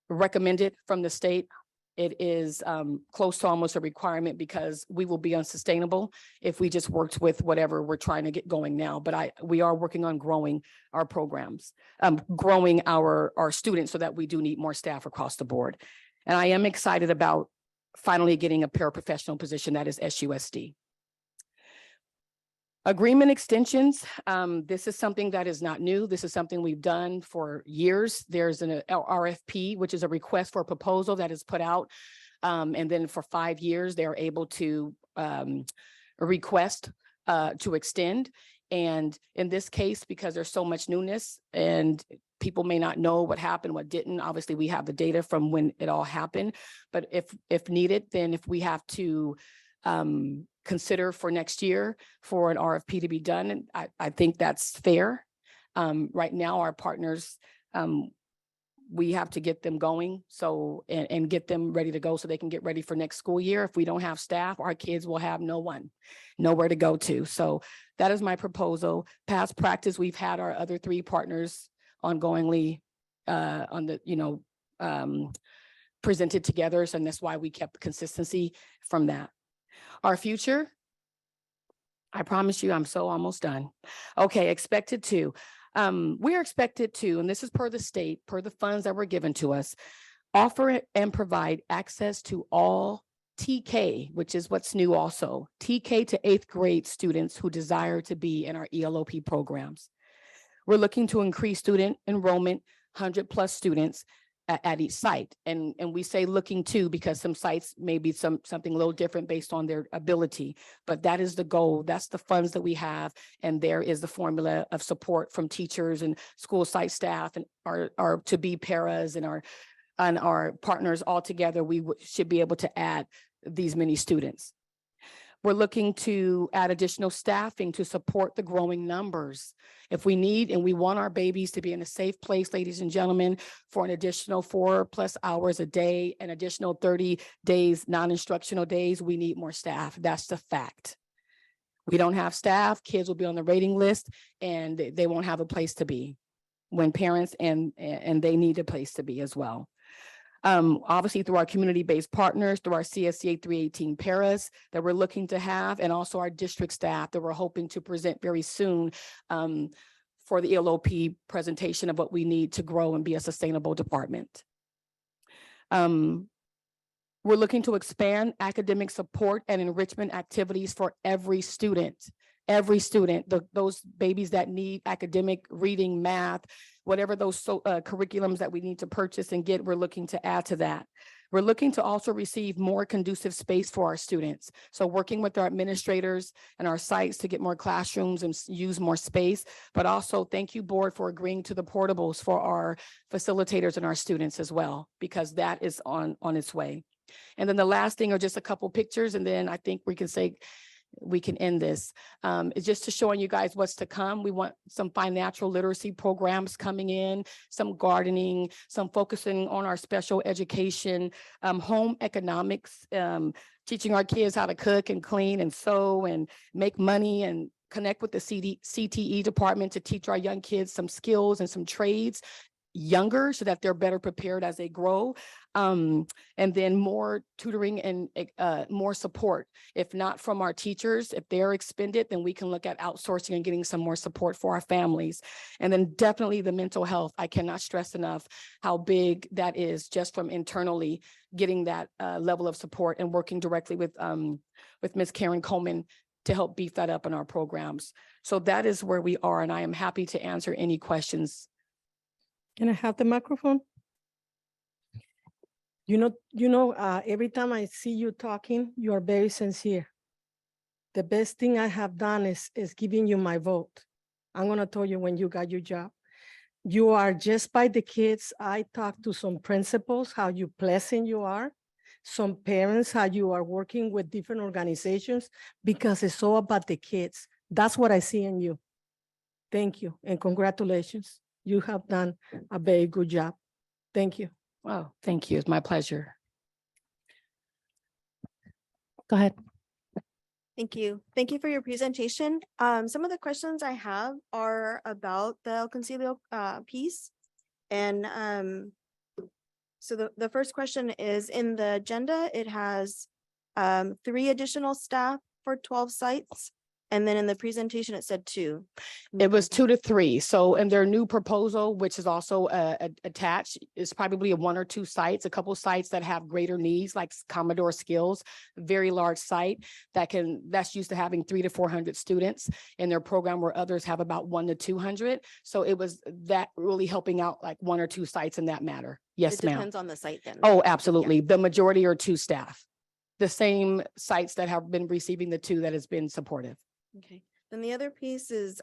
recommended from the state. It is close to almost a requirement because we will be unsustainable if we just worked with whatever we're trying to get going now. But we are working on growing our programs, growing our students so that we do need more staff across the board. And I am excited about finally getting a paraprofessional position that is SUSD. Agreement extensions. This is something that is not new. This is something we've done for years. There's an RFP, which is a request for a proposal that is put out. And then for 5 years, they're able to request to extend. And in this case, because there's so much newness and people may not know what happened, what didn't, obviously we have the data from when it all happened. But if needed, then if we have to consider for next year for an RFP to be done. And I think that's fair. Right now, our partners, we have to get them going and get them ready to go so they can get ready for next school year. If we don't have staff, our kids will have nowhere to go to. So that is my proposal. Past practice, we've had our other 3 partners ongoingly presented together. So, and that's why we kept consistency from that. Our future, I promise you, I'm so almost done. Okay, expected to. We are expected to, and this is per the state, per the funds that were given to us, offer and provide access to all TK, which is what's new also, TK to 8th grade students who desire to be in our ELOP programs. We're looking to increase student enrollment, 100+ students at each site. And we say looking to because some sites may be something a little different based on their ability, but that is the goal. That's the funds that we have. And there is the formula of support from teachers and school site staff and our to-be paras and our partners all together. We should be able to add these many students. We're looking to add additional staffing to support the growing numbers. If we need and we want our babies to be in a safe place, ladies and gentlemen, for an additional 4+ hours a day, an additional 30 days, non-instructional days, we need more staff. That's the fact. We don't have staff, kids will be on the waiting list and they won't have a place to be when parents and they need a place to be as well. Obviously through our community-based partners, through our CSCA 318 paras that we're looking to have, and also our district staff that we're hoping to present very soon for the ELOP presentation of what we need to grow and be a sustainable department. We're looking to expand academic support and enrichment activities for every student. Those babies that need academic reading, math, whatever those curriculums that we need to purchase and get, we're looking to add to that. We're looking to also receive more conducive space for our students. So working with our administrators and our sites to get more classrooms and use more space, but also thank you board for agreeing to the portables for our facilitators and our students as well, because that is on its way. And then the last thing are just a couple pictures, and then I think we can say we can end this. It's just to showing you guys what's to come. We want some financial literacy programs coming in, some gardening, some focusing on our special education, home economics, teaching our kids how to cook and clean and sew and make money, and connect with the CTE department to teach our young kids some skills and some trades younger so that they're better prepared as they grow. And then more tutoring and more support. If not from our teachers, if they're expended, then we can look at outsourcing and getting some more support for our families. And then definitely the mental health. I cannot stress enough how big that is, just from internally getting that level of support and working directly with Ms. Karen Coleman to help beef that up in our programs. So that is where we are, and I am happy to answer any questions. Can I have the microphone? Every time I see you talking, you are very sincere. The best thing I have done is giving you my vote. I'm gonna tell you when you got your job. You are just by the kids. I talked to some principals, how you pleasant you are. Some parents, how you are working with different organizations, because it's all about the kids. That's what I see in you. Thank you and congratulations. You have done a very good job. Thank you. Wow, thank you. It's my pleasure. Go ahead. Thank you. Thank you for your presentation. Some of the questions I have are about the El Concilio piece. And so the first question is, in the agenda, it has 3 additional staff for 12 sites. And then in the presentation, it said 2. It was 2 to 3. So in their new proposal, which is also attached, is probably 1 or 2 sites, a couple sites that have greater needs, like Commodore Skills, very large site that's used to having 300 to 400 students in their program, where others have about 100 to 200. So it was that really helping out like 1 or 2 sites in that matter. Yes, ma'am. It depends on the site then. Oh, absolutely. The majority are 2 staff. The same sites that have been receiving the 2 that has been supportive. Okay. Then the other piece is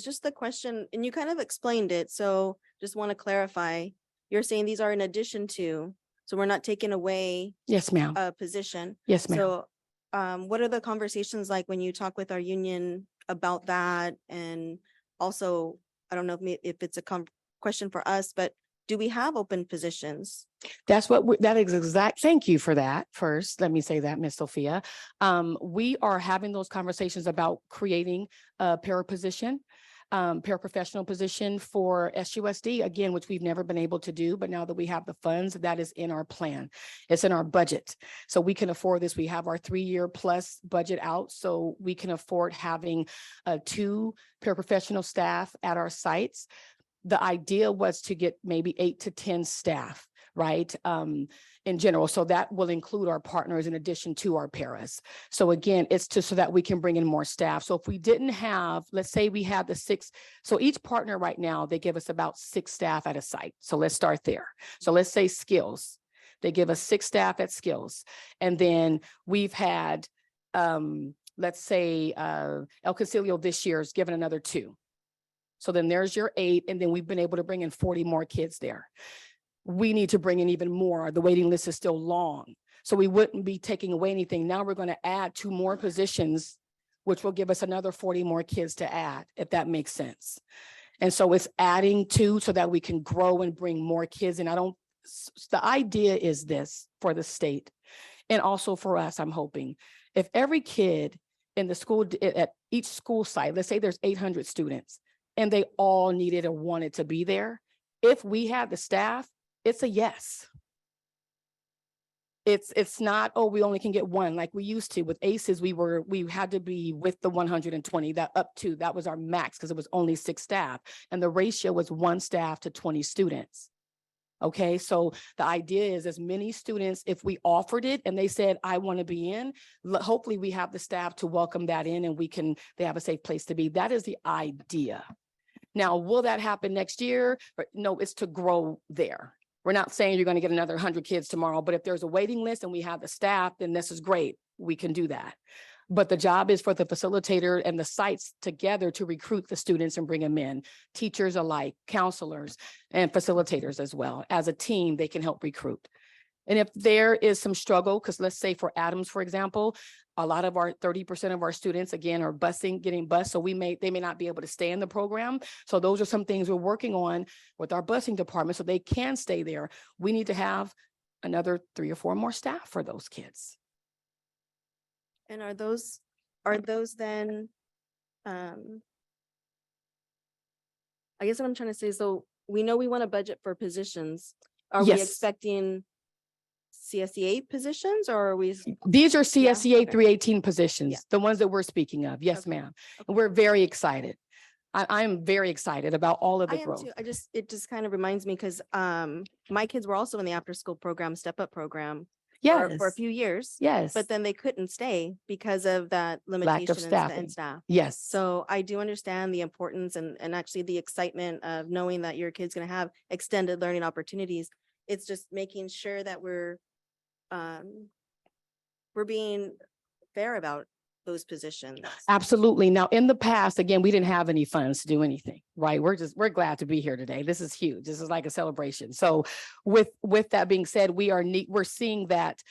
just the question, and you kind of explained it. So just want to clarify, you're saying these are in addition to, so we're not taking away. Yes, ma'am. A position. Yes, ma'am. So what are the conversations like when you talk with our union about that? And also, I don't know if it's a question for us, but do we have open positions? That's that is exact. Thank you for that. First, let me say that, Ms. Sophia. We are having those conversations about creating a paraprofessional position for SUSD, again, which we've never been able to do, but now that we have the funds, that is in our plan. It's in our budget. So we can afford this. We have our 3-year plus budget out, so we can afford having 2 paraprofessional staff at our sites. The idea was to get maybe 8 to 10 staff, right? In general. So that will include our partners in addition to our paras. So again, it's so that we can bring in more staff. So if we didn't have, let's say we had the 6, so each partner right now, they give us about 6 staff at a site. So let's start there. So let's say Skills, they give us 6 staff at Skills. And then we've had, let's say El Concilio this year is given another 2. So then there's your 8, and then we've been able to bring in 40 more kids there. We need to bring in even more. The waiting list is still long. So we wouldn't be taking away anything. Now we're going to add 2 more positions, which will give us another 40 more kids to add, if that makes sense. And so it's adding 2 so that we can grow and bring more kids. And the idea is this for the state and also for us, I'm hoping, if every kid in the school, at each school site, let's say there's 800 students, and they all needed or wanted to be there. If we had the staff, it's a yes. It's not, oh, we only can get 1 like we used to. With ACEs, we had to be with the 120, that was our max because it was only 6 staff. And the ratio was 1 staff to 20 students. Okay, so the idea is as many students, if we offered it and they said, I want to be in, hopefully we have the staff to welcome that in and they have a safe place to be. That is the idea. Now, will that happen next year? No, it's to grow there. We're not saying you're going to get another 100 kids tomorrow, but if there's a waiting list and we have the staff, then this is great. We can do that. But the job is for the facilitator and the sites together to recruit the students and bring them in. Teachers alike, counselors, and facilitators as well. As a team, they can help recruit. And if there is some struggle, because let's say for Adams, for example, a lot of our 30% of our students, again, are getting bused. So they may not be able to stay in the program. So those are some things we're working on with our busing department so they can stay there. We need to have another 3 or 4 more staff for those kids. And are those then, I guess what I'm trying to say, so we know we want to budget for positions. Are we Yes. expecting CSEA positions or are we? These are Yeah, CSEA okay. 318 positions, Yeah. the ones that we're speaking of. Yes, Okay. ma'am. And we're very excited. I'm very excited about all of I the am growth. too. It just kind of reminds me because my kids were also in the after school program, step up program. For a Yes. few years. Yes. But then they couldn't stay because of that limitation in staffing. staff. Yes. So I do understand the importance and actually the excitement of knowing that your kid's gonna have extended learning opportunities. It's just making sure that we're being fair about those positions. Absolutely. Now, in the past, again, we didn't have any funds to do anything, right? We're glad to be here today. This is huge. This is like a celebration. So with that being said, we're seeing that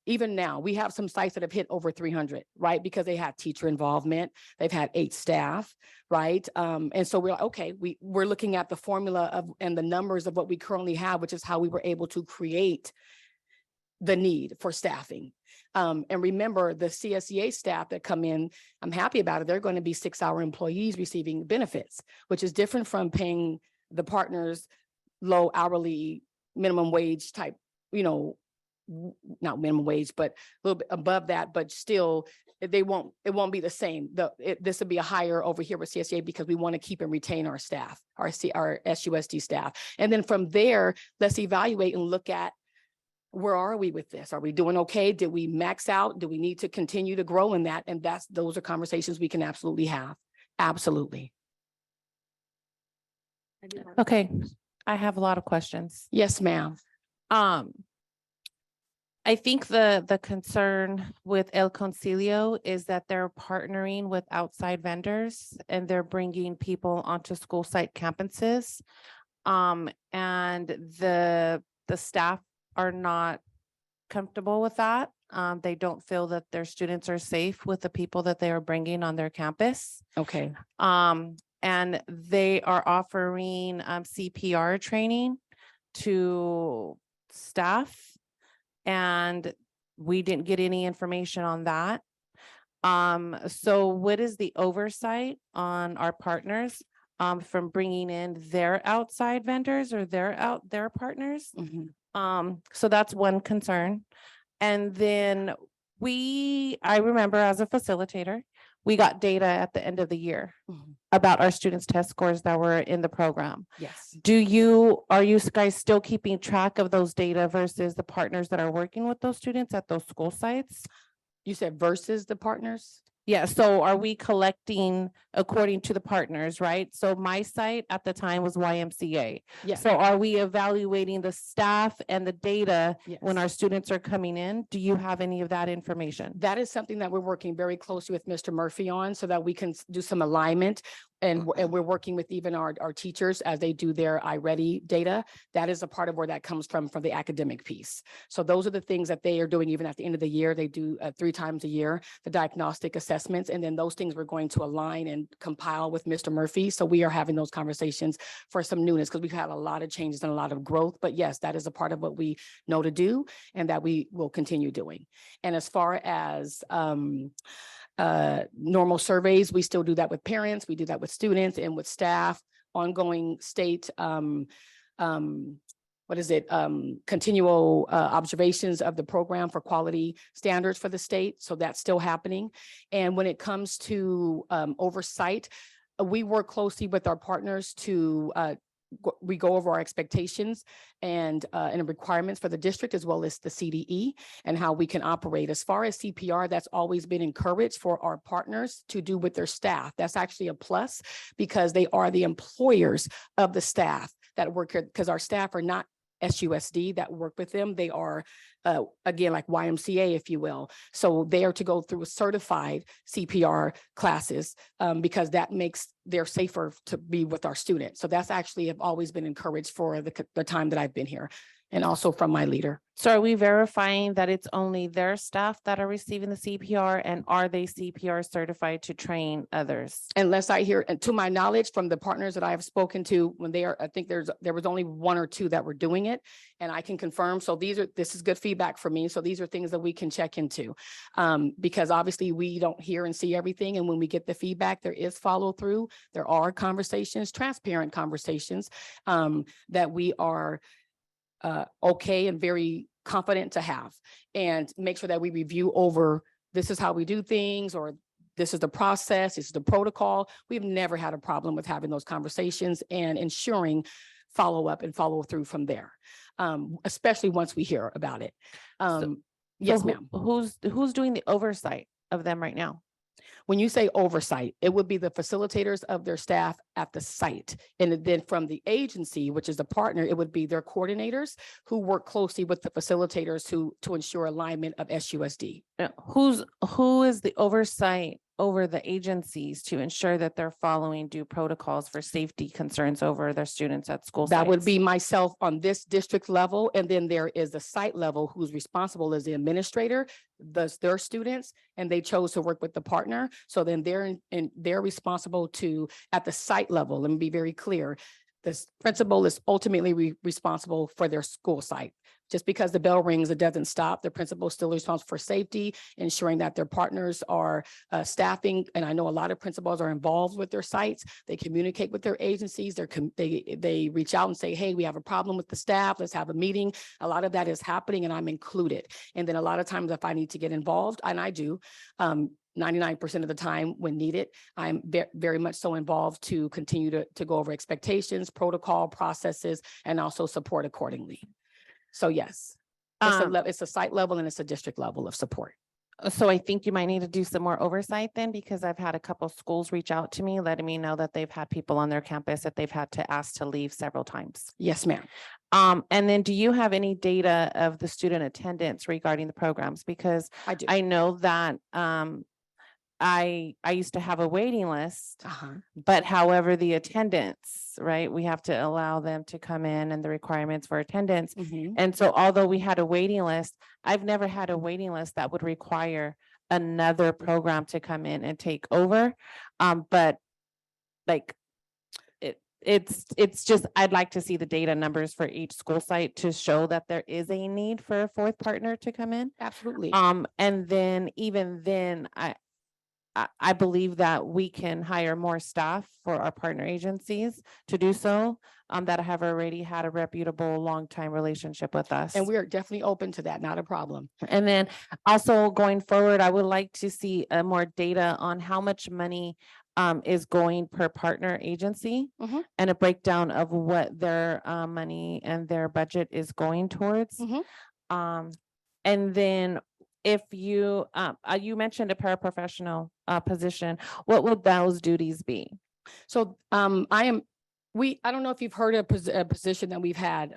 even now we have some sites that have hit over 300, right? Because they have teacher involvement. They've had 8 staff, right? And so we're like, okay, we're looking at the formula and the numbers of what we currently have, which is how we were able to create the need for staffing. And remember, the CSEA staff that come in, I'm happy about it. They're going to be 6-hour employees receiving benefits, which is different from paying the partners low hourly minimum wage type, not minimum wage, but a little bit above that, but still it won't be the same. This would be a higher over here with CSEA because we want to keep and retain our staff, our SUSD staff. And then from there, let's evaluate and look at where are we with this? Are we doing okay? Did we max out? Do we need to continue to grow in that? And those are conversations we can absolutely have. Absolutely. Okay, I have a lot of questions. Yes, ma'am. I think the concern with El Concilio is that they're partnering with outside vendors and they're bringing people onto school site campuses. And the staff are not comfortable with that. They don't feel that their students are safe with the people that they are bringing on their campus. Okay. And they are offering CPR training to staff, and we didn't get any information on that. So what is the oversight on our partners from bringing in their outside vendors or their partners? So that's one concern. And then I remember as a facilitator, we got data at the end of the year about our students' test scores that were in the program. Yes. Are you guys still keeping track of those data versus the partners that are working with those students at those school sites? You said versus the partners? Yeah, so are we collecting according to the partners, right? So my site at the time was YMCA. Yes. So are we evaluating the staff and the data when Yes. our students are coming in? Do you have any of that information? That is something that we're working very closely with Mr. Murphy on so that we can do some alignment. And we're working with even our teachers as they do their iReady data. That is a part of where that comes from the academic piece. So those are the things that they are doing even at the end of the year. They do 3 times a year, the diagnostic assessments. And then those things we're going to align and compile with Mr. Murphy. So we are having those conversations for some newness because we've had a lot of changes and a lot of growth. But yes, that is a part of what we know to do and that we will continue doing. And as far as normal surveys, we still do that with parents, we do that with students and with staff, ongoing state continual observations of the program for quality standards for the state. So that's still happening. And when it comes to oversight, we work closely with our partners to we go over our expectations and requirements for the district as well as the CDE and how we can operate. As far as CPR, that's always been encouraged for our partners to do with their staff. That's actually a plus because they are the employers of the staff that work here because our staff are not SUSD that work with them. They are, again, like YMCA, if you will. So they are to go through certified CPR classes because that makes they're safer to be with our students. So that's actually have always been encouraged for the time that I've been here, and also from my leader. So are we verifying that it's only their staff that are receiving the CPR, and are they CPR certified to train others? Unless I hear, and to my knowledge, from the partners that I have spoken to, when they are, I think there was only 1 or 2 that were doing it, and I can confirm. So this is good feedback for me. So these are things that we can check into, because obviously we don't hear and see everything. And when we get the feedback, there is follow through. There are conversations, transparent conversations, that we are okay and very confident to have, and make sure that we review over, this is how we do things, or this is the process, this is the protocol. We've never had a problem with having those conversations and ensuring follow up and follow through from there, especially once we hear about it. Yes, ma'am. Who's doing the oversight of them right now? When you say oversight, it would be the facilitators of their staff at the site. And then from the agency, which is the partner, it would be their coordinators who work closely with the facilitators to ensure alignment of SUSD. Who is the oversight over the agencies to ensure that they're following due protocols for safety concerns over their students at school sites? That would be myself on this district level. And then there is the site level who's responsible as the administrator, their students, and they chose to work with the partner. So then they're responsible to, at the site level, let me be very clear, this principal is ultimately responsible for their school site. Just because the bell rings, it doesn't stop. The principal is still responsible for safety, ensuring that their partners are staffing. And I know a lot of principals are involved with their sites. They communicate with their agencies. They reach out and say, hey, we have a problem with the staff. Let's have a meeting. A lot of that is happening, and I'm included. And then a lot of times if I need to get involved, and I do, 99% of the time when needed, I'm very much so involved to continue to go over expectations, protocol, processes, and also support accordingly. So yes, it's a site level and it's a district level of support. So I think you might need to do some more oversight then, because I've had a couple schools reach out to me, letting me know that they've had people on their campus that they've had to ask to leave several times. Yes, ma'am. And then do you have any data of the student attendance regarding the programs? Because I do. I know that I used to have a waiting list, but however, the attendance, right? We have to allow them to come in and the requirements for attendance. And so although we had a waiting list, I've never had a waiting list that would require another program to come in and take over. But like it's just, I'd like to see the data numbers for each school site to show that there is a need for a 4th partner to come in. Absolutely. And then even then, I believe that we can hire more staff for our partner agencies to do so, that have already had a reputable, long-time relationship with us. And we are definitely open to that, not a problem. And then also going forward, I would like to see more data on how much money is going per partner agency, and a breakdown of what their money and their budget is going towards. And then if you mentioned a paraprofessional position, what would those duties be? So I don't know if you've heard of a position that we've had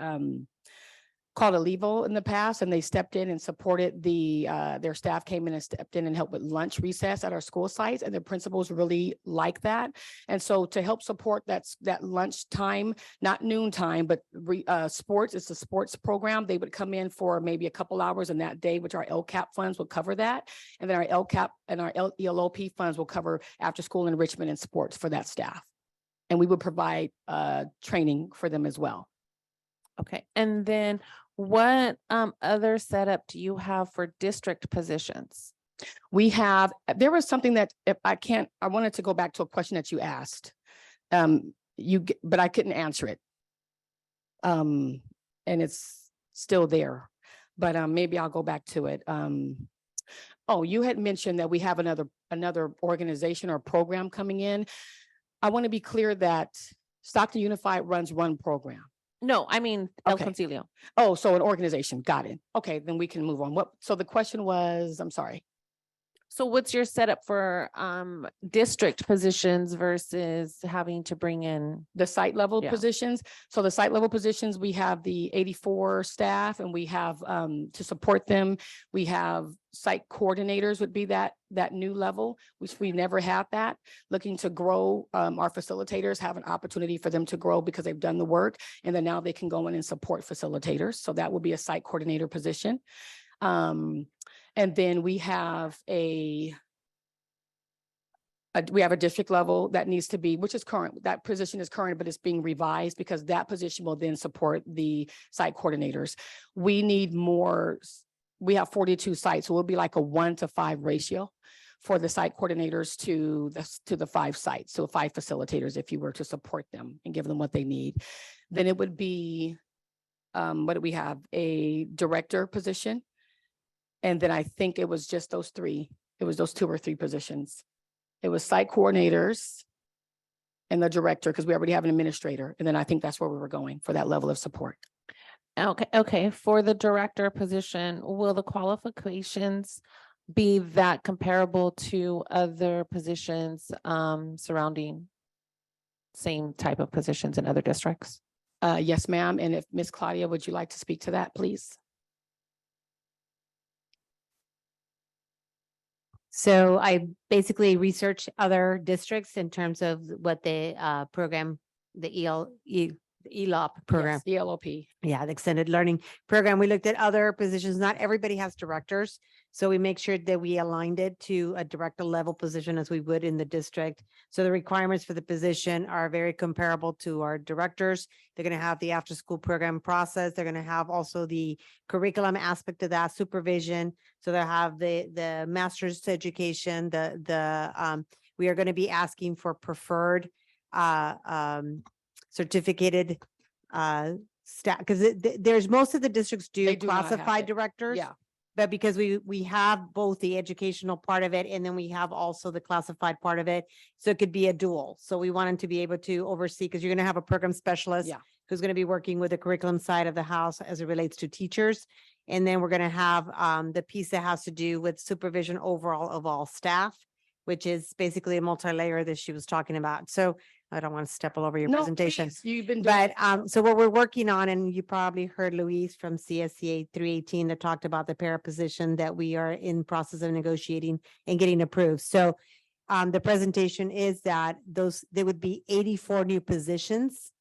called a Levo in the past, and they stepped in and supported their staff came in and stepped in and helped with lunch recess at our school sites, and the principals really like that. And so to help support that lunch time, not noon time, but sports, it's a sports program. They would come in for maybe a couple hours in that day, which our LCAP funds will cover that. And then our LCAP and our ELOP funds will cover after school enrichment and sports for that staff. And we would provide training for them as well. Okay. And then what other setup do you have for district positions? There was something that I wanted to go back to a question that you asked, but I couldn't answer it. And it's still there, but maybe I'll go back to it. Oh, you had mentioned that we have another organization or program coming in. I want to be clear that Stockton Unified runs one program. No, I mean, El Okay. Concilio. Oh, so an organization. Got it. Okay, then we can move on. So the question was, I'm sorry. So what's your setup for district positions versus having to bring in the site level Yeah. positions? So the site level positions, we have the 84 staff, and we have to support them. We have site coordinators would be that new level, which we never had that. Looking to grow, our facilitators have an opportunity for them to grow because they've done the work, and then now they can go in and support facilitators. So that will be a site coordinator position. And then we have we have a district level that needs to be, which is current, that position is current, but it's being revised because that position will then support the site coordinators. We need more, we have 42 sites, so it'll be like a 1-to-5 ratio for the site coordinators to the 5 sites. So 5 facilitators, if you were to support them and give them what they need. Then it would be, what do we have? A director position. And then I think it was just those 3. It was those 2 or 3 positions. It was site coordinators and the director, because we already have an administrator. And then I think that's where we were going for that level of support. Okay. For the director position, will the qualifications be that comparable to other positions surrounding same type of positions in other districts? Yes, ma'am. And if Miss Claudia, would you like to speak to that, please? So I basically researched other districts in terms of what the program, the ELOP program. Yes, the ELOP. Yeah, the extended learning program. We looked at other positions. Not everybody has directors. So we make sure that we aligned it to a director level position as we would in the district. So the requirements for the position are very comparable to our directors. They're going to have the after school program process. They're going to have also the curriculum aspect of that, supervision. So they'll have the master's education, we are going to be asking for preferred certificated staff, because there's most of the districts do do not have classified it. directors. Yeah. But because we have both the educational part of it and then we have also the classified part of it. So it could be a dual. So we want them to be able to oversee, because you're going to have a program specialist Yeah. who's going to be working with the curriculum side of the house as it relates to teachers. And then we're going to have the piece that has to do with supervision overall of all staff, which is basically a multi-layer that she was talking about. So I don't want to step all over your No, presentation. please, you've been doing. But so what we're working on, and you probably heard Luis from CSCA 318 that talked about the para position that we are in process of negotiating and getting approved. So the presentation is that there would be 84 new positions,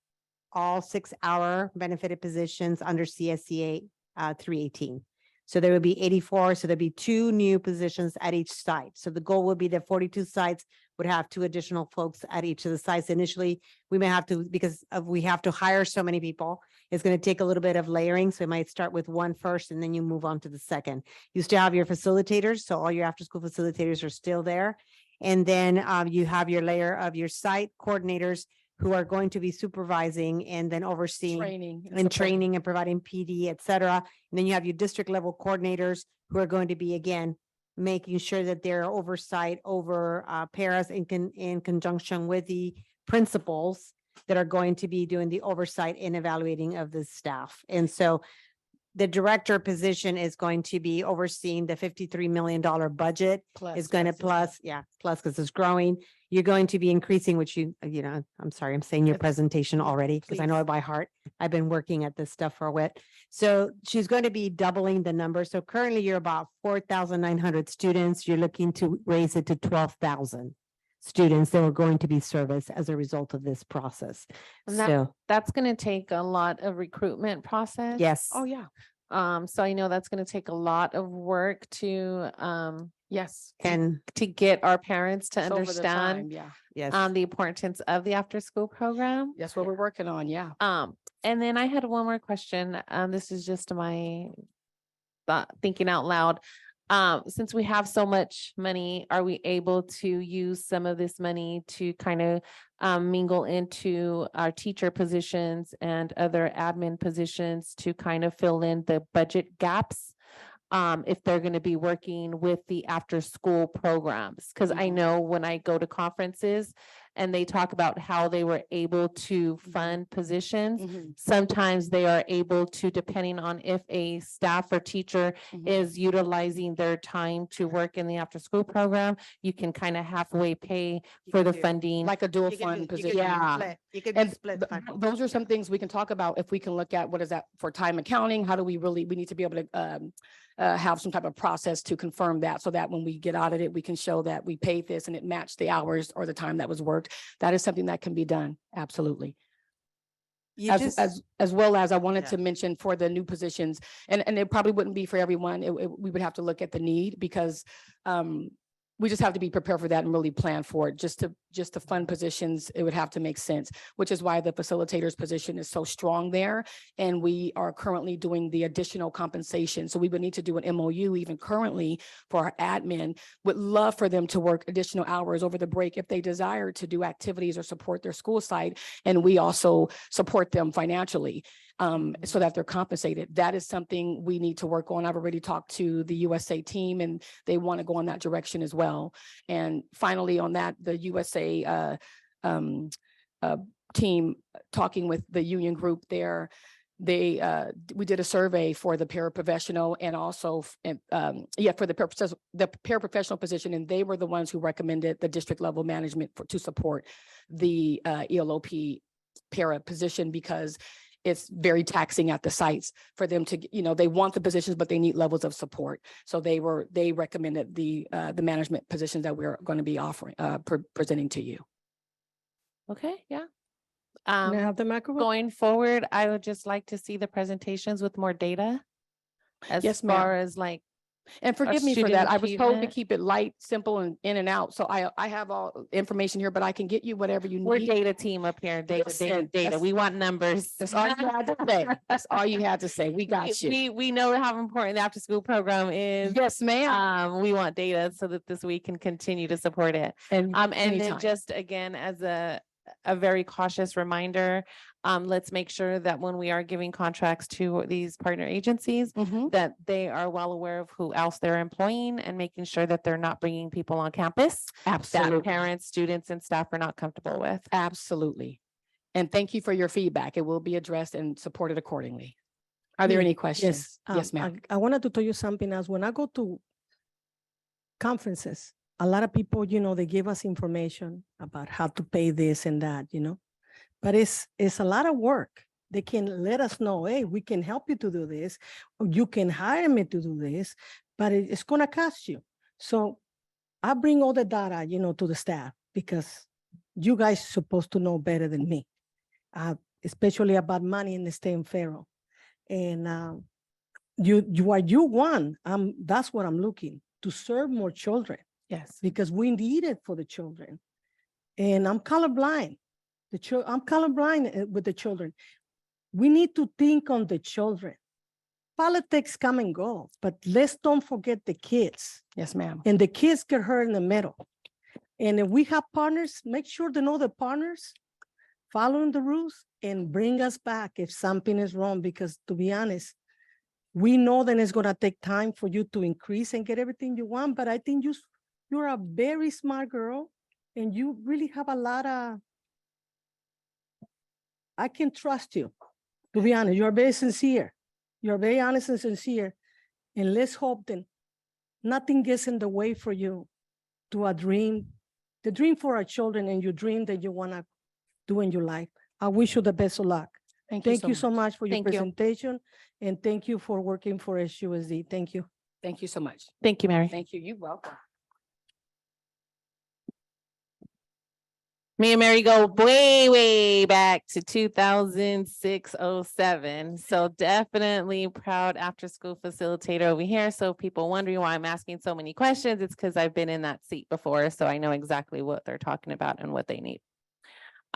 all 6-hour benefited positions under CSCA 318. So there would be 84. So there'd be 2 new positions at each site. So the goal would be that 42 sites would have 2 additional folks at each of the sites. Initially, we may have to, because we have to hire so many people, it's going to take a little bit of layering. So it might start with 1 first, and then you move on to the second. You still have your facilitators. So all your after school facilitators are still there. And then you have your layer of your site coordinators who are going to be supervising and then overseeing Training and training and providing PD, et cetera. And then you have your district level coordinators who are going to be, again, making sure that there are oversight over paras in conjunction with the principals that are going to be doing the oversight and evaluating of the staff. And so the director position is going to be overseeing the $53 million budget. Plus, Is going to plus because it's growing. You're going to be increasing, which I'm sorry, I'm saying your presentation already because I know it by heart. I've been working at this stuff for a while. So she's going to be doubling the number. So currently you're about 4,900 students. You're looking to raise it to 12,000 students that are going to be serviced as a result of this process. And So that's going to take a lot of recruitment process. yes. Oh, yeah. So I know that's going to take a lot of work to Yes. And to get our parents to It's over the time, understand yeah. yes. the importance of the after school program. That's what we're working on. Yeah. And then I had one more question. This is just my thought, thinking out loud. Since we have so much money, are we able to use some of this money to kind of mingle into our teacher positions and other admin positions to kind of fill in the budget gaps? If they're going to be working with the after school programs, because I know when I go to conferences, and they talk about how they were able to fund positions. Mhm. Sometimes they are able to, depending on if a staff or teacher Mhm. is utilizing their time to work in the after-school program, you can kind of halfway pay for the funding. Like a dual You can fund do- you position. can do Yeah. split. You could do And split th- funding. those are some things we can talk about if we can look at what is that for time accounting? How do we need to be able to have some type of process to confirm that so that when we get audited, we can show that we paid this and it matched the hours or the time that was worked. That is something that can be done. Absolutely. You just, As well as I wanted Yeah. to mention for the new positions, and it probably wouldn't be for everyone. We would have to look at the need because we just have to be prepared for that and really plan for it. Just to fund positions, it would have to make sense, which is why the facilitator's position is so strong there. And we are currently doing the additional compensation. So we would need to do an MOU even currently for our admin. Would love for them to work additional hours over the break if they desire to do activities or support their school site. And we also support them financially so that they're compensated. That is something we need to work on. I've already talked to the USA team and they want to go in that direction as well. And finally on that, the USA team talking with the union group there, we did a survey for the paraprofessional and also for the paraprofessional position, and they were the ones who recommended the district level management to support the ELOP para position because it's very taxing at the sites for them to, they want the positions, but they need levels of support. So they recommended the management positions that we're going to be offering, presenting to you. Okay, yeah. Can I have the microphone? Going forward, I would just like to see the presentations with more data. As Yes, ma'am. far as like, And forgive me for student that. I was told to achievement. keep it light, simple, and in and out. So I have all information here, but I can get you whatever you we're need. data team up here, data. That's- We want numbers. That's all you had to say. That's all you had to say. We got you. We know how important the after school program is. Yes, ma'am. We want data so that this week can continue to support it. And And then anytime. just again, as a very cautious reminder, let's make sure that when we are giving contracts to these partner agencies, Mhm. that they are well aware of who else they're employing and making sure that they're not bringing people on campus that Absolutely. parents, students, and staff are not comfortable with. Absolutely. And thank you for your feedback. It will be addressed and supported accordingly. Are there any questions? Yes, ma'am. I wanted to tell you something else. When I go to conferences, a lot of people, they give us information about how to pay this and that, but it's a lot of work. They can let us know, hey, we can help you to do this, or you can hire me to do this, but it's going to cost you. So I bring all the data, to the staff because you guys are supposed to know better than me, especially about money in the state and federal. And what you want, that's what I'm looking to serve more children. Yes. Because we need it for the children. And I'm colorblind. I'm colorblind with the children. We need to think on the children. Politics come and go, but let's don't forget the kids. Yes, ma'am. And the kids get hurt in the middle. And if we have partners, make sure to know the partners, following the rules, and bring us back if something is wrong. Because to be honest, we know that it's gonna take time for you to increase and get everything you want, but I think you're a very smart girl and you really have a lot of, I can trust you. To be honest, you're very sincere. You're very honest and sincere. And let's hope that nothing gets in the way for you to a dream, the dream for our children and your dream that you wanna do in your life. I wish you the best of luck. Thank Thank you so much for your Thank you. presentation. And thank you for working for SUSD. Thank you. Thank you so much. Thank you, Mary. Thank you. You're welcome. Me and Mary go way back to 2006-07. So definitely proud after school facilitator over here. So if people wondering why I'm asking so many questions, it's because I've been in that seat before. So I know exactly what they're talking about and what they need.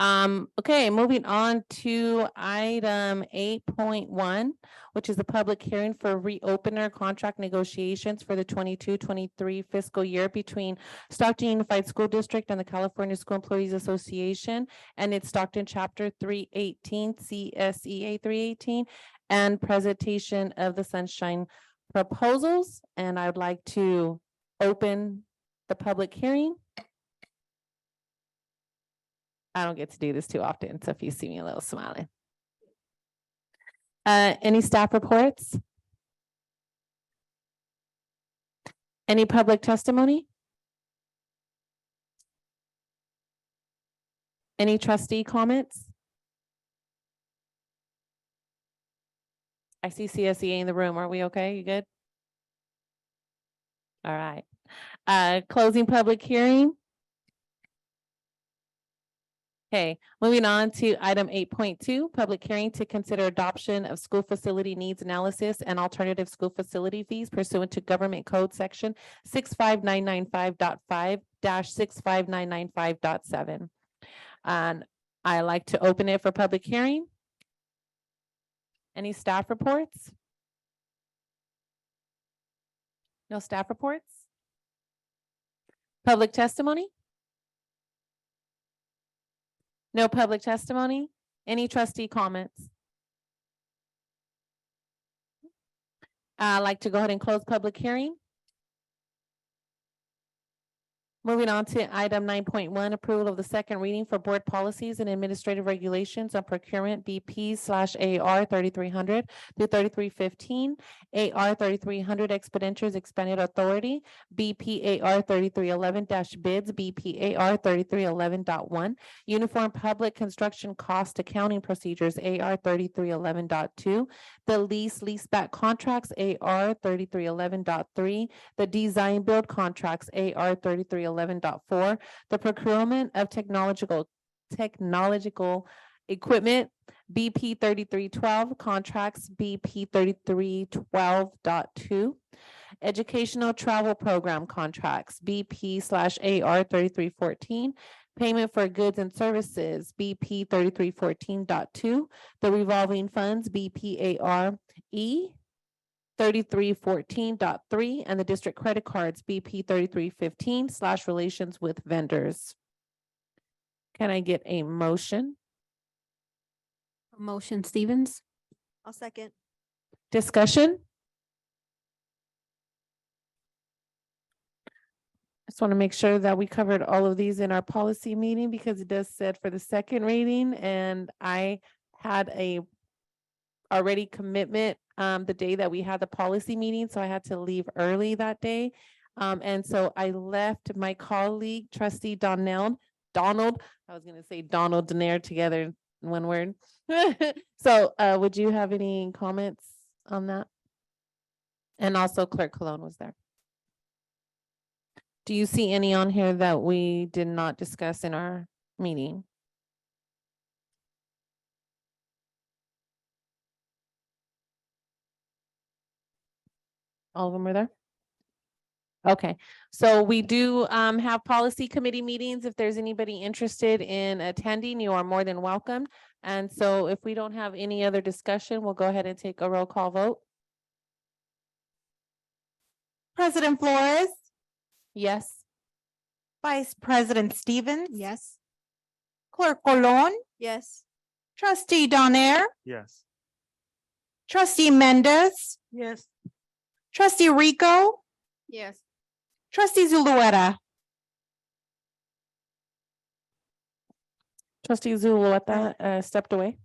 Okay, moving on to item 8.1, which is a public hearing for reopener contract negotiations for the 22-23 fiscal year between Stockton Unified School District and the California School Employees Association and its Stockton Chapter 318, CSEA 318, and presentation of the Sunshine proposals. And I would like to open the public hearing. I don't get to do this too often, so if you see me a little smiling. Any staff reports? Any public testimony? Any trustee comments? I see CSEA in the room. Are we okay? You good? All right. Closing public hearing. Okay, moving on to item 8.2, public hearing to consider adoption of school facility needs analysis and alternative school facility fees pursuant to Government Code Section 65995.5 65995.7. And I like to open it for public hearing. Any staff reports? No staff reports? Public testimony? No public testimony? Any trustee comments? I'd like to go ahead and close public hearing. Moving on to item 9.1, approval of the second reading for board policies and administrative regulations on procurement BP/AR 3300 through 3315, AR 3300 expenditures expended authority, BPAR 3311-bids, BPAR 3311.1, uniform public construction cost accounting procedures, AR 3311.2, the leaseback contracts, AR 3311.3, the design build contracts, AR 3311.4, the procurement of technological equipment, BP 3312 contracts, BP 3312.2, educational travel program contracts, BP/AR 3314, payment for goods and services, BP 3314.2, the revolving funds, BPARE 3314.3, and the district credit cards, BP 3315/relations with vendors. Can I get a motion? Motion Stevens. I'll second. Discussion? Just want to make sure that we covered all of these in our policy meeting because it does said for the second reading, and I had a already commitment the day that we had the policy meeting, so I had to leave early that day. And so I left my colleague, trustee Donald, I was gonna say Donald Denaire together in one word. So would you have any comments on that? And also Clerk Cologne was there. Do you see any on here that we did not discuss in our meeting? All of them are there? Okay, so we do have policy committee meetings. If there's anybody interested in attending, you are more than welcome. And so if we don't have any other discussion, we'll go ahead and take a roll call vote. President Flores, Yes. Vice President Stevens. Yes. Clerk Colon, Yes. Trustee Donaire, Yes. Trustee Mendez, Yes. Trustee Rico, Yes. Trustee Zulueta. Trustee Zulueta stepped away.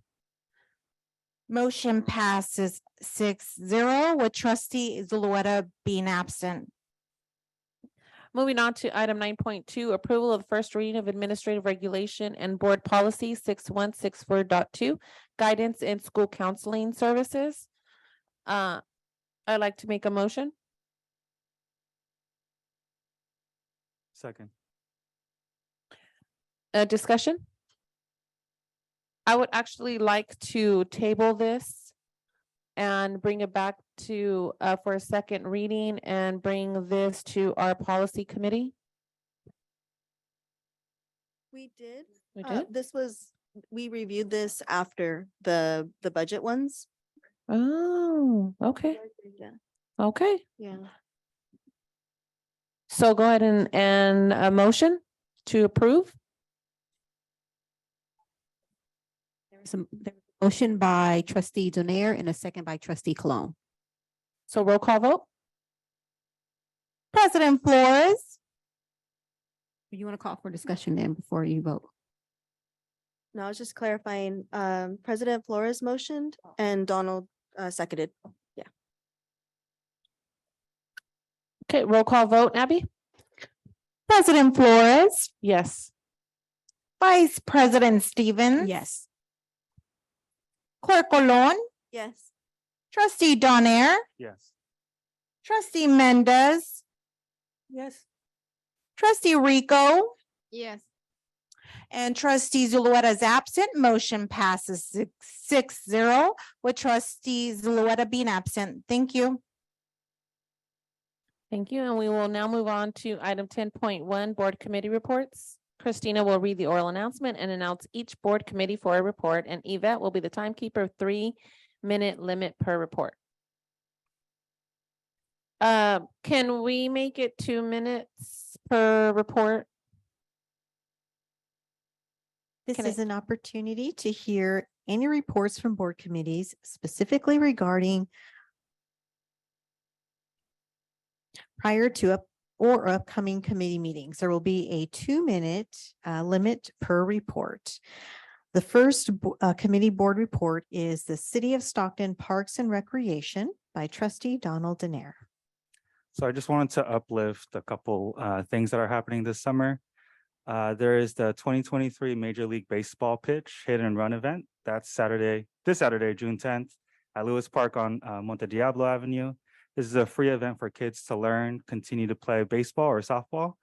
Motion passes 6-0 with Trustee Zulueta being absent. Moving on to item 9.2, approval of first reading of administrative regulation and board policy 6164.2, guidance in school counseling services. I'd like to make a motion. Second. Discussion? I would actually like to table this and bring it back to for a second reading and bring this to our policy committee. We did. We did? We reviewed this after the budget ones. Oh, okay, Yeah. okay. Yeah. So go ahead and a motion to approve. There's a motion by trustee Donaire and a second by trustee Cologne. So roll call vote. President Flores, You want to call for discussion then before you vote? No, I was just clarifying, President Flores motioned and Donald seconded. Yeah. Okay, roll call vote, Abby? President Flores, Yes. Vice President Stevens. Yes. Clerk Colon, Yes. Trustee Donaire, Yes. Trustee Mendez, Yes. Trustee Rico, Yes. and Trustee Zulueta is absent. Motion passes 6-0 with Trustee Zulueta being absent. Thank you. Thank you. And we will now move on to item 10.1, board committee reports. Christina will read the oral announcement and announce each board committee for a report, and Yvette will be the timekeeper, 3-minute limit per report. Can we make it 2 minutes per report? This Can I- is an opportunity to hear any reports from board committees specifically regarding prior to or upcoming committee meetings. There will be a 2-minute limit per report. The first committee board report is the City of Stockton Parks and Recreation by Trustee Donald Daener. So I just wanted to uplift a couple things that are happening this summer. There is the 2023 Major League Baseball pitch hit and run event. That's this Saturday, June 10th at Lewis Park on Monte Diablo Avenue. This is a free event for kids to learn, continue to play baseball or softball.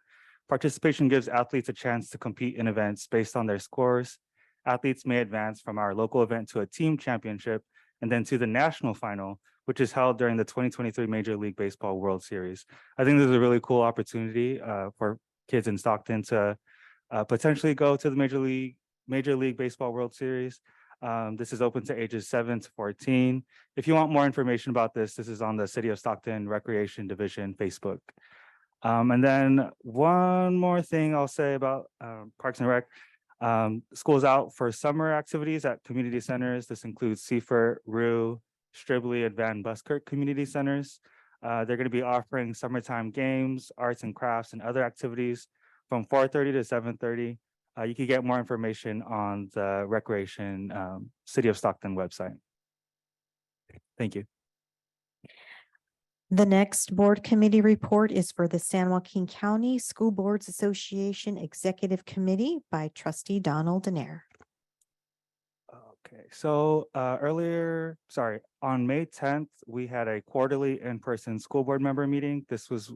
Participation gives athletes a chance to compete in events based on their scores. Athletes may advance from our local event to a team championship and then to the national final, which is held during the 2023 Major League Baseball World Series. I think this is a really cool opportunity for kids in Stockton to potentially go to the Major League Baseball World Series. This is open to ages 7 to 14. If you want more information about this, this is on the City of Stockton Recreation Division Facebook. And then one more thing I'll say about Parks and Rec. School's out for summer activities at community centers. This includes Seaford, Rue, Stribley, and Van Buskirk community centers. They're going to be offering summertime games, arts and crafts, and other activities from 4:30 to 7:30. You can get more information on the Recreation City of Stockton website. Thank you. The next board committee report is for the San Joaquin County School Boards Association Executive Committee by Trustee Donald Daener. Okay, so on May 10th, we had a quarterly in-person school board member meeting. This was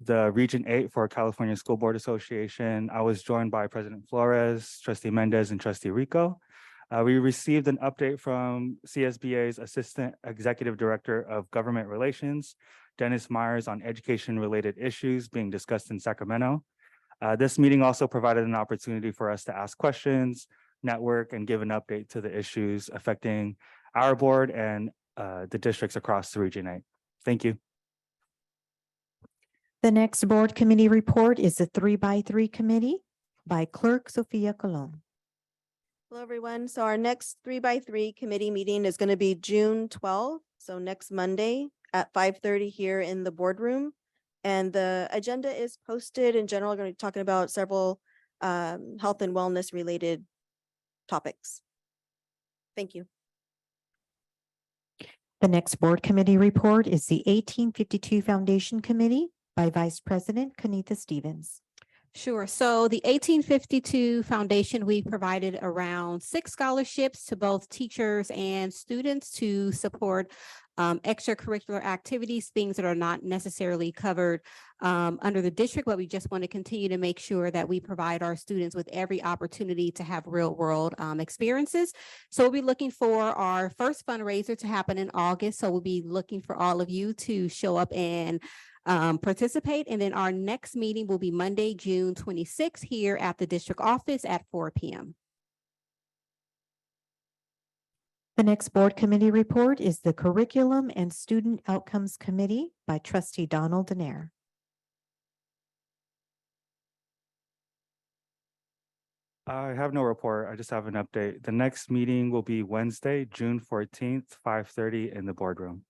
the Region 8 for California School Board Association. I was joined by President Flores, Trustee Mendez, and Trustee Rico. We received an update from CSBA's Assistant Executive Director of Government Relations, Dennis Myers, on education-related issues being discussed in Sacramento. This meeting also provided an opportunity for us to ask questions, network, and give an update to the issues affecting our board and the districts across the Region 8. Thank you. The next board committee report is the 3x3 Committee by Clerk Sophia Colon. Hello, everyone. So our next 3x3 committee meeting is going to be June 12th. So next Monday at 5:30 here in the boardroom. And the agenda is posted. In general, we're going to be talking about several health and wellness related topics. Thank you. The next board committee report is the 1852 Foundation Committee by Vice President Kenitha Stevens. Sure. So the 1852 Foundation, we provided around 6 scholarships to both teachers and students to support extracurricular activities, things that are not necessarily covered under the district, but we just want to continue to make sure that we provide our students with every opportunity to have real world experiences. So we'll be looking for our first fundraiser to happen in August. So we'll be looking for all of you to show up and participate. And then our next meeting will be Monday, June 26th here at the district office at 4 p.m. The next board committee report is the Curriculum and Student Outcomes Committee by Trustee Donald Daener. I have no report. I just have an update. The next meeting will be Wednesday, June 14th, 5:30 in the boardroom.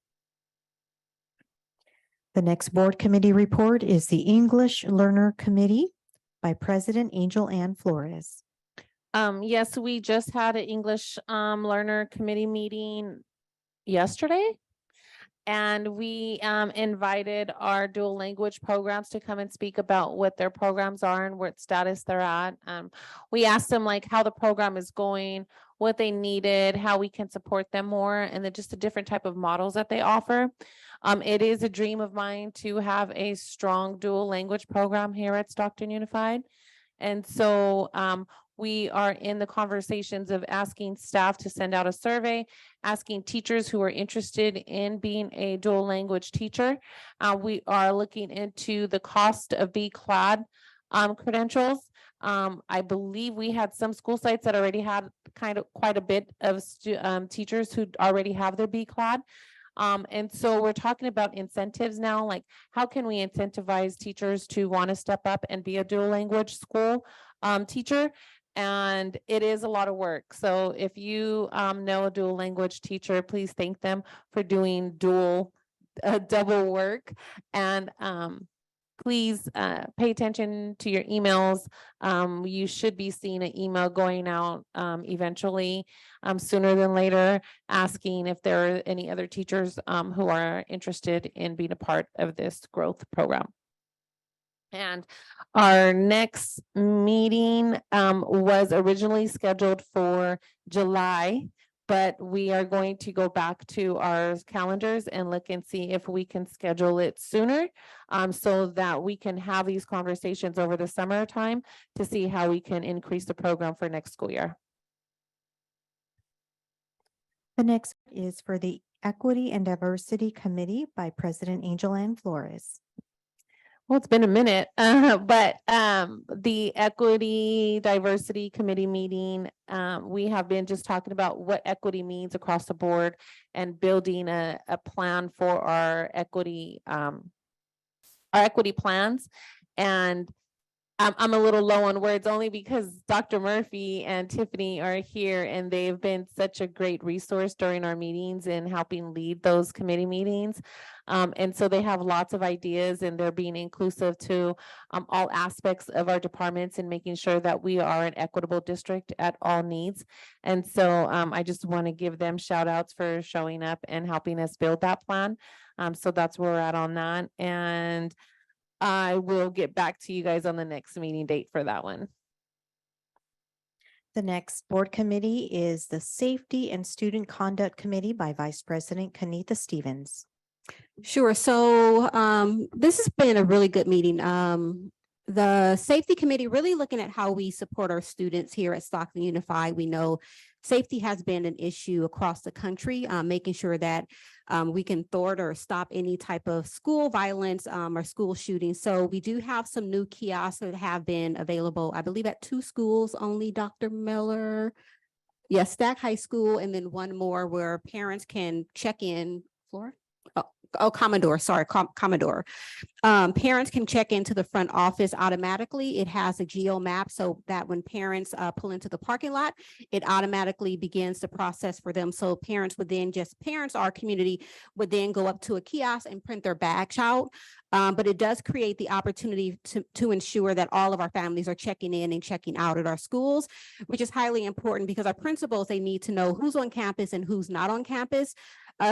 The next board committee report is the English Learner Committee by President Angel Ann Flores. Yes, we just had an English learner committee meeting yesterday. And we invited our dual language programs to come and speak about what their programs are and what status they're at. We asked them like how the program is going, what they needed, how we can support them more, and then just the different type of models that they offer. It is a dream of mine to have a strong dual language program here at Stockton Unified. And so we are in the conversations of asking staff to send out a survey, asking teachers who are interested in being a dual language teacher. We are looking into the cost of B-clad credentials. I believe we had some school sites that already had quite a bit of teachers who already have their B-clad. And so we're talking about incentives now, like how can we incentivize teachers to want to step up and be a dual language school teacher? And it is a lot of work. So if you know a dual language teacher, please thank them for doing double work. And please pay attention to your emails. You should be seeing an email going out eventually, sooner than later, asking if there are any other teachers who are interested in being a part of this growth program. And our next meeting was originally scheduled for July, but we are going to go back to our calendars and look and see if we can schedule it sooner so that we can have these conversations over the summertime to see how we can increase the program for next school year. The next is for the Equity and Diversity Committee by President Angel Ann Flores. Well, it's been a minute, but the Equity Diversity Committee meeting, we have been just talking about what equity means across the board and building a plan for our equity plans. And I'm a little low on words only because Dr. Murphy and Tiffany are here and they've been such a great resource during our meetings and helping lead those committee meetings. And so they have lots of ideas and they're being inclusive to all aspects of our departments and making sure that we are an equitable district at all needs. And so I just want to give them shout outs for showing up and helping us build that plan. So that's where we're at on that. And I will get back to you guys on the next meeting date for that one. The next board committee is the Safety and Student Conduct Committee by Vice President Kenitha Stevens. Sure. So this has been a really good meeting. The safety committee really looking at how we support our students here at Stockton Unified. We know safety has been an issue across the country, making sure that we can thwart or stop any type of school violence or school shooting. So we do have some new kiosks that have been available, I believe at 2 schools only, Dr. Miller. Yes, Stack High School, and then one more where parents can check in. Flora? Commodore, sorry, Commodore. Parents can check into the front office automatically. It has a geo map so that when parents pull into the parking lot, it automatically begins the process for them. So parents, our community would then go up to a kiosk and print their bags out. But it does create the opportunity to ensure that all of our families are checking in and checking out at our schools, which is highly important because our principals, they need to know who's on campus and who's not on campus.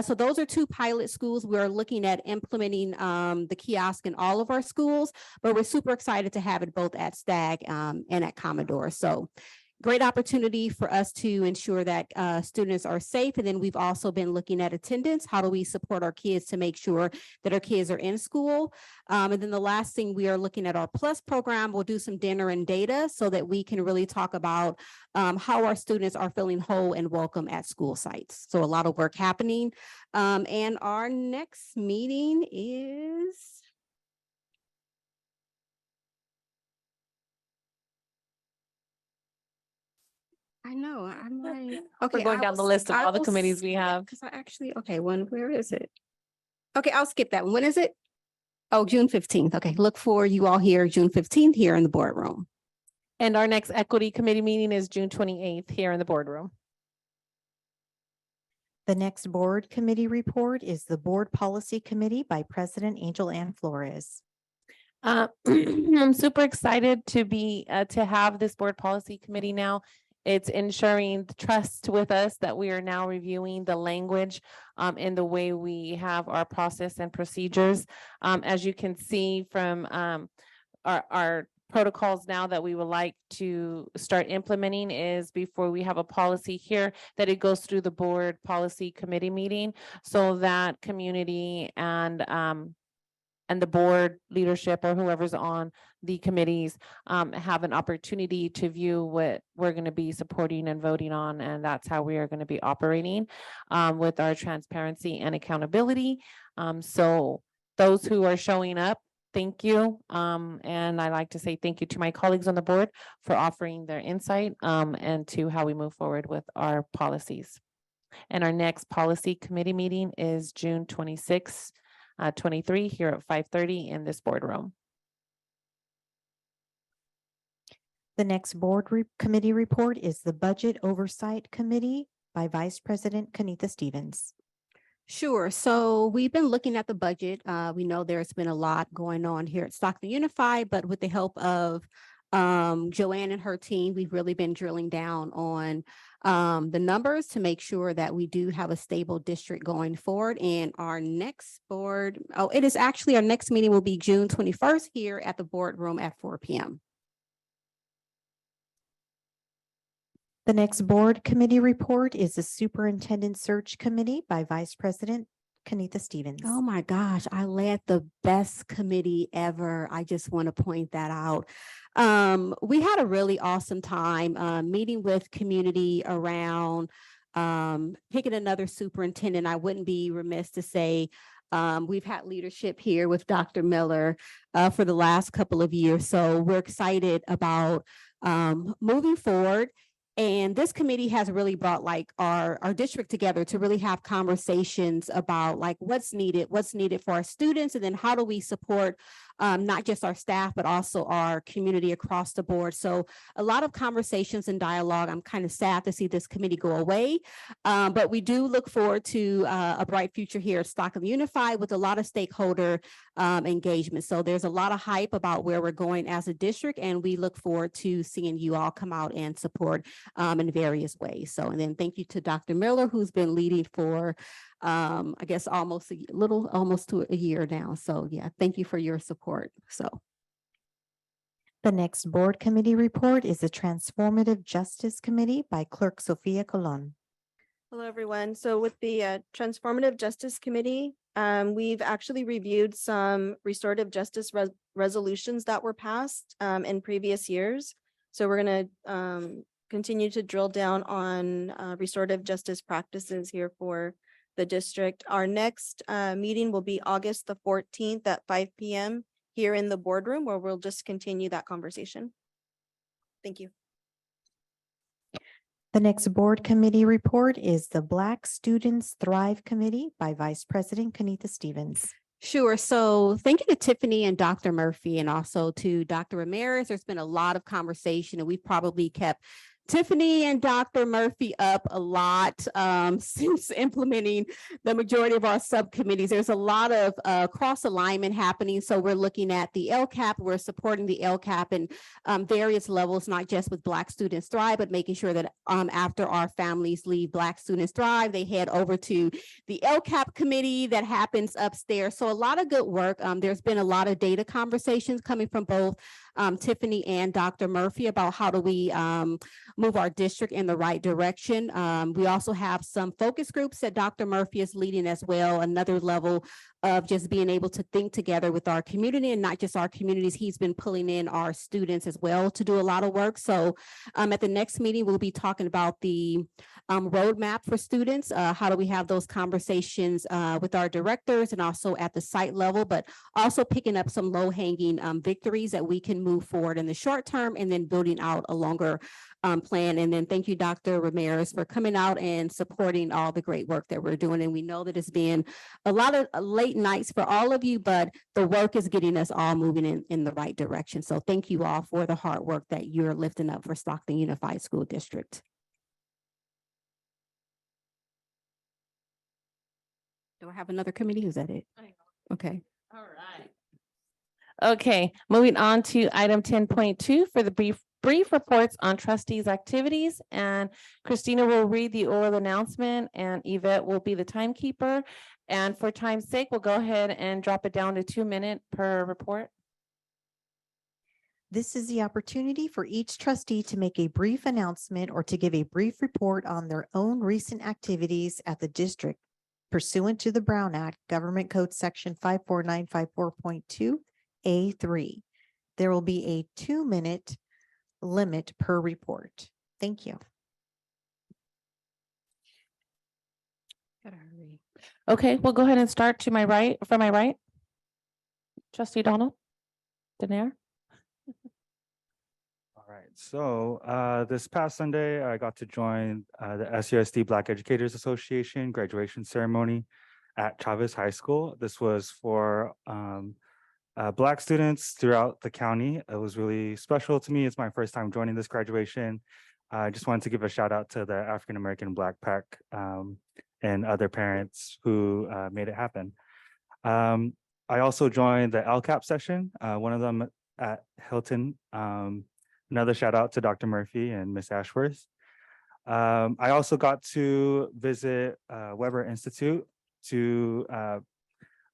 So those are 2 pilot schools. We're looking at implementing the kiosk in all of our schools, but we're super excited to have it both at Stagg and at Commodore. So great opportunity for us to ensure that students are safe. And then we've also been looking at attendance. How do we support our kids to make sure that our kids are in school? And then the last thing, we are looking at our Plus program. We'll do some dinner and data so that we can really talk about how our students are feeling whole and welcome at school sites. So a lot of work happening. And our next meeting is I know, I'm like, okay. We're going down the list of all the committees we have. Because where is it? Okay, I'll skip that one. When is it? Oh, June 15th. Okay, look for you all here, June 15th here in the boardroom. And our next equity committee meeting is June 28th here in the boardroom. The next board committee report is the Board Policy Committee by President Angel Ann Flores. I'm super excited to have this board policy committee now. It's ensuring the trust with us that we are now reviewing the language in the way we have our process and procedures. As you can see from our protocols now that we would like to start implementing is before we have a policy here, that it goes through the board policy committee meeting so that community and the board leadership or whoever's on the committees have an opportunity to view what we're going to be supporting and voting on. And that's how we are going to be operating with our transparency and accountability. So those who are showing up, thank you. And I'd like to say thank you to my colleagues on the board for offering their insight and to how we move forward with our policies. And our next policy committee meeting is June 26th. 23 here at 5:30 in this boardroom. The next committee report is the Budget Oversight Committee by Vice President Kanitha Stevens. Sure. So we've been looking at the budget. We know there's been a lot going on here at Stockton Unified, but with the help of Joanne and her team, we've really been drilling down on the numbers to make sure that we do have a stable district going forward. And our next it is actually our next meeting will be June 21st here at the boardroom at 4 p.m. The next board committee report is the Superintendent Search Committee by Vice President Kanitha Stevens. Oh my gosh, I led the best committee ever. I just want to point that out. We had a really awesome time meeting with community around picking another superintendent. I wouldn't be remiss to say we've had leadership here with Dr. Miller for the last couple of years. So we're excited about moving forward. And this committee has really brought like our district together to really have conversations about like what's needed for our students, and then how do we support not just our staff, but also our community across the board. So a lot of conversations and dialogue. I'm kind of sad to see this committee go away, but we do look forward to a bright future here at Stockton Unified with a lot of stakeholder engagement. So there's a lot of hype about where we're going as a district, and we look forward to seeing you all come out and support in various ways. So, and then thank you to Dr. Miller, who's been leading for, I guess, almost to a year now. So yeah, thank you for your support. So. The next board committee report is the Transformative Justice Committee by Clerk Sophia Colon. Hello, everyone. So with the Transformative Justice Committee, we've actually reviewed some restorative justice resolutions that were passed in previous years. So we're going to continue to drill down on restorative justice practices here for the district. Our next meeting will be August the 14th at 5 p.m. here in the boardroom, where we'll just continue that conversation. Thank you. The next board committee report is the Black Students Thrive Committee by Vice President Kanitha Stevens. Sure. So thank you to Tiffany and Dr. Murphy, and also to Dr. Ramirez. There's been a lot of conversation, and we've probably kept Tiffany and Dr. Murphy up a lot since implementing the majority of our subcommittees. There's a lot of cross alignment happening. So we're looking at the LCAP. We're supporting the LCAP in various levels, not just with Black Students Thrive, but making sure that after our families leave Black Students Thrive, they head over to the LCAP committee that happens upstairs. So a lot of good work. There's been a lot of data conversations coming from both Tiffany and Dr. Murphy about how do we move our district in the right direction. We also have some focus groups that Dr. Murphy is leading as well, another level of just being able to think together with our community, and not just our communities. He's been pulling in our students as well to do a lot of work. So at the next meeting, we'll be talking about the roadmap for students. How do we have those conversations with our directors and also at the site level, but also picking up some low-hanging victories that we can move forward in the short term, and then building out a longer plan. And then thank you, Dr. Ramirez, for coming out and supporting all the great work that we're doing. And we know that it's been a lot of late nights for all of you, but the work is getting us all moving in the right direction. So thank you all for the hard work that you're lifting up for Stockton Unified School District. Do I have another committee? Is that it? Okay. All right. Okay, moving on to item 10.2 for the brief brief reports on trustees' activities, and Christina will read the oral announcement and Yvette will be the timekeeper. And for time's sake, we'll go ahead and drop it down to 2 minutes per report. This is the opportunity for each trustee to make a brief announcement or to give a brief report on their own recent activities at the district pursuant to the Brown Act, Government Code Section 54954.2A3. There will be a 2-minute limit per report. Thank you. Okay, we'll go ahead and start to my right, from my right. Trustee Donald, Daenerys. All right, so this past Sunday, I got to join the SUSD Black Educators Association graduation ceremony at Chavez High School. This was for Black students throughout the county. It was really special to me. It's my first time joining this graduation. I just wanted to give a shout out to the African American Black Pack and other parents who made it happen. I also joined the LCAP session, one of them at Hilton. Another shout out to Dr. Murphy and Miss Ashworth. I also got to visit Weber Institute to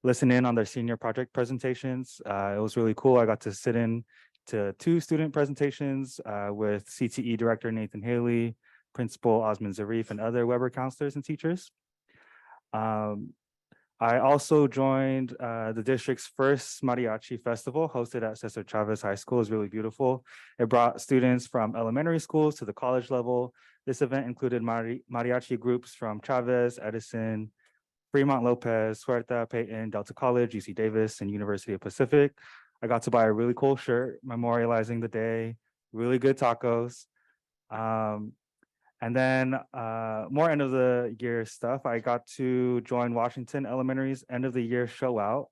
listen in on their senior project presentations. It was really cool. I got to sit in to 2 student presentations with CTE Director Nathan Haley, Principal Osman Zarif, and other Weber counselors and teachers. I also joined the district's first Mariachi Festival hosted at Cesar Chavez High School. It was really beautiful. It brought students from elementary schools to the college level. This event included mariachi groups from Chavez, Edison, Fremont Lopez, Huerta, Peyton, Delta College, UC Davis, and University of Pacific. I got to buy a really cool shirt memorializing the day, really good tacos. And then more end of the year stuff. I got to join Washington Elementary's end of the year show out.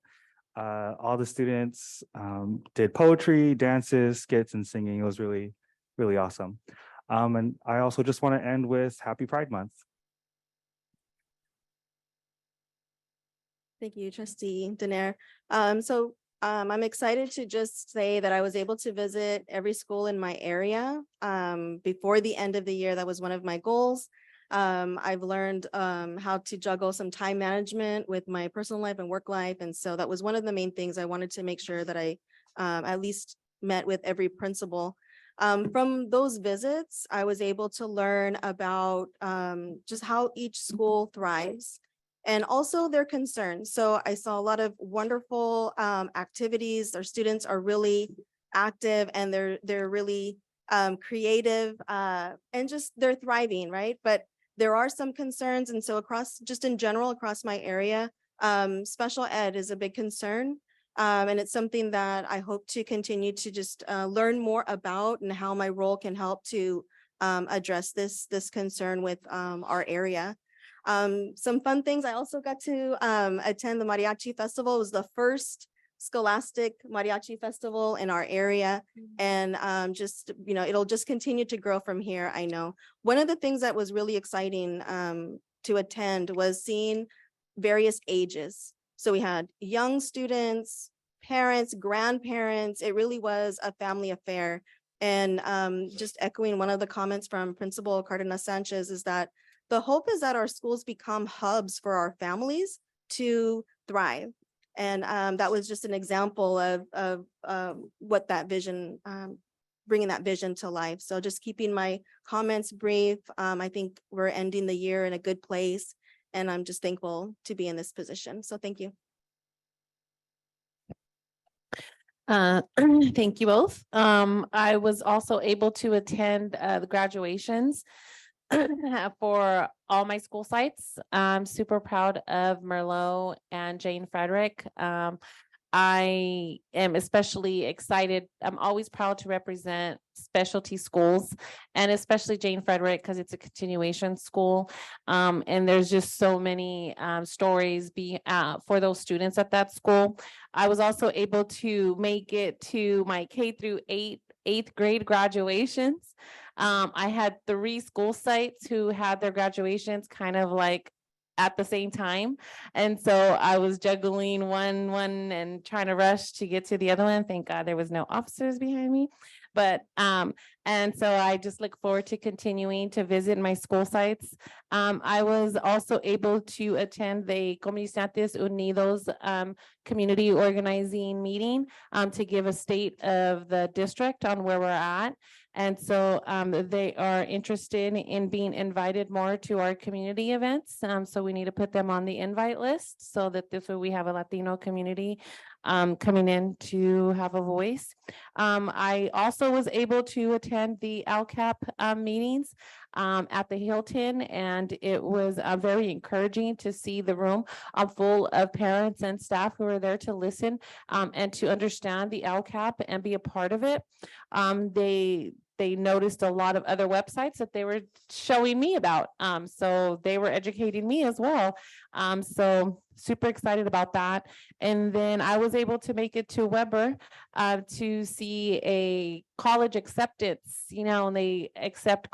All the students did poetry, dances, skits, and singing. It was really, really awesome. And I also just want to end with Happy Pride Month. Thank you, Trustee Daenerys. I'm excited to just say that I was able to visit every school in my area before the end of the year. That was one of my goals. I've learned how to juggle some time management with my personal life and work life. And so that was one of the main things I wanted to make sure that I at least met with every principal. From those visits, I was able to learn about just how each school thrives and also their concerns. So I saw a lot of wonderful activities. Our students are really active and they're really creative and just they're thriving, right? But there are some concerns. And so just in general, across my area, special ed is a big concern. And it's something that I hope to continue to just learn more about and how my role can help to address this concern with our area. Some fun things. I also got to attend the Mariachi Festival. It was the first scholastic mariachi festival in our area. And just, it'll just continue to grow from here, I know. One of the things that was really exciting to attend was seeing various ages. So we had young students, parents, grandparents. It really was a family affair. And just echoing one of the comments from Principal Cardenas Sanchez is that the hope is that our schools become hubs for our families to thrive. And that was just an example of what that vision, bringing that vision to life. So just keeping my comments brief. I think we're ending the year in a good place. And I'm just thankful to be in this position. So thank you. Thank you both. I was also able to attend the graduations for all my school sites. I'm super proud of Merlot and Jane Frederick. I am especially excited. I'm always proud to represent specialty schools and especially Jane Frederick because it's a continuation school. And there's just so many stories for those students at that school. I was also able to make it to my K through 8th grade graduations. I had 3 school sites who had their graduations kind of like at the same time. And so I was juggling one and trying to rush to get to the other one. Thank God there was no officers behind me. But, and so I just look forward to continuing to visit my school sites. I was also able to attend the Comunidades Unidos community organizing meeting to give a state of the district on where we're at. And so they are interested in being invited more to our community events. So we need to put them on the invite list so that this way we have a Latino community coming in to have a voice. I also was able to attend the LCAP meetings at the Hilton, and it was very encouraging to see the room full of parents and staff who are there to listen and to understand the LCAP and be a part of it. They noticed a lot of other websites that they were showing me about. So they were educating me as well. So super excited about that. And then I was able to make it to Weber to see a college acceptance, and they accept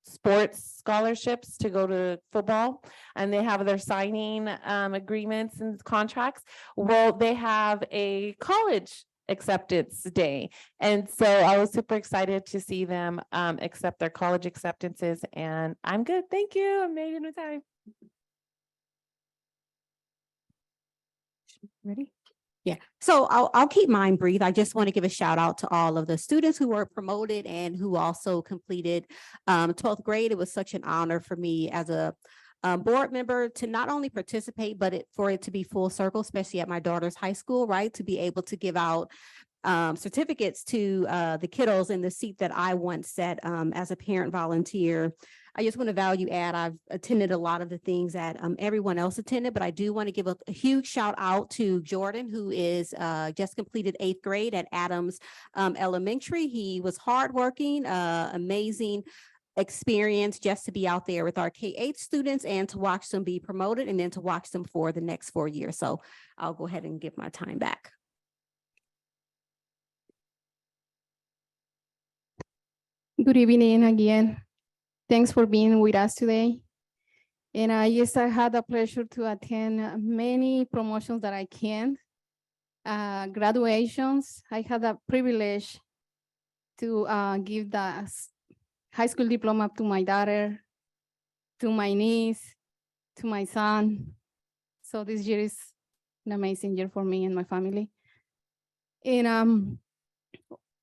sports scholarships to go to football, and they have their signing agreements and contracts. Well, they have a college acceptance day. And so I was super excited to see them accept their college acceptances, and I'm good. Thank you. I made it in time. Ready? Yeah, so I'll keep mine brief. I just want to give a shout out to all of the students who were promoted and who also completed 12th grade. It was such an honor for me as a board member to not only participate, but for it to be full circle, especially at my daughter's high school, right? To be able to give out certificates to the kiddos in the seat that I once sat as a parent volunteer. I just want to value add. I've attended a lot of the things that everyone else attended, but I do want to give a huge shout out to Jordan, who is just completed 8th grade at Adams Elementary. He was hardworking, amazing experience just to be out there with our K-8 students and to watch them be promoted and then to watch them for the next 4 years. So I'll go ahead and give my time back. Good evening again. Thanks for being with us today. And I had the pleasure to attend many promotions that I can. Graduations, I had the privilege to give the high school diploma to my daughter, to my niece, to my son. So this year is an amazing year for me and my family. And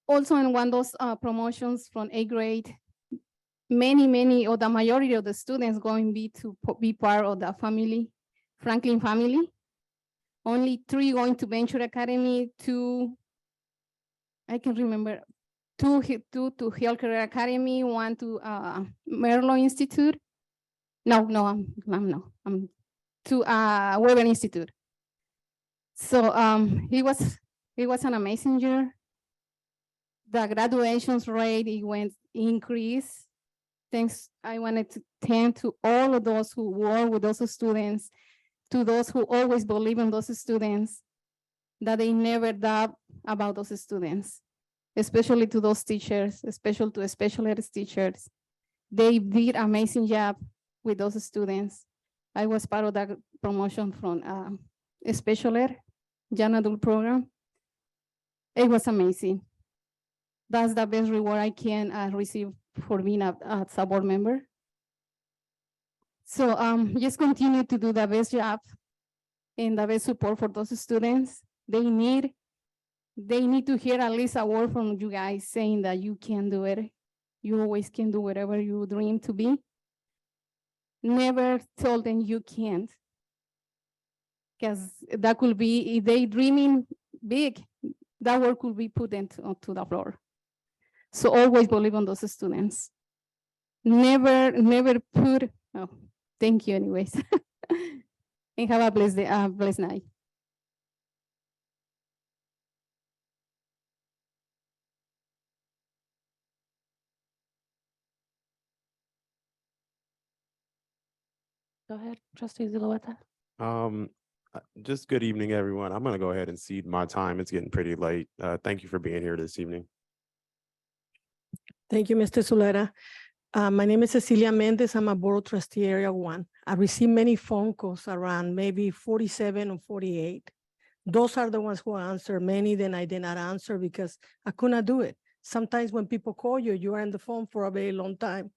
also in one of those promotions from 8th grade, many or the majority of the students going to be part of the Franklin family. Only 3 going to Venture Academy, 2, I can remember, 2 to Health Career Academy, 1 to Merlo Institute. I'm to Weber Institute. So it was an amazing year. The graduations rate, it increased. Thanks, I wanted to thank to all of those who work with those students, to those who always believe in those students, that they never doubt about those students, especially to those teachers, especially to special ed teachers. They did an amazing job with those students. I was part of that promotion from special ed, young adult program. It was amazing. That's the best reward I can receive for being a board member. So just continue to do the best job and the best support for those students. They need to hear at least a word from you guys saying that you can do it. You always can do whatever you dream to be. Never tell them you can't. Because that could be, if they dreaming big, that word could be put onto the floor. So always believe on those students. Never put, oh, thank you anyways. And have a blessed night. Go ahead, Trustee Zulueta. Just good evening, everyone. I'm going to go ahead and cede my time. It's getting pretty late. Thank you for being here this evening. Thank you, Mr. Zuleta. My name is Cecilia Mendez. I'm a Board Trustee Area 1. I received many phone calls around maybe 47 or 48 Those are the ones who answer. Many then I did not answer because I could not do it. Sometimes when people call you, you are on the phone for a very long time.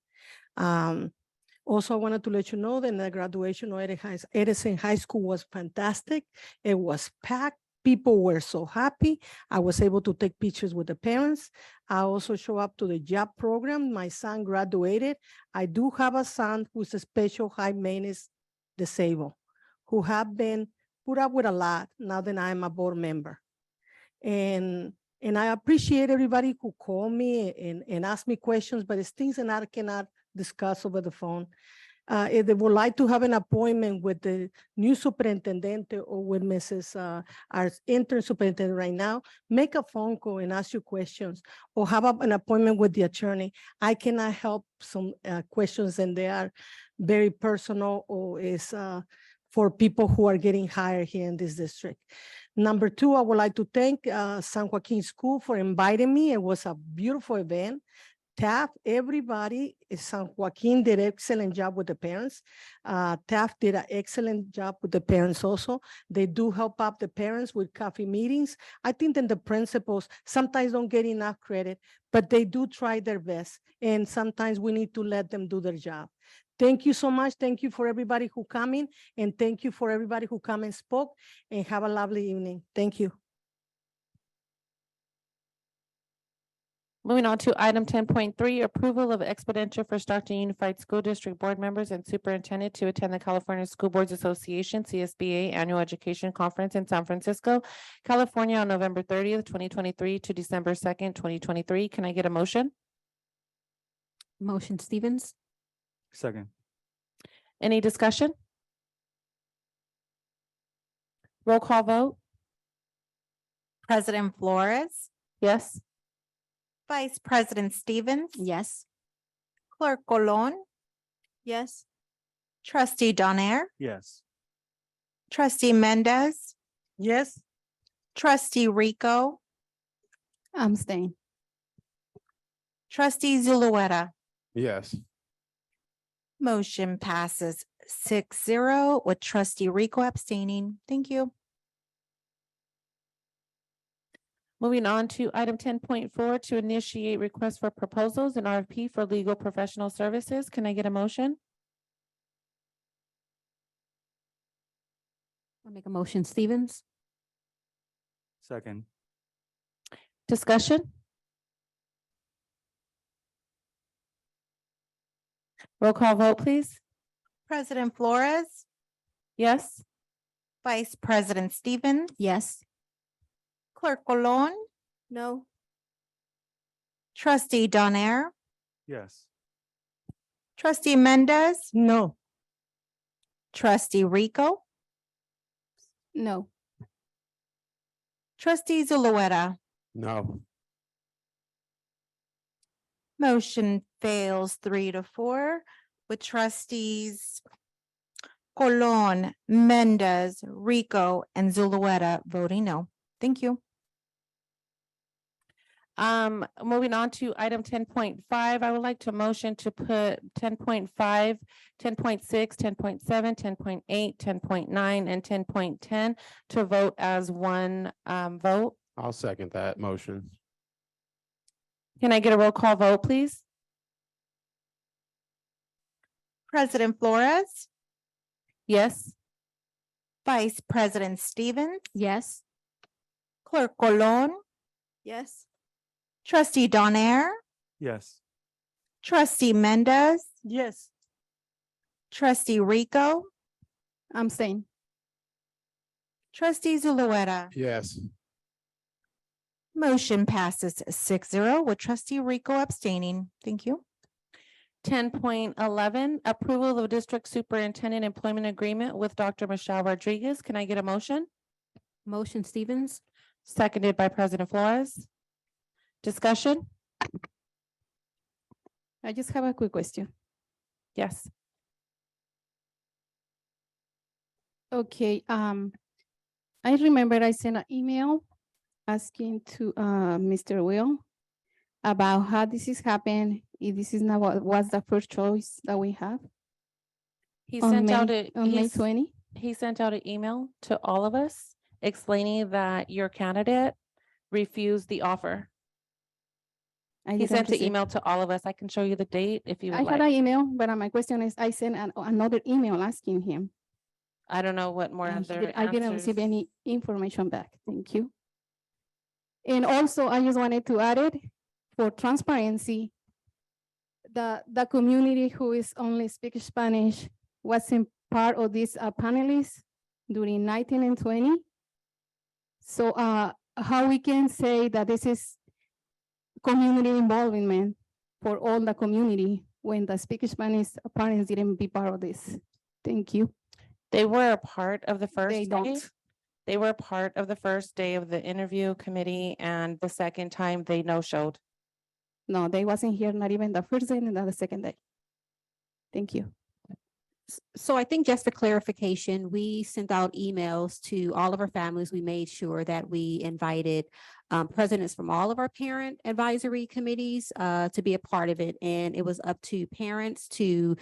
Also, I wanted to let you know that the graduation of Edison High School was fantastic. It was packed. People were so happy. I was able to take pictures with the parents. I also show up to the job program. My son graduated. I do have a son who's a special high maintenance disabled, who have been put up with a lot now that I'm a board member. And I appreciate everybody who call me and ask me questions, but it's things that I cannot discuss over the phone. If they would like to have an appointment with the new superintendent or with our intern superintendent right now, make a phone call and ask you questions or have an appointment with the attorney. I cannot help some questions and they are very personal or is for people who are getting hired here in this district. Number two, I would like to thank San Joaquin School for inviting me. It was a beautiful event. TAF, everybody, San Joaquin did an excellent job with the parents. TAF did an excellent job with the parents also. They do help out the parents with coffee meetings. I think that the principals sometimes don't get enough credit, but they do try their best. And sometimes we need to let them do their job. Thank you so much. Thank you for everybody who come in and thank you for everybody who come and spoke and have a lovely evening. Thank you. Moving on to item 10.3, approval of expenditure for Stockton Unified School District board members and superintendent to attend the California School Boards Association CSBA Annual Education Conference in San Francisco, California on November 30th, 2023 to December 2nd, 2023. Can I get a motion? Motion Stevens. Second. Any discussion? Roll call vote? President Flores, Yes. Vice President Stevens, Yes. Clerk Colon, Yes. Trustee Donaire, Yes. Trustee Mendez, Yes. Trustee Rico, Abstain. Trustee Zulueta. Yes. Motion passes 6-0 with Trustee Rico abstaining. Thank you. Moving on to item 10.4 to initiate request for proposals and RFP for legal professional services. Can I get a motion? I'll make a motion Stevens. Second. Discussion? Roll call vote, please. President Flores, Yes. Vice President Stevens, Yes. Clerk Colon, No. Trustee Donaire, Yes. Trustee Mendez, No. Trustee Rico, No. Trustee Zulueta. No. Motion fails 3-4 with trustees Colon, Mendez, Rico, and Zulueta voting no. Thank you. Moving on to item 10.5, I would like to motion to put 10.5, 10.6, 10.7, 10.8, 10.9, and 10.10 to vote as one vote. I'll second that motion. Can I get a roll call vote, please? President Flores, Yes. Vice President Stevens, Yes. Clerk Colon, Yes. Trustee Donaire, Yes. Trustee Mendez, Yes. Trustee Rico, Abstain. Trustee Zulueta. Yes. Motion passes 6-0 with Trustee Rico abstaining. Thank you. 10.11, approval of district superintendent employment agreement with Dr. Michelle Rodriguez. Can I get a motion? Motion Stevens. Seconded by President Flores. Discussion? I just have a quick question. Yes. Okay, I remember I sent an email asking to Mr. Will about how this is happening. If this is not what was the first choice that we have He on sent May, out a on May 20. he sent out an email to all of us explaining that your candidate refused the offer. I He didn't sent an receive- email to all of us. I can show you the date if you I would had like. an email, but my question is, I sent another email asking him. I don't know what more and other I didn't receive answers. any information back. Thank you. And also, I just wanted to add it for transparency. The community who is only speak Spanish wasn't part of these panelists during 19 and 20. So how we can say that this is community involvement for all the community when the speak Spanish parents didn't be part of this? Thank you. They were a part of the first They day. don't. They were a part of the first day of the interview committee, and the second time they no-showed. No, they wasn't here, not even the first day and not the second day. Thank you. So I think just for clarification, we sent out emails to all of our families. We made sure that we invited presidents from all of our parent advisory committees to be a part of it. And it was up to parents to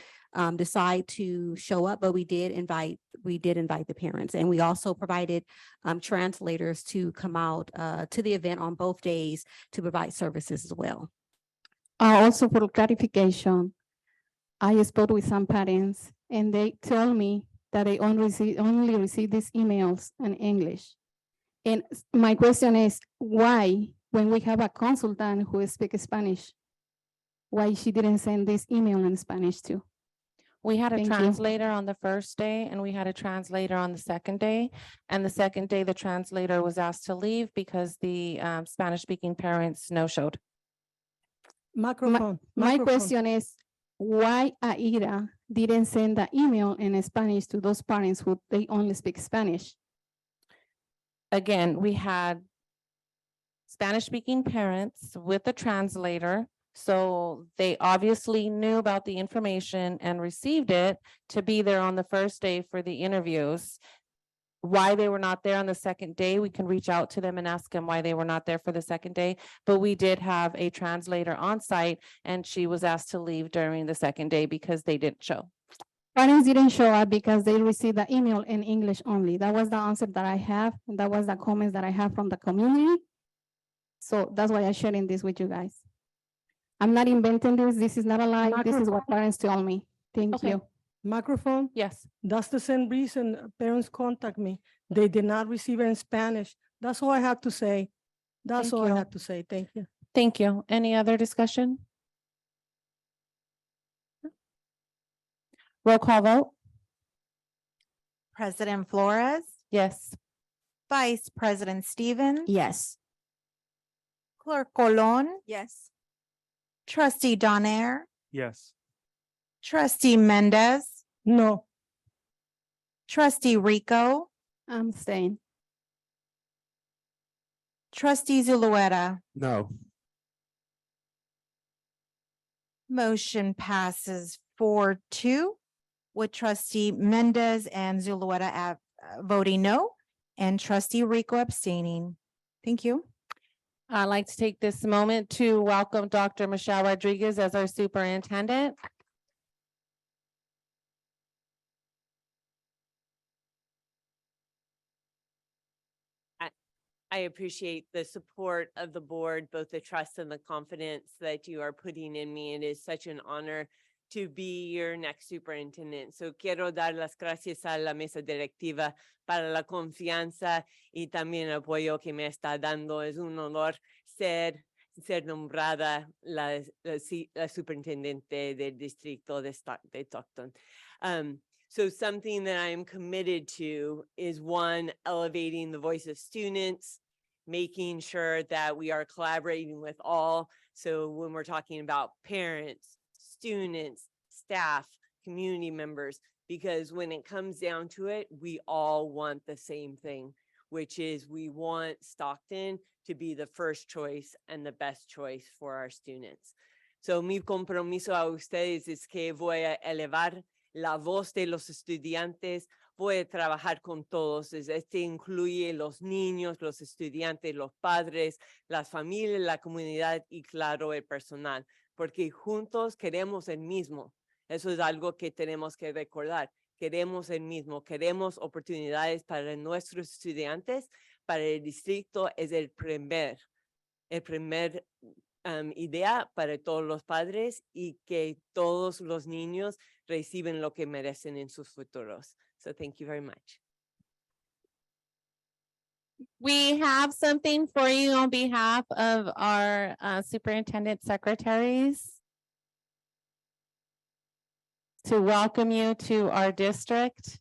decide to show up, but we did invite the parents. And we also provided translators to come out to the event on both days to provide services as well. Also for clarification, I spoke with some parents and they told me that they only receive these emails in English. And my question is, why, when we have a consultant who speaks Spanish, why she didn't send this email in Spanish too? We had a Thank you. translator on the first day and we had a translator on the second day. And the second day, the translator was asked to leave because the Spanish-speaking parents no-showed. Microphone. My microphone. question is, why AIRA didn't send the email in Spanish to those parents who they only speak Spanish? Again, we had Spanish-speaking parents with a translator. So they obviously knew about the information and received it to be there on the first day for the interviews. Why they were not there on the second day, we can reach out to them and ask them why they were not there for the second day. But we did have a translator on site and she was asked to leave during the second day because they didn't show. Parents didn't show up because they received the email in English only. That was the answer that I have, and that was the comments that I have from the community. So that's why I'm sharing this with you guys. I'm not inventing this. This is not a lie. This is what parents tell me. Thank Okay. you. Microphone. Yes. That's the same reason parents contact me. They did not receive it in Spanish. That's all I have to say. That's Thank all you. I have to say. Thank you. Thank you. Any other discussion? Roll call vote? President Flores, Yes. Vice President Stevens, Yes. Clerk Colon, Yes. Trustee Donaire, Yes. Trustee Mendez, No. Trustee Rico, I'm staying. Trustee Zulueta. No. Motion passes 4-2 with Trustee Mendez and Zulueta voting no and Trustee Rico abstaining. Thank you. I'd like to take this moment to welcome Dr. Michelle Rodriguez as our superintendent. I appreciate the support of the board, both the trust and the confidence that you are putting in me. It is such an honor to be your next superintendent. So quiero dar las gracias a la mesa directiva para la confianza y también el apoyo que me está dando. Es un honor ser nombrada la superintendente del distrito de Stockton. So something that I'm committed to is one, elevating the voice of students, making sure that we are collaborating with all. So when we're talking about parents, students, staff, community members, because when it comes down to it, we all want the same thing, which is we want Stockton to be the first choice and the best choice for our students. So mi compromiso a ustedes es que voy a elevar la voz de los estudiantes, voy a trabajar con todos. Este incluye los niños, los estudiantes, los padres, las familias, la comunidad y claro, el personal, porque juntos queremos el mismo. Eso es algo que tenemos que recordar. queremos el mismo, queremos oportunidades para nuestros estudiantes, para el distrito es el primer idea para todos los padres y que todos los niños reciben lo que merecen en sus futuros. So thank you very much. We have something for you on behalf of our superintendent secretaries to welcome you to our district.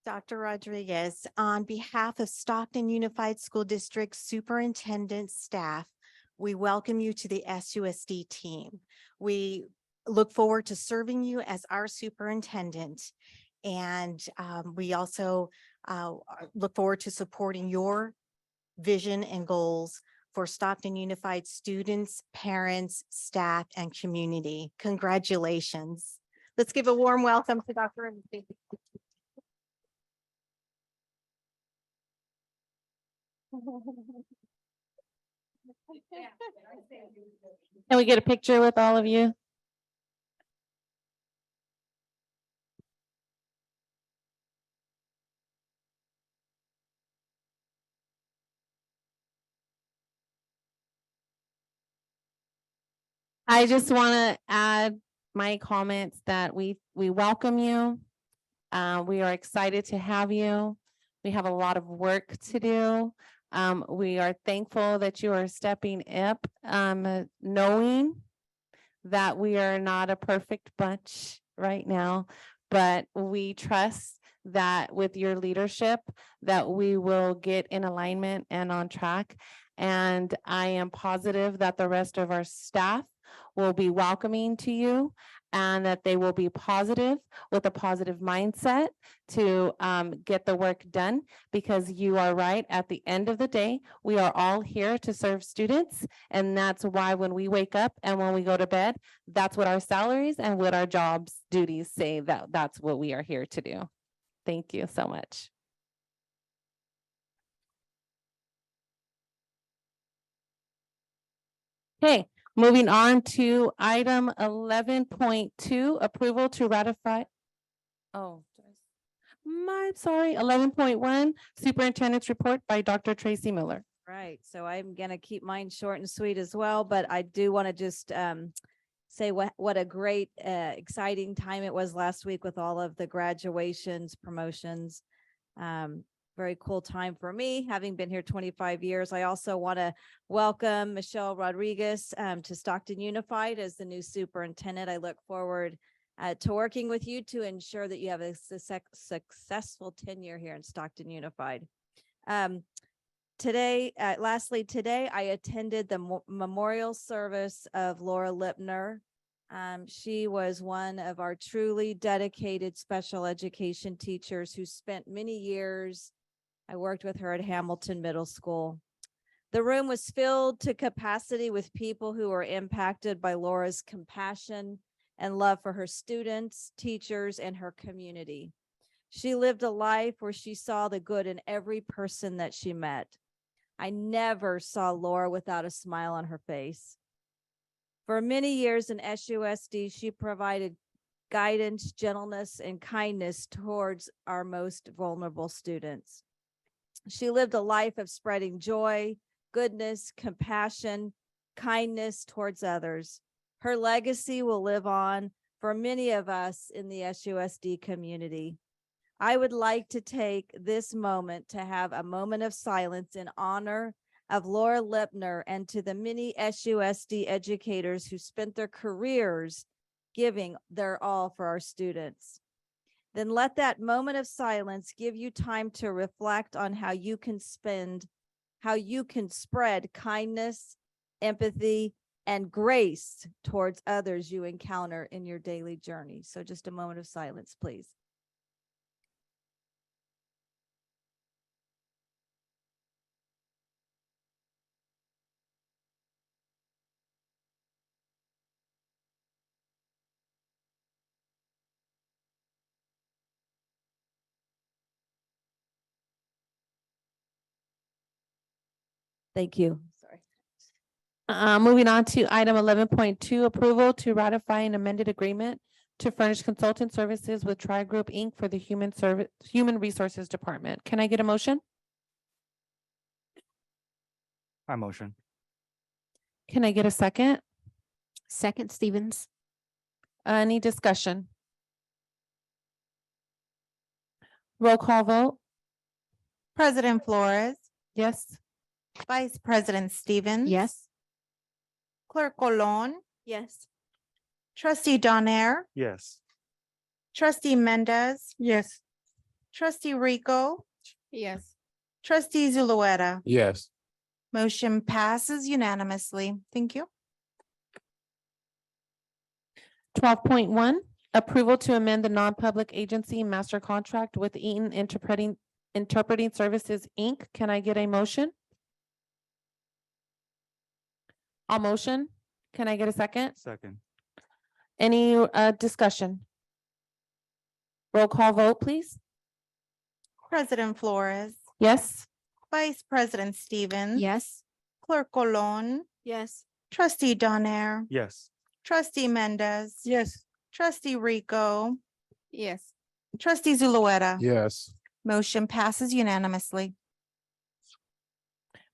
Dr. Rodriguez, on behalf of Stockton Unified School District Superintendent staff, we welcome you to the SUSD team. We look forward to serving you as our superintendent. And we also look forward to supporting your vision and goals for Stockton Unified students, parents, staff, and community. Congratulations. Let's give a warm welcome to Dr. Rodriguez. Can we get a picture with all of you? I just want to add my comments that we welcome you. We are excited to have you. We have a lot of work to do. We are thankful that you are stepping up, knowing that we are not a perfect bunch right now, but we trust that with your leadership that we will get in alignment and on track. And I am positive that the rest of our staff will be welcoming to you and that they will be positive with a positive mindset to get the work done, because you are right. At the end of the day, we are all here to serve students. And that's why when we wake up and when we go to bed, that's what our salaries and what our jobs duties say, that that's what we are here to do. Thank you so much. Okay, moving on to item 11.2, approval to ratify. Oh, I'm sorry, 11.1, superintendent's report by Dr. Tracy Miller. Right, so I'm gonna keep mine short and sweet as well, but I do want to just say what a great, exciting time it was last week with all of the graduations, promotions. Very cool time for me, having been here 25 years. I also want to welcome Michelle Rodriguez to Stockton Unified as the new superintendent. I look forward to working with you to ensure that you have a successful tenure here in Stockton Unified. Lastly, today I attended the memorial service of Laura Lipner. She was one of our truly dedicated special education teachers who spent many years. I worked with her at Hamilton Middle School. The room was filled to capacity with people who were impacted by Laura's compassion and love for her students, teachers, and her community. She lived a life where she saw the good in every person that she met. I never saw Laura without a smile on her face. For many years in SUSD, she provided guidance, gentleness, and kindness towards our most vulnerable students. She lived a life of spreading joy, goodness, compassion, kindness towards others. Her legacy will live on for many of us in the SUSD community. I would like to take this moment to have a moment of silence in honor of Laura Lipner and to the many SUSD educators who spent their careers giving their all for our students. Then let that moment of silence give you time to reflect on how you can spread kindness, empathy, and grace towards others you encounter in your daily journey. So just a moment of silence, please. Thank you. Sorry. Moving on to item 11.2, approval to ratify an amended agreement to furnish consultant services with Tri Group Inc. for the Human Resources Department. Can I get a motion? I motion. Can I get a second? Second, Stevens. Any discussion? Roll call vote? President Flores, Yes. Vice President Stevens. Yes. Clerk Colon, Yes. Trustee Donaire, Yes. Trustee Mendez, Yes. Trustee Rico, Yes. Trustee Zulueta. Yes. Motion passes unanimously. Thank you. 12.1, approval to amend the non-public agency master contract with Eaton Interpreting Services, Inc. Can I get a motion? I'll motion. Can I get a second? Second. Any discussion? Roll call vote, please. President Flores, Yes. Vice President Stevens. Yes. Clerk Colon, Yes. Trustee Donaire, Yes. Trustee Mendez. Yes. Trustee Rico, Yes. Trustee Zulueta. Yes. Motion passes unanimously.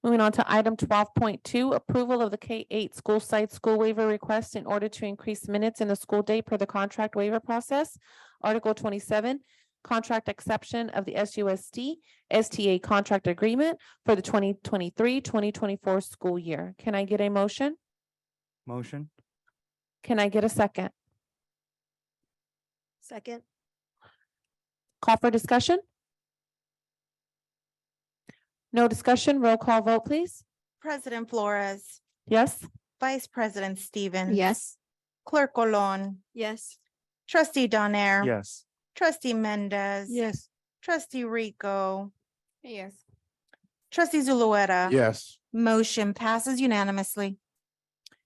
Moving on to item 12.2, approval of the K-8 school site school waiver request in order to increase minutes in the school day per the contract waiver process. Article 27, contract exception of the SUSD STA contract agreement for the 2023-2024 school year. Can I get a motion? Motion. Can I get a second? Second. Call for discussion? No discussion, roll call vote, please. President Flores, Yes. Vice President Stevens. Yes. Clerk Colon, Yes. Trustee Donaire. Yes. Trustee Mendez. Yes. Trustee Rico, Yes. Trustee Zulueta. Yes. Motion passes unanimously.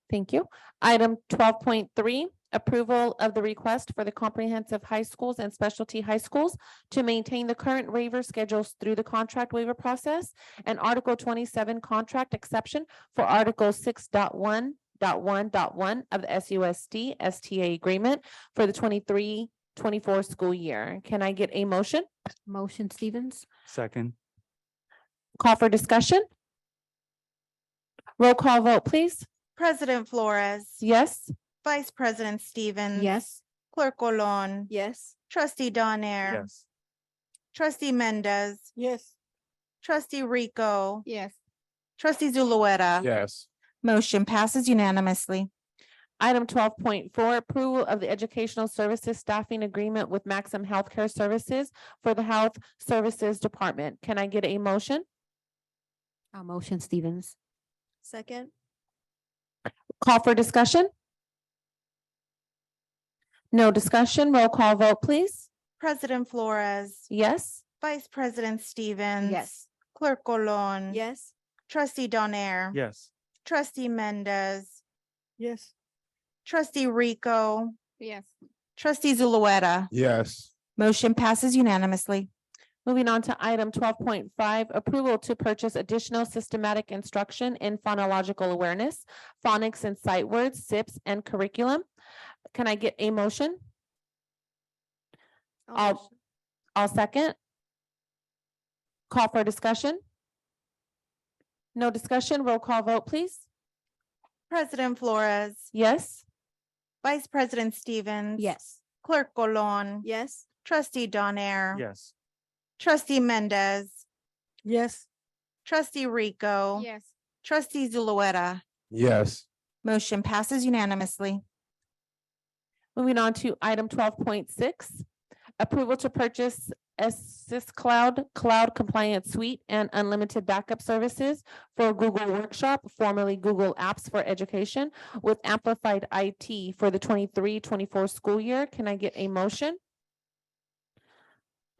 Thank you. Item 12.3, approval of the request for the comprehensive high schools and specialty high schools to maintain the current waiver schedules through the contract waiver process, and Article 27 contract exception for Article 6.1.1.1 of the SUSD STA agreement for the 23-24 school year. Can I get a motion? Motion, Stevens. Second. Call for discussion? Roll call vote, please. President Flores, Yes. Vice President Stevens. Yes. Clerk Colon, Yes. Trustee Donaire. Yes. Trustee Mendez, Yes. Trustee Rico, Yes. Trustee Zulueta. Yes. Motion passes unanimously. Item 12.4, approval of the educational services staffing agreement with Maxim Healthcare Services for the Health Services Department. Can I get a motion? I'll motion, Stevens. Second. Call for discussion? No discussion, roll call vote, please. President Flores, Yes. Vice President Stevens. Yes. Clerk Colon. Yes. Trustee Donaire. Yes. Trustee Mendez, Yes. Trustee Rico, Yes. Trustee Zulueta. Yes. Motion passes unanimously. Moving on to item 12.5, approval to purchase additional systematic instruction in phonological awareness, phonics and sight words, SIPs, and curriculum. Can I get a motion? I'll second. Call for discussion? No discussion, roll call vote, please. President Flores, Yes. Vice President Stevens. Yes. Clerk Colon. Yes. Trustee Donaire. Yes. Trustee Mendez, Yes. Trustee Rico. Yes. Trustee Zulueta. Yes. Motion passes unanimously. Moving on to item 12.6, approval to purchase SysCloud Cloud Compliant Suite and unlimited backup services for Google Workshop, formerly Google Apps for Education, with Amplified IT for the 23-24 school year. Can I get a motion?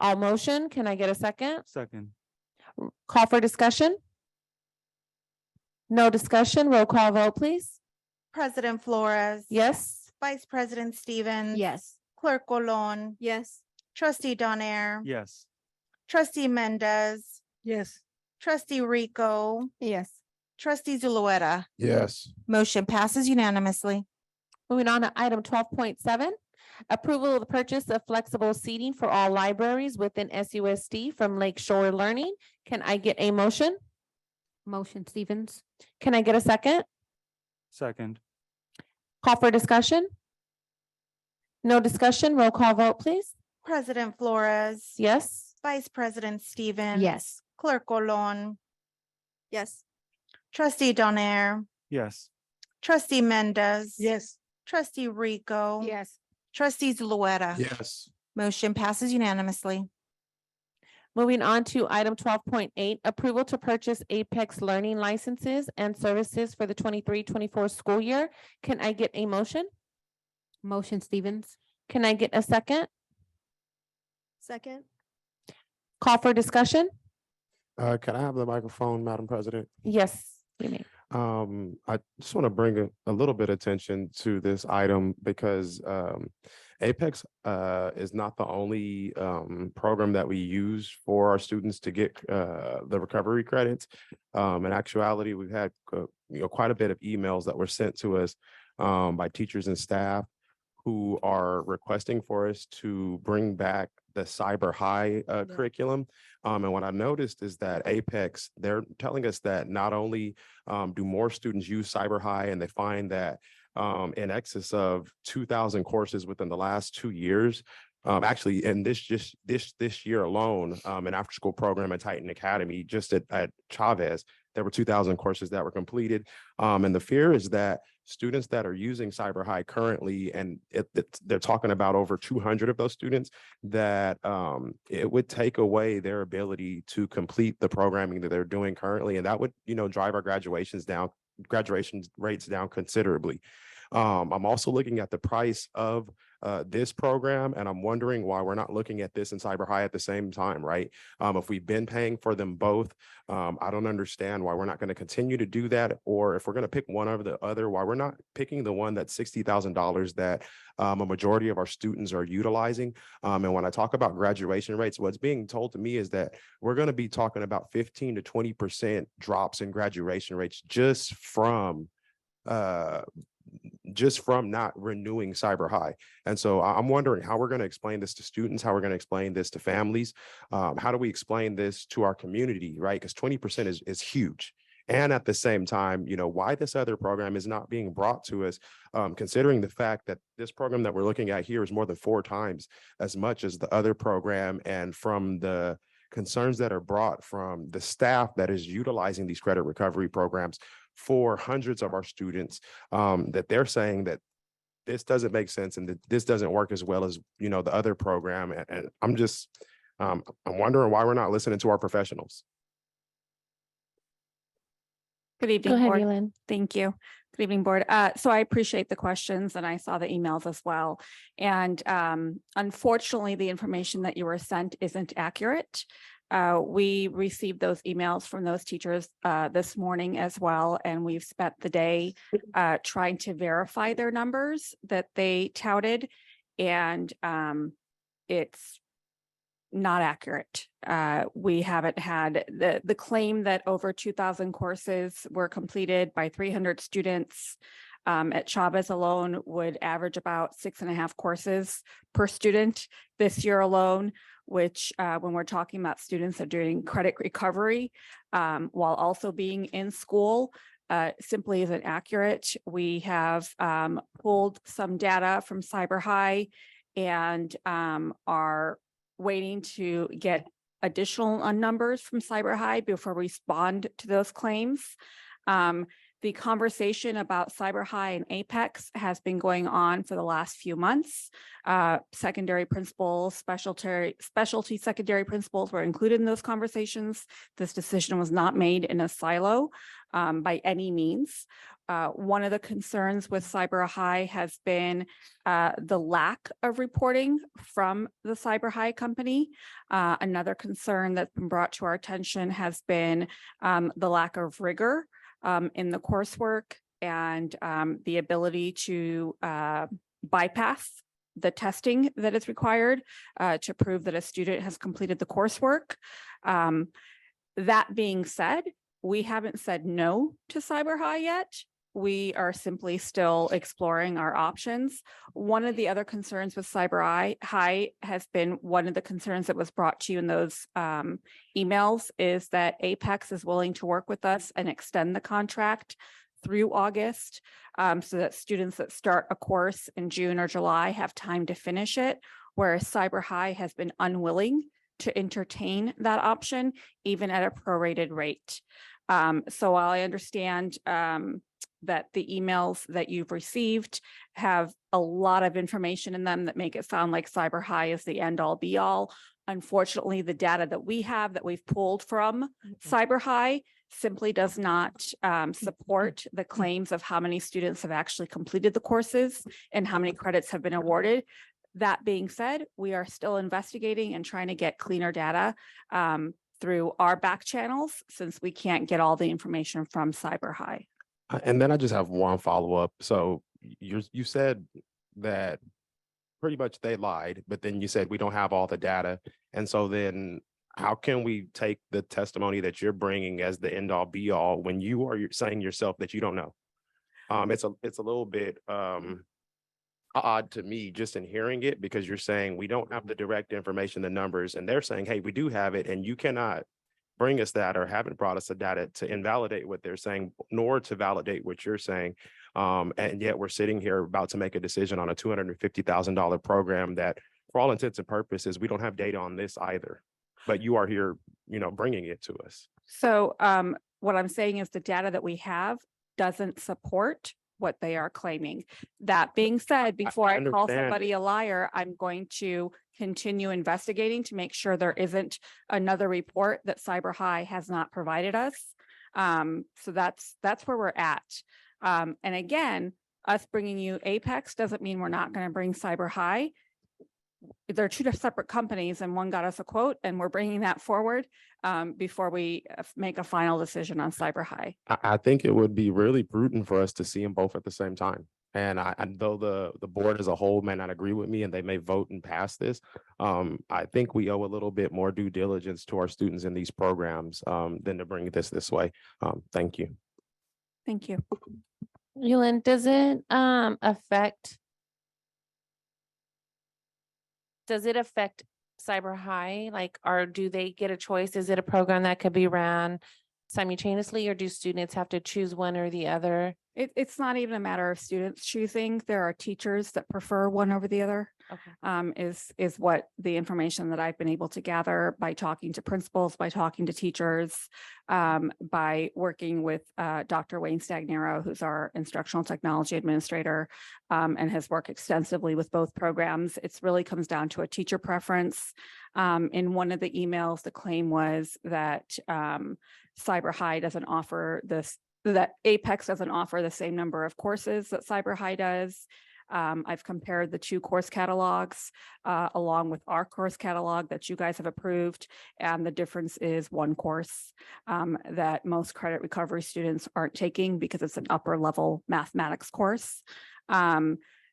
I'll motion. Can I get a second? Second. Call for discussion? No discussion. Roll call vote, please. President Flores. Yes. Vice President Stevens. Yes. Clerk Colon. Yes. Trustee Donaire. Yes. Trustee Mendez. Yes. Trustee Rico. Yes. Trustee Zulueta. Yes. Motion passes unanimously. Moving on to item 12.7, approval of the purchase of flexible seating for all libraries within SUSD from Lakeshore Learning. Can I get a motion? Motion Stevens. Can I get a second? Second. Call for discussion? No discussion, roll call vote, please. President Flores. Yes. Vice President Stevens. Yes. Clerk Olon. Yes. Trustee Donaire. Yes. Trustee Mendez. Yes. Trustee Rico. Yes. Trustee Zulueta. Yes. Motion passes unanimously. Moving on to item 12.8, approval to purchase Apex Learning licenses and services for the 23-24 school year. Can I get a motion? Motion Stevens. Can I get a second? Second. Call for discussion? Can I have the microphone, Madam President? Yes, you may. I just want to bring a little bit of attention to this item because Apex is not the only program that we use for our students to get the recovery credits. In actuality, we've had quite a bit of emails that were sent to us by teachers and staff who are requesting for us to bring back the Cyber High curriculum. And what I noticed is that Apex, they're telling us that not only do more students use Cyber High, and they find that in excess of 2,000 courses within the last 2 years, actually in this year alone, an after school program at Titan Academy, just at Chavez, there were 2,000 courses that were completed. And the fear is that students that are using Cyber High currently, and they're talking about over 200 of those students, that it would take away their ability to complete the programming that they're doing currently. And that would, drive our graduation rates down considerably. I'm also looking at the price of this program, and I'm wondering why we're not looking at this and Cyber High at the same time, right? If we've been paying for them both, I don't understand why we're not going to continue to do that, or if we're going to pick one over the other, why we're not picking the one that's $60,000 that a majority of our students are utilizing. And when I talk about graduation rates, what's being told to me is that we're going to be talking about 15 to 20% drops in graduation rates just from not renewing Cyber High. And so I'm wondering how we're going to explain this to students, how we're going to explain this to families. How do we explain this to our community, right? Because 20% is huge. And at the same time, why this other program is not being brought to us, considering the fact that this program that we're looking at here is more than 4 times as much as the other program, and from the concerns that are brought from the staff that is utilizing these credit recovery programs for hundreds of our students, that they're saying that this doesn't make sense and that this doesn't work as well as, the other program. And I'm just, I'm wondering why we're not listening to our professionals. Good Go evening, ahead, board. Yolanda. Thank you. Good evening, board. So I appreciate the questions, and I saw the emails as well. And unfortunately, the information that you were sent isn't accurate. We received those emails from those teachers this morning as well, and we've spent the day trying to verify their numbers that they touted, and it's not accurate. We haven't had the claim that over 2,000 courses were completed by 300 students at Chavez alone would average about 6.5 courses per student this year alone, which when we're talking about students that are doing credit recovery while also being in school, simply isn't accurate. We have pulled some data from Cyber High and are waiting to get additional numbers from Cyber High before we respond to those claims. The conversation about Cyber High and Apex has been going on for the last few months. Secondary principals, specialty secondary principals were included in those conversations. This decision was not made in a silo by any means. One of the concerns with Cyber High has been the lack of reporting from the Cyber High company. Another concern that's been brought to our attention has been the lack of rigor in the coursework and the ability to bypass the testing that is required to prove that a student has completed the coursework. That being said, We haven't said no to Cyber High yet. We are simply still exploring our options. One of the other concerns with High has been one of the concerns that was brought to you in those emails is that Apex is willing to work with us and extend the contract through August so that students that start a course in June or July have time to finish it, whereas Cyber High has been unwilling to entertain that option, even at a prorated rate. So while I understand that the emails that you've received have a lot of information in them that make it sound like Cyber High is the end all be all, unfortunately, the data that we have that we've pulled from Cyber High simply does not support the claims of how many students have actually completed the courses and how many credits have been awarded. That being said, we are still investigating and trying to get cleaner data through our back channels since we can't get all the information from Cyber High. And then I just have one follow-up. So you said that pretty much they lied, but then you said we don't have all the data. And so then how can we take the testimony that you're bringing as the end all be all when you are saying yourself that you don't know? It's a little bit odd to me just in hearing it, because you're saying we don't have the direct information, the numbers, and they're saying, hey, we do have it, and you cannot bring us that or haven't brought us the data to invalidate what they're saying, nor to validate what you're saying. And yet we're sitting here about to make a decision on a $250,000 program that, for all intents and purposes, we don't have data on this either. But you are here, bringing it to us. So what I'm saying is the data that we have doesn't support what they are claiming. That being said, before I call understand. somebody a liar, I'm going to continue investigating to make sure there isn't another report that Cyber High has not provided us. So that's where we're at. And again, us bringing you Apex doesn't mean we're not going to bring Cyber High. They're two separate companies, and one got us a quote, and we're bringing that forward before we make a final decision on Cyber High. I think it would be really prudent for us to see them both at the same time. And though the board as a whole may not agree with me and they may vote and pass this, I think we owe a little bit more due diligence to our students in these programs than to bring this way. Thank you. Thank you. Yulin, does it affect Cyber High? Like, do they get a choice? Is it a program that could be ran simultaneously, or do students have to choose one or the other? It's not even a matter of students choosing. There are teachers that prefer one over the other. Okay. Is what the information that I've been able to gather by talking to principals, by talking to teachers, by working with Dr. Wayne Stagnero, who's our instructional technology administrator, and has worked extensively with both programs. It really comes down to a teacher preference. In one of the emails, the claim was that Cyber High doesn't offer this, that Apex doesn't offer the same number of courses that Cyber High does. I've compared the two course catalogs along with our course catalog that you guys have approved, and the difference is one course that most credit recovery students aren't taking because it's an upper level mathematics course.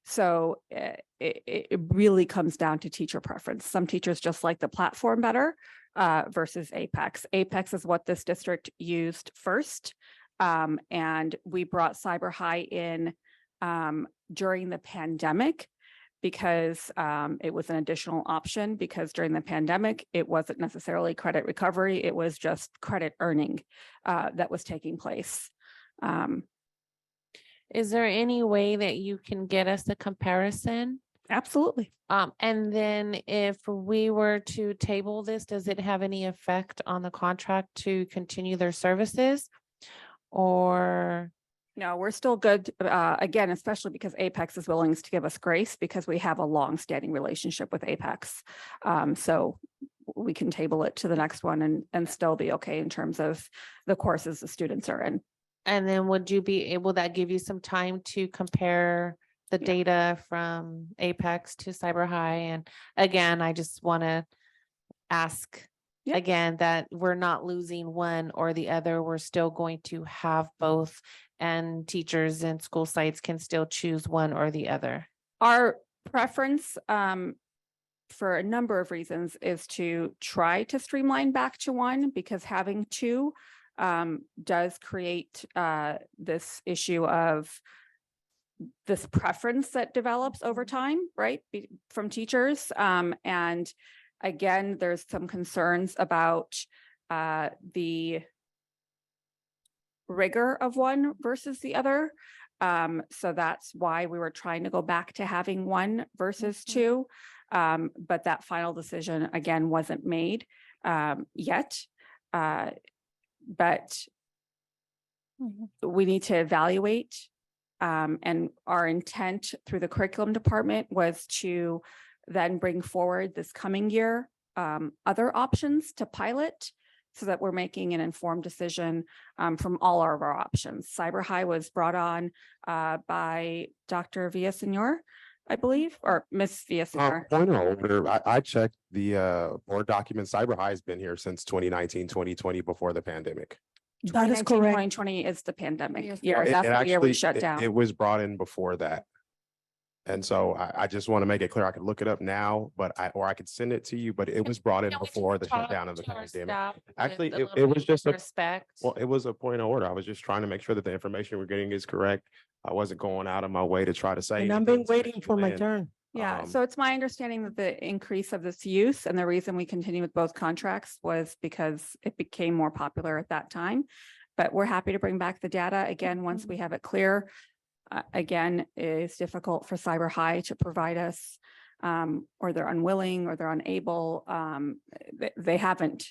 So it really comes down to teacher preference. Some teachers just like the platform better versus Apex. Apex is what this district used first. And we brought Cyber High in during the pandemic because it was an additional option, because during the pandemic, it wasn't necessarily credit recovery, it was just credit earning that was taking place. Is there any way that you can get us a comparison? Absolutely. And then if we were to table this, does it have any effect on the contract to continue their services? Or no, we're still good. Again, especially because Apex is willing to give us grace because we have a long-standing relationship with Apex. So we can table it to the next one and still be okay in terms of the courses the students are in. And then would you be able, that give you some time to compare the data from Apex to Cyber High? And again, I just want to ask again that we're not losing one or the other. We're still going to have both, and teachers and school sites can still choose one or the other. Our preference for a number of reasons is to try to streamline back to one, because having two does create this issue of this preference that develops over time, right, from teachers. And again, there's some concerns about the rigor of one versus the other. So that's why we were trying to go back to having one versus two. But that final decision, again, wasn't made yet. But we need to evaluate. And our intent through the curriculum department was to then bring forward this coming year other options to pilot so that we're making an informed decision from all of our options. Cyber High was brought on by Dr. Villaseñor, I believe, or Miss Villaseñor. Point of order, I checked the board document. Cyber High has been here since 2019, 2020 before the pandemic. That is correct. 2020 is the pandemic year. It That's the year we actually- shut down. It was brought in before that. And so I just want to make it clear, I could look it up now, but or I could send it to you, but it was brought in before the shutdown of the pandemic. Actually, it was just a, well, it was a point of order. I was just trying to make sure that the information we're getting is correct. I wasn't going out of my way to try to say. And I've been anything to waiting let for you my in. turn. Yeah, so it's my understanding that the increase of this use and the reason we continue with both contracts was because it became more popular at that time. But we're happy to bring back the data again, once we have it clear. Again, it's difficult for Cyber High to provide us, or they're unwilling or they're unable. They haven't.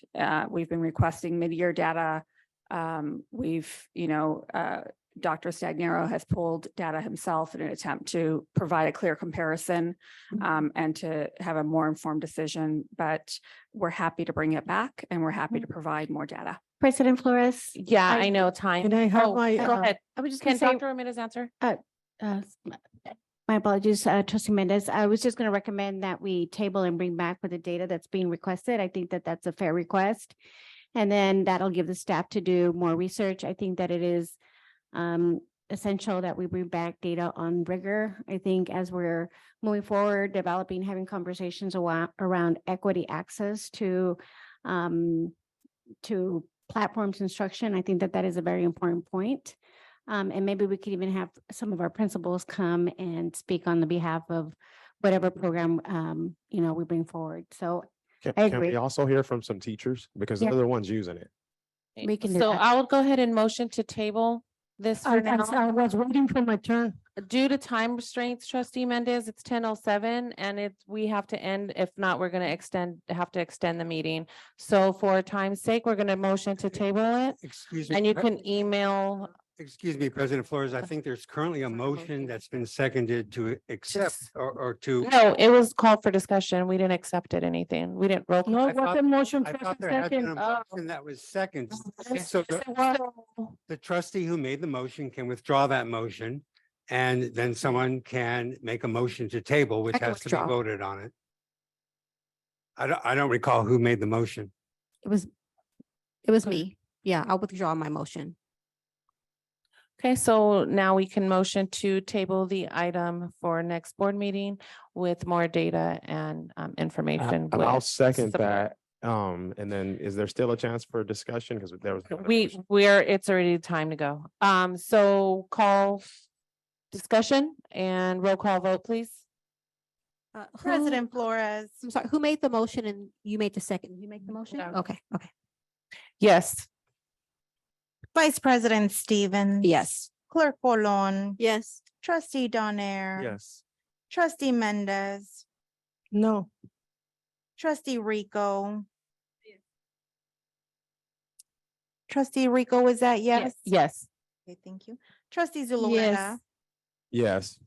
We've been requesting mid-year data. We've, Dr. Stagnero has pulled data himself in an attempt to provide a clear comparison and to have a more informed decision, but we're happy to bring it back and we're happy to provide more data. President Flores. Yeah, I know time. Can I have Oh, my, go ahead. I was just Can gonna say, Dr. Ramirez answer? my apologies, trustee Mendez. I was just gonna recommend that we table and bring back with the data that's being requested. I think that that's a fair request. And then that'll give the staff to do more research. I think that it is essential that we bring back data on rigor. I think as we're moving forward, developing, having conversations around equity access to platforms instruction, I think that that is a very important point. And maybe we could even have some of our principals come and speak on the behalf of whatever program, we bring forward. So I Can agree. we also hear from some teachers? Because Yeah. they're the ones using it. We can do So that. I'll go ahead and motion to table this for now. I was waiting for my turn. Due to time restraints, trustee Mendez, it's 10:07 and we have to end. If not, we're gonna have to extend the meeting. So for time's sake, we're gonna motion to table it. Excuse me. And you can email. Excuse me, President Flores, I think there's currently a motion that's been seconded to accept or to. No, it was called for discussion. We didn't accept it, anything. We didn't roll. No, I it wasn't thought- motion I first thought and there had been second. a motion that was second. So the trustee who made the motion can withdraw that motion. And then someone can make a motion to table, which I can has to be withdraw. voted on it. I don't recall who made the motion. It was me. Yeah, I'll withdraw my motion. Okay, so now we can motion to table the item for next board meeting with more data and information. And I'll with second support. that. And then is there still a chance for discussion? Because there was. another motion. It's already time to go. So call discussion and roll call vote, please. President Flores. I'm sorry, who made the motion and you made the second? You make the motion? No. Okay. Yes. Vice President Stevens. Yes. Clerk Colon. Yes. Trustee Donaire. Yes. Trustee Mendez. No, Trustee Rico. Trustee Rico, is that yes? Yes. Okay, thank you. Trustee Zulueta. Yes.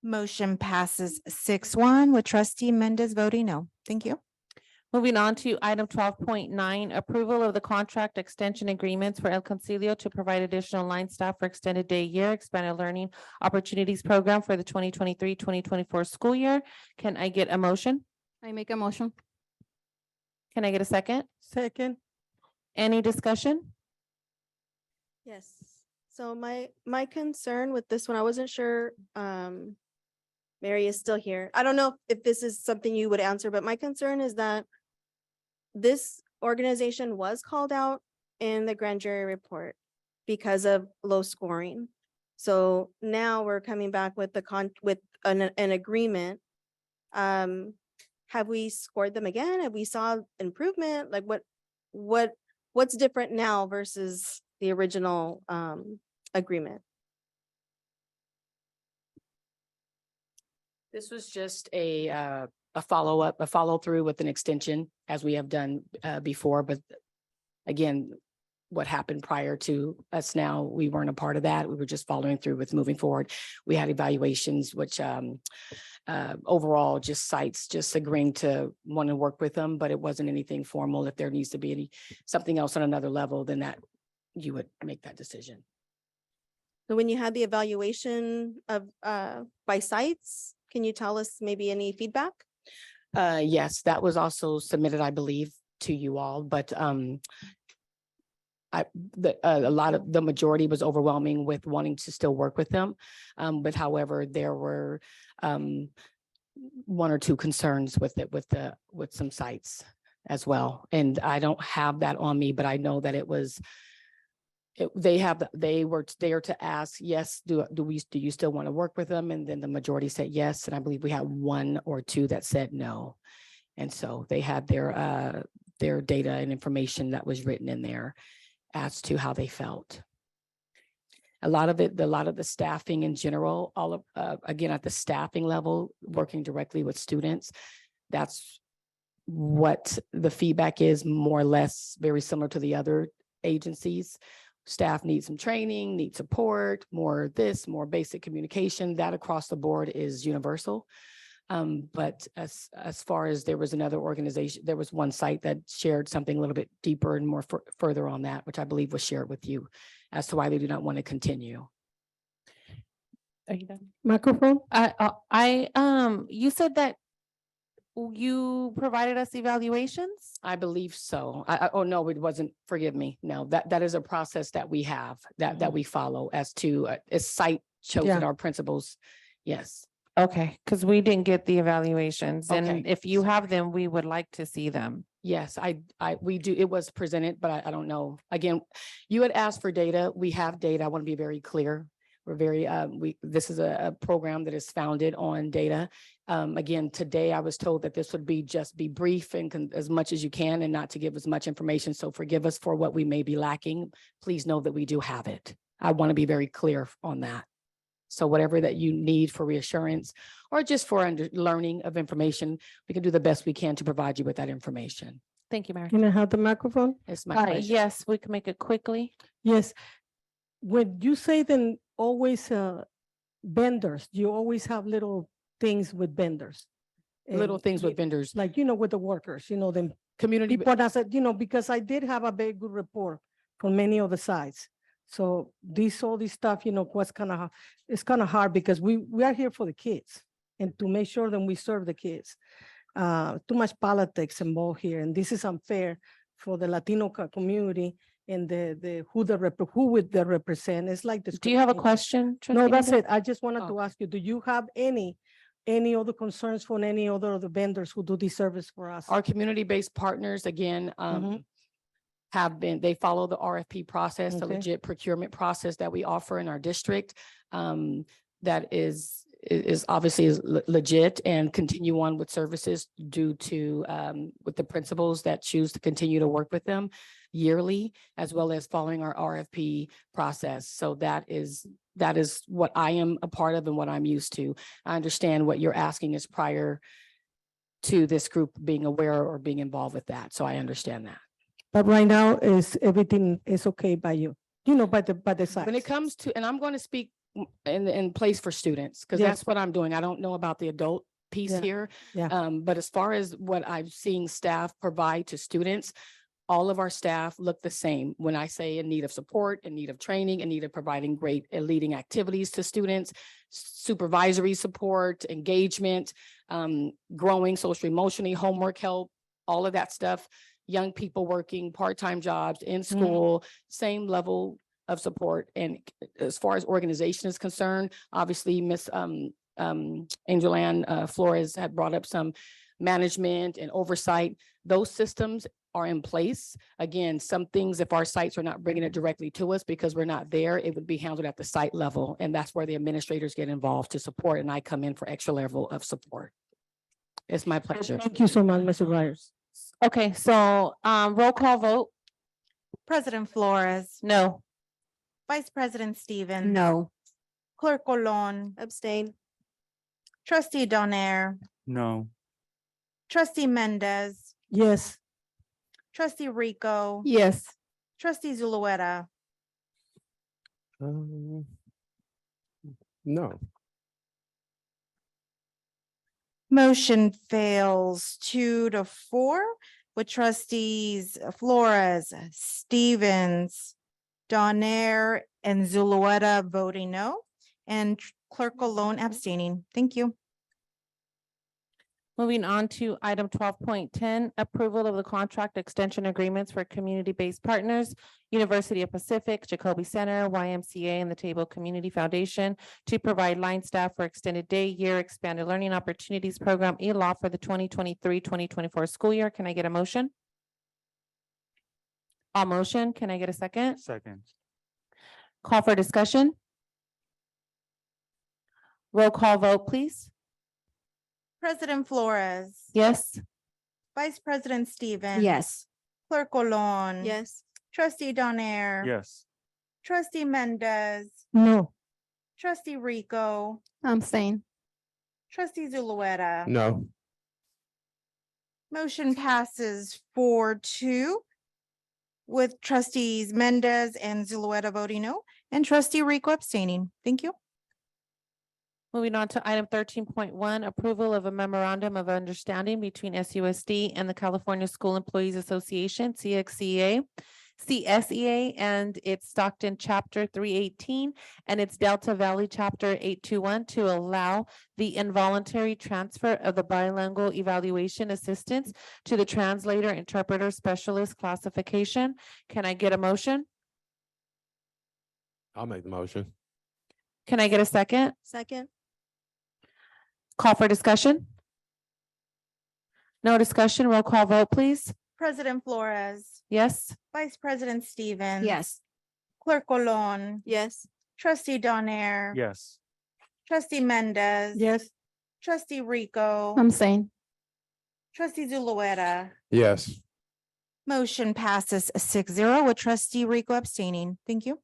Motion passes 6-1 with trustee Mendez voting no. Thank you. Moving on to item 12.9, approval of the contract extension agreements for El Concilio to provide additional line staff for extended day year, expanded learning opportunities program for the 2023-2024 school year. Can I get a motion? I make a motion. Can I get a second? second. Any discussion? Yes. So my concern with this one, I wasn't sure, Mary is still here. I don't know if this is something you would answer, but my concern is that this organization was called out in the grand jury report because of low scoring. So now we're coming back with with an agreement. Have we scored them again? Have we saw improvement? Like what's different now versus the original agreement? This was just a follow-up, a follow-through with an extension, as we have done before, but again, what happened prior to us now, we weren't a part of that. We were just following through with moving forward. We had evaluations, which overall just sites just agreeing to want to work with them, but it wasn't anything formal. If there needs to be something else on another level, then that you would make that decision. So when you had the evaluation of by sites, can you tell us maybe any feedback? Yes, that was also submitted, I believe, to you all, but a lot of the majority was overwhelming with wanting to still work with them. But however, there were one or two concerns with it, with some sites as well. And I don't have that on me, but I know that it was, they were there to ask, yes, do you still want to work with them? And then the majority said yes. And I believe we had one or two that said no. And so they had their data and information that was written in there as to how they felt. A lot of the staffing in general, all of, again, at the staffing level, working directly with students, that's what the feedback is, more or less very similar to the other agencies. Staff needs some training, need support, more basic communication. That across the board is universal. But as far as there was another organization, there was one site that shared something a little bit deeper and more further on that, which I believe was shared with you as to why they do not want to continue. Are you done? Microphone? You said that you provided us evaluations? I believe so. Oh, no, it wasn't. Forgive me. No, that is a process that we have, that we follow as to a site chosen our principals. Yes. Okay, because we didn't get the evaluations, and Okay. if you have them, we would like to see them. Yes, we do. It was presented, but I don't know. Again, you had asked for data. We have data. I want to be very clear. We're very, this is a program that is founded on data. Again, today I was told that this would just be brief and as much as you can and not to give as much information. So forgive us for what we may be lacking. Please know that we do have it. I want to be very clear on that. So whatever that you need for reassurance or just for learning of information, we can do the best we can to provide you with that information. Thank you, Mary. Can I have the microphone? It's my pleasure. Yes, we can make it quickly. Yes. When you say then always vendors, you always have little things with vendors. Little things with vendors. Like, with the workers, them Community. people that said, because I did have a very good report from many of the sites. So all this stuff, it's kind of hard because we are here for the kids and to make sure that we serve the kids. Too much politics involved here, and this is unfair for the Latino community and who they represent. It's like this. Do you have a question? No, that's it. I just wanted to ask you, do you have any other concerns from any other of the vendors who do this service for us? Our community-based partners, again, they follow the RFP process, the legit procurement process that we offer in our district. That is obviously legit and continue on with services due to with the principals that choose to continue to work with them yearly, as well as following our RFP process. So that is what I am a part of and what I'm used to. I understand what you're asking is prior to this group being aware or being involved with that. So I understand that. But right now everything is okay by you, by the site. When it comes to, and I'm going to speak in place for students, because Yes. that's what I'm doing. I don't know about the adult piece here. Yeah. But as far as what I'm seeing staff provide to students, all of our staff look the same. When I say in need of support, in need of training, in need of providing great leading activities to students, supervisory support, engagement, growing social emotionally, homework help, all of that stuff. Young people working part-time jobs in school, same level of support. And as far as organization is concerned, obviously Miss Angel Ann Flores had brought up some management and oversight. those systems are in place. Again, some things, if our sites are not bringing it directly to us because we're not there, it would be handled at the site level. And that's where the administrators get involved to support, and I come in for extra level of support. It's my pleasure. Thank you so much, Mr. Myers. Okay, so roll call vote. President Flores, No. Vice President Stevens. No. Clerk Colon, Abstain. Trustee Donaire, No. Trustee Mendez, Yes. Trustee Rico, Yes. Trustee Zulueta. No. Motion fails 2-4 with trustees Flores, Stevens, Donaire, and Zulueta voting no, and Clerk Colon abstaining. Thank you. Moving on to item 12.10, approval of the contract extension agreements for community-based partners, University of Pacific, Jacoby Center, YMCA, and the Table Community Foundation to provide line staff for extended day, year, expanded learning opportunities program, ELA for the 2023-2024 school year. Can I get a motion? All motion. Can I get a second? Second. Call for discussion. Roll call vote, please. President Flores. Yes. Vice President Stevens. Yes. Clerk Colon. Yes. Trustee Donaire. Yes. Trustee Mendez. No. Trustee Rico. I'm staying. Trustee Zulueta. No. Motion passes 4-2 with trustees Mendez and Zulueta voting no, and trustee Rico abstaining. Thank you. Moving on to item 13.1, approval of a memorandum of understanding between SUSD and the California School Employees Association, CSEA, and its Stockton Chapter 318 and its Delta Valley Chapter 821 to allow the involuntary transfer of the bilingual evaluation assistance to the translator interpreter specialist classification. Can I get a motion? I'll make the motion. Can I get a second? Second. Call for discussion? No discussion. Roll call vote, please. President Flores. Yes. Vice President Stevens. Yes. Clerk Colon. Yes. Trustee Donaire. Yes. Trustee Mendez. Yes. Trustee Rico. I'm staying. Trustee Zulueta. Yes. Motion passes 6-0 with trustee Rico abstaining. Thank you.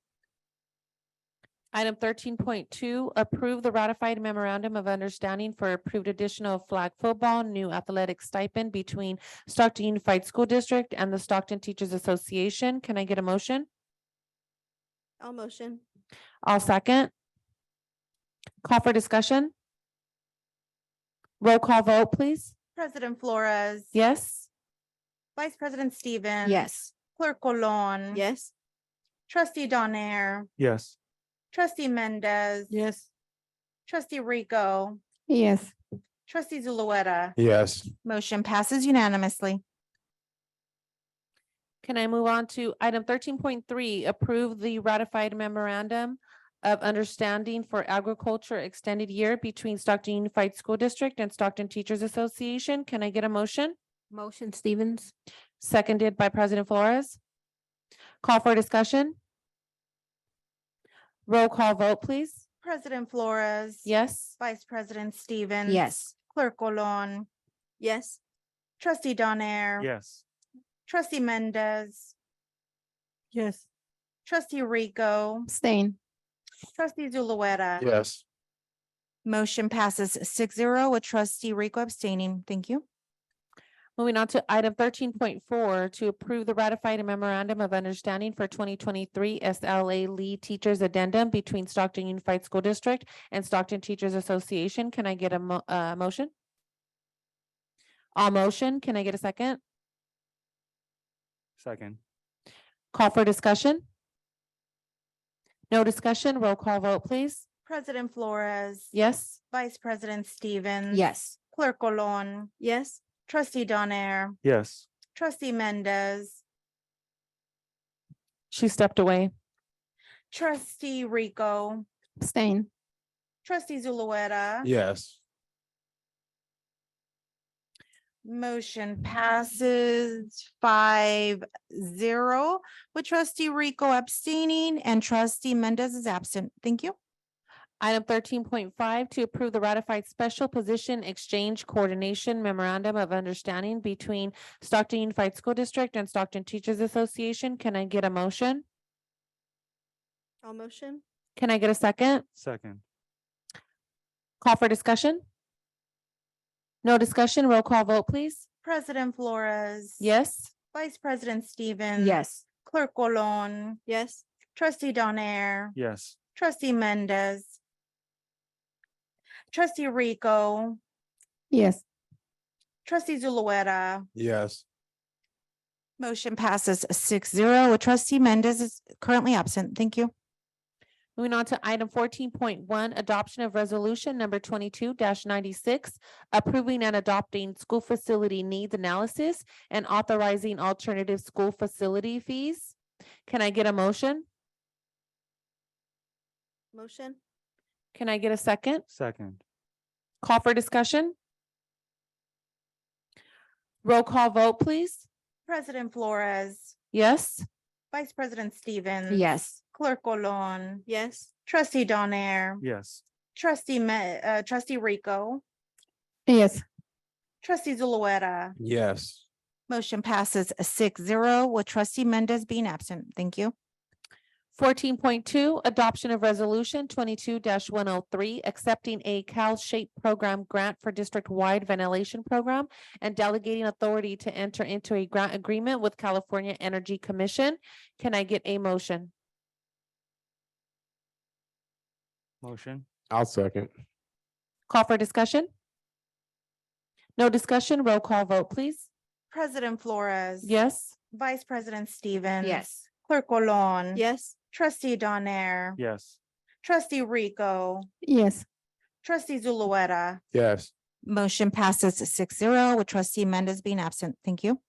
Item 13.2, approve the ratified memorandum of understanding for approved additional flag football new athletic stipend between Stockton Unified School District and the Stockton Teachers Association. Can I get a motion? I'll motion. I'll second. Call for discussion. Roll call vote, please. President Flores. Yes. Vice President Stevens. Yes. Clerk Colon. Yes. Trustee Donaire. Yes. Trustee Mendez. Yes. Trustee Rico. Yes. Trustee Zulueta. Yes. Motion passes unanimously. Can I move on to item 13.3, approve the ratified memorandum of understanding for agriculture extended year between Stockton Unified School District and Stockton Teachers Association. Can I get a motion? Motion Stevens. Seconded by President Flores. Call for discussion. Roll call vote, please. President Flores. Yes. Vice President Stevens. Yes. Clerk Colon. Yes. Trustee Donaire. Yes. Trustee Mendez. Yes. Trustee Rico. Staying. Trustee Zulueta. Yes. Motion passes 6-0 with trustee Rico abstaining. Thank you. Moving on to item 13.4 to approve the ratified memorandum of understanding for 2023 SLA lead teachers addendum between Stockton Unified School District and Stockton Teachers Association. Can I get a motion? All motion. Can I get a second? Second. Call for discussion? No discussion. Roll call vote, please. President Flores. Yes. Vice President Stevens. Yes. Clerk Colon. Yes. Trustee Donaire. Yes. Trustee Mendez. She stepped away. Trustee Rico. Staying. Trustee Zulueta. Yes. Motion passes 5-0 with trustee Rico abstaining and trustee Mendez is absent. Thank you. Item 13.5 to approve the ratified special position exchange coordination memorandum of understanding between Stockton Unified School District and Stockton Teachers Association. Can I get a motion? I'll motion. Can I get a second? Second. Call for discussion? No discussion, roll call vote, please. President Flores. Yes. Vice President Stevens. Yes. Clerk Colon. Yes. Trustee Donaire. Yes. Trustee Mendez. Trustee Rico. Yes. Trustee Zulueta. Yes. Motion passes 6-0 with trustee Mendez is currently absent. Thank you. Moving on to item 14.1, adoption of resolution number 22-96, approving and adopting school facility needs analysis and authorizing alternative school facility fees. Can I get a motion? Motion. Can I get a second? Second. Call for discussion? Roll call vote, please. President Flores. Yes. Vice President Stevens. Yes. Clerk Colon. Yes. Trustee Donaire. Yes. Trustee Rico. Yes. Trustee Zulueta. Yes. Motion passes 6-0 with trustee Mendez being absent. Thank you. 14.2, adoption of resolution 22-103, accepting a CalShape program grant for district-wide ventilation program and delegating authority to enter into a grant agreement with California Energy Commission. Can I get a motion? Motion. I'll second. Call for discussion? No discussion, roll call vote, please. President Flores. Yes. Vice President Stevens. Yes. Clerk Colon. Yes. Trustee Donaire. Yes. Trustee Rico. Yes. Trustee Zulueta. Yes. Motion passes 6-0 with trustee Mendez being absent. Thank you.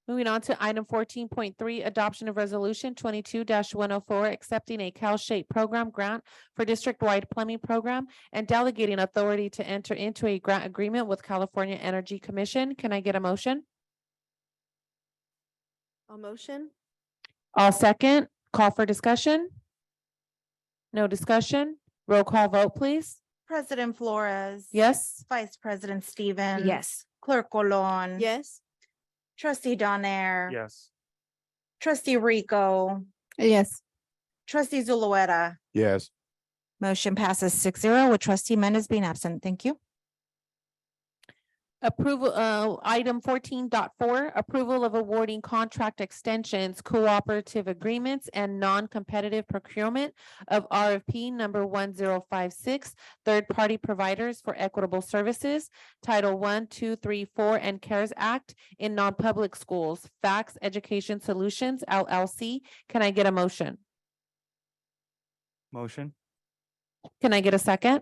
Moving on to item 14.3, adoption of resolution 22-104, accepting a CalShape program grant for district-wide plumbing program and delegating authority to enter into a grant agreement with California Energy Commission. Can I get a motion? I'll motion. I'll second. Call for discussion? No discussion? Roll call vote, please. President Flores. Yes. Vice President Stevens. Yes. Clerk Colon. Yes. Trustee Donaire. Yes. Trustee Rico. Yes. Trustee Zulueta. Yes. Motion passes 6-0 with trustee Mendez being absent. Thank you. Approval, item 14.4, approval of awarding contract extensions, cooperative agreements, and non-competitive procurement of RFP number 1056, third-party providers for equitable services, Title 1, 2, 3, 4, and CARES Act in non-public schools, Fax Education Solutions, LLC. Can I get a motion? Motion. Can I get a second?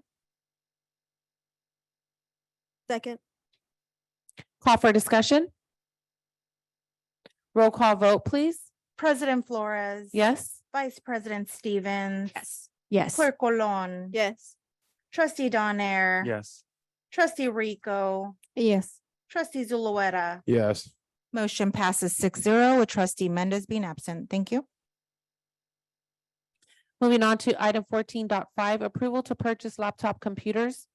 Second. Call for discussion? Roll call vote, please. President Flores. Yes. Vice President Stevens. Yes. Yes. Clerk Colon. Yes. Trustee Donaire. Yes. Trustee Rico. Yes. Trustee Zulueta. Yes. Motion passes 6-0 with trustee Mendez being absent. Thank you. Moving on to item 14.5, approval to purchase laptop computers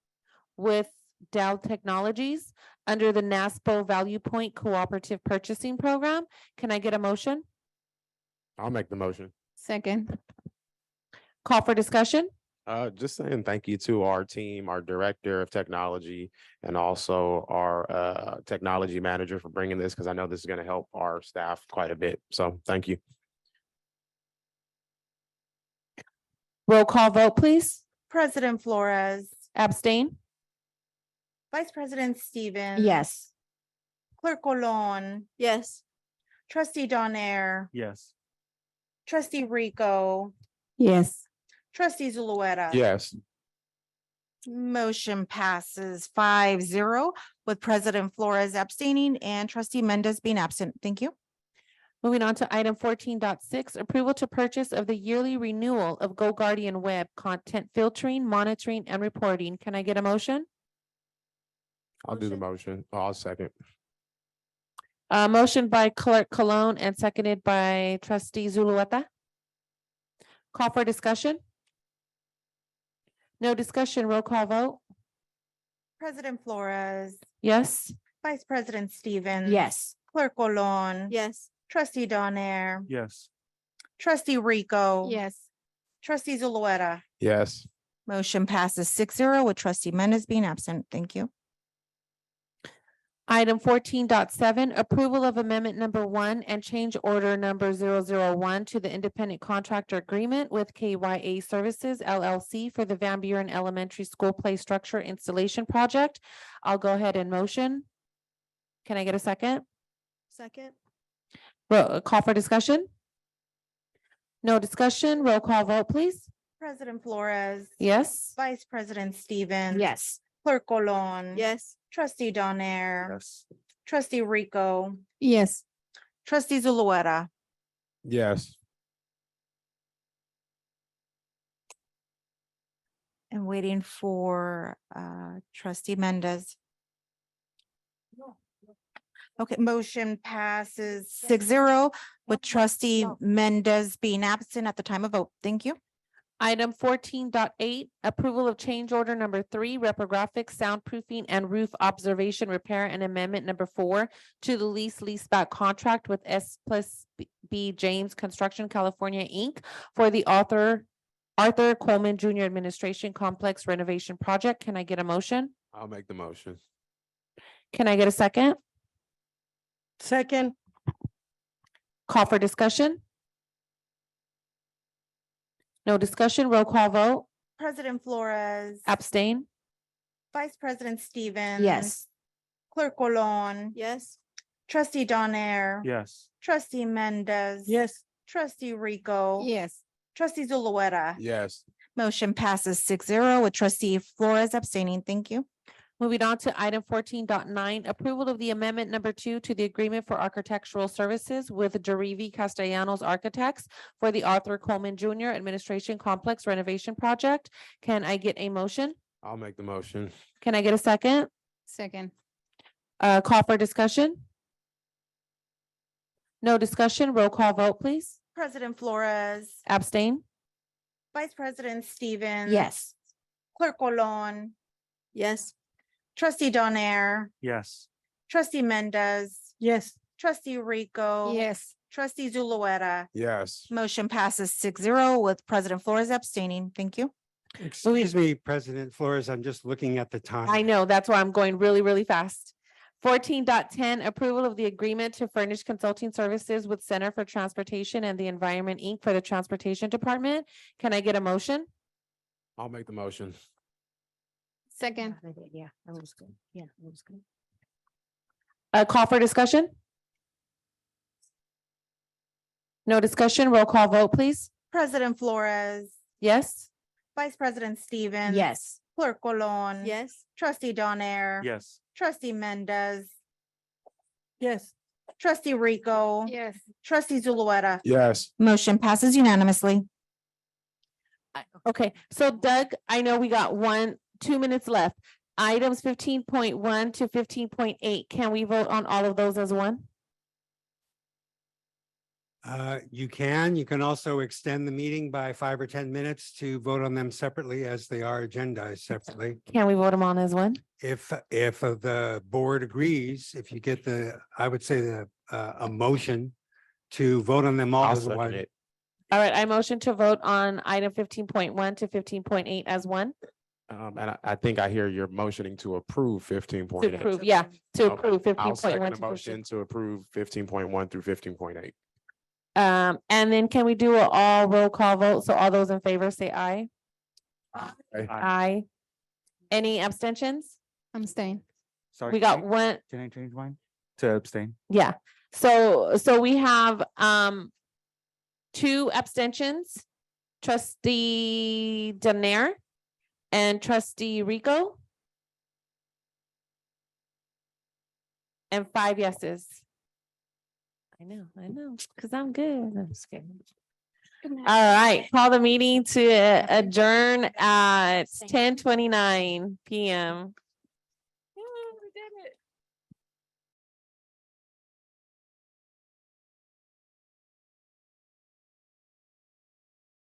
with Dell Technologies under the NASPO Value Point Cooperative Purchasing Program. Can I get a motion? I'll make the motion. Second. Call for discussion? Just saying thank you to our team, our director of technology, and also our technology manager for bringing this, because I know this is going to help our staff quite a bit. So thank you. Roll call vote, please. President Flores. Abstain? Vice President Stevens. Yes. Clerk Colon. Yes. Trustee Donaire. Yes. Trustee Rico. Yes. Trustee Zulueta. Yes. Motion passes 5-0 with President Flores abstaining and trustee Mendez being absent. Thank you. Moving on to item 14.6, approval to purchase of the yearly renewal of Go Guardian Web content filtering, monitoring, and reporting. Can I get a motion? I'll do the motion. Oh, I'll second. Motion by Clerk Cologne and seconded by trustee Zulueta. Call for discussion? No discussion, roll call vote? President Flores, Yes? Vice President Stevens. Yes. Clerk Colon. Yes. Trustee Donaire, Yes. trustee Rico. Yes. Trustee Zulueta. Yes. Motion passes 6-0 with trustee Mendez being absent. Thank you. Item 14.7, approval of amendment number 1 and change order number 001 to the independent contractor agreement with KYA Services LLC for the Van Buren Elementary School Play Structure Installation Project. I'll go ahead and motion. Can I get a second? Second. Call for discussion? No discussion, roll call vote, please. President Flores. Yes? Vice President Stevens. Yes. Clerk Colon. Yes. Trustee Donaire. Yes. Trustee Rico. Yes. Trustee Zulueta. Yes. And waiting for trustee Mendez. Okay, motion passes 6-0 with trustee Mendez being absent at the time of vote. Thank you. Item 14.8, approval of change order number 3, reprographic soundproofing and roof observation repair and amendment number 4 to the leaseback contract with S+B James Construction California, Inc. for the Arthur Coleman Jr. Administration Complex renovation project. Can I get a motion? I'll make the motion. Can I get a second? Second. Call for discussion? No discussion, roll call vote, President Flores. abstain? Vice President Stevens. Yes. Clerk Colon. Yes. Trustee Donaire. Yes. Trustee Mendez. Yes. Trustee Rico. Yes. Trustee Zulueta. Yes. Motion passes 6-0 with trustee Flores abstaining. Thank you. Moving on to item 14.9, approval of the amendment number 2 to the agreement for architectural services with Jarivi Castellanos Architects for the Arthur Coleman Jr. Administration Complex renovation project. Can I get a motion? I'll make the motion. Can I get a second? Second. Call for discussion? No discussion, roll call vote, please. President Flores. Abstain? Vice President Stevens. Yes. Clerk Colon. Yes. Trustee Donaire. Yes. Trustee Mendez. Yes. Trustee Rico. Yes. Trustee Zulueta. Yes. Motion passes 6-0 with President Flores abstaining. Thank you. Excuse me, President Flores, I'm just looking at the time. I know, that's why I'm going really, really fast. 14.10, approval of the agreement to furnish consulting services with Center for Transportation and the Environment, Inc. for the Transportation Department. Can I get a motion? I'll make the motion. Second. Yeah, that was good. Yeah, that was good. Call for discussion? No discussion, roll call vote, please. President Flores. Yes? Vice President Stevens. Yes. Clerk Colon. Yes. Trustee Donaire. Yes. Trustee Mendez. Yes. Trustee Rico. Yes. Trustee Zulueta. Yes. Motion passes unanimously. Okay, so Doug, I know we got 2 minutes left. Items 15.1 to 15.8, can we vote on all of those as one? You can also extend the meeting by 5 or 10 minutes to vote on them separately as they are agendized separately. Can we vote them on as one? If the board agrees, if you get I would say a motion to vote on them all I'll as second one. it. All right, I motion to vote on item 15.1 to 15.8 as one. And I think I hear you're motioning to approve 15.8. To approve, yeah, to approve I'll second 15.1 the to motion to approve 15.1 through 15.8. And then can we do an all roll call vote? So all those in favor say aye. Aye. Any abstentions? I'm staying. Sorry. We got one, Can I change mine to abstain? yeah. So we have 2 abstentions. Trustee Donaire and trustee Rico. And 5 yeses. I know, because I'm good. I'm just kidding. All right, call the meeting to adjourn at 10:29 PM.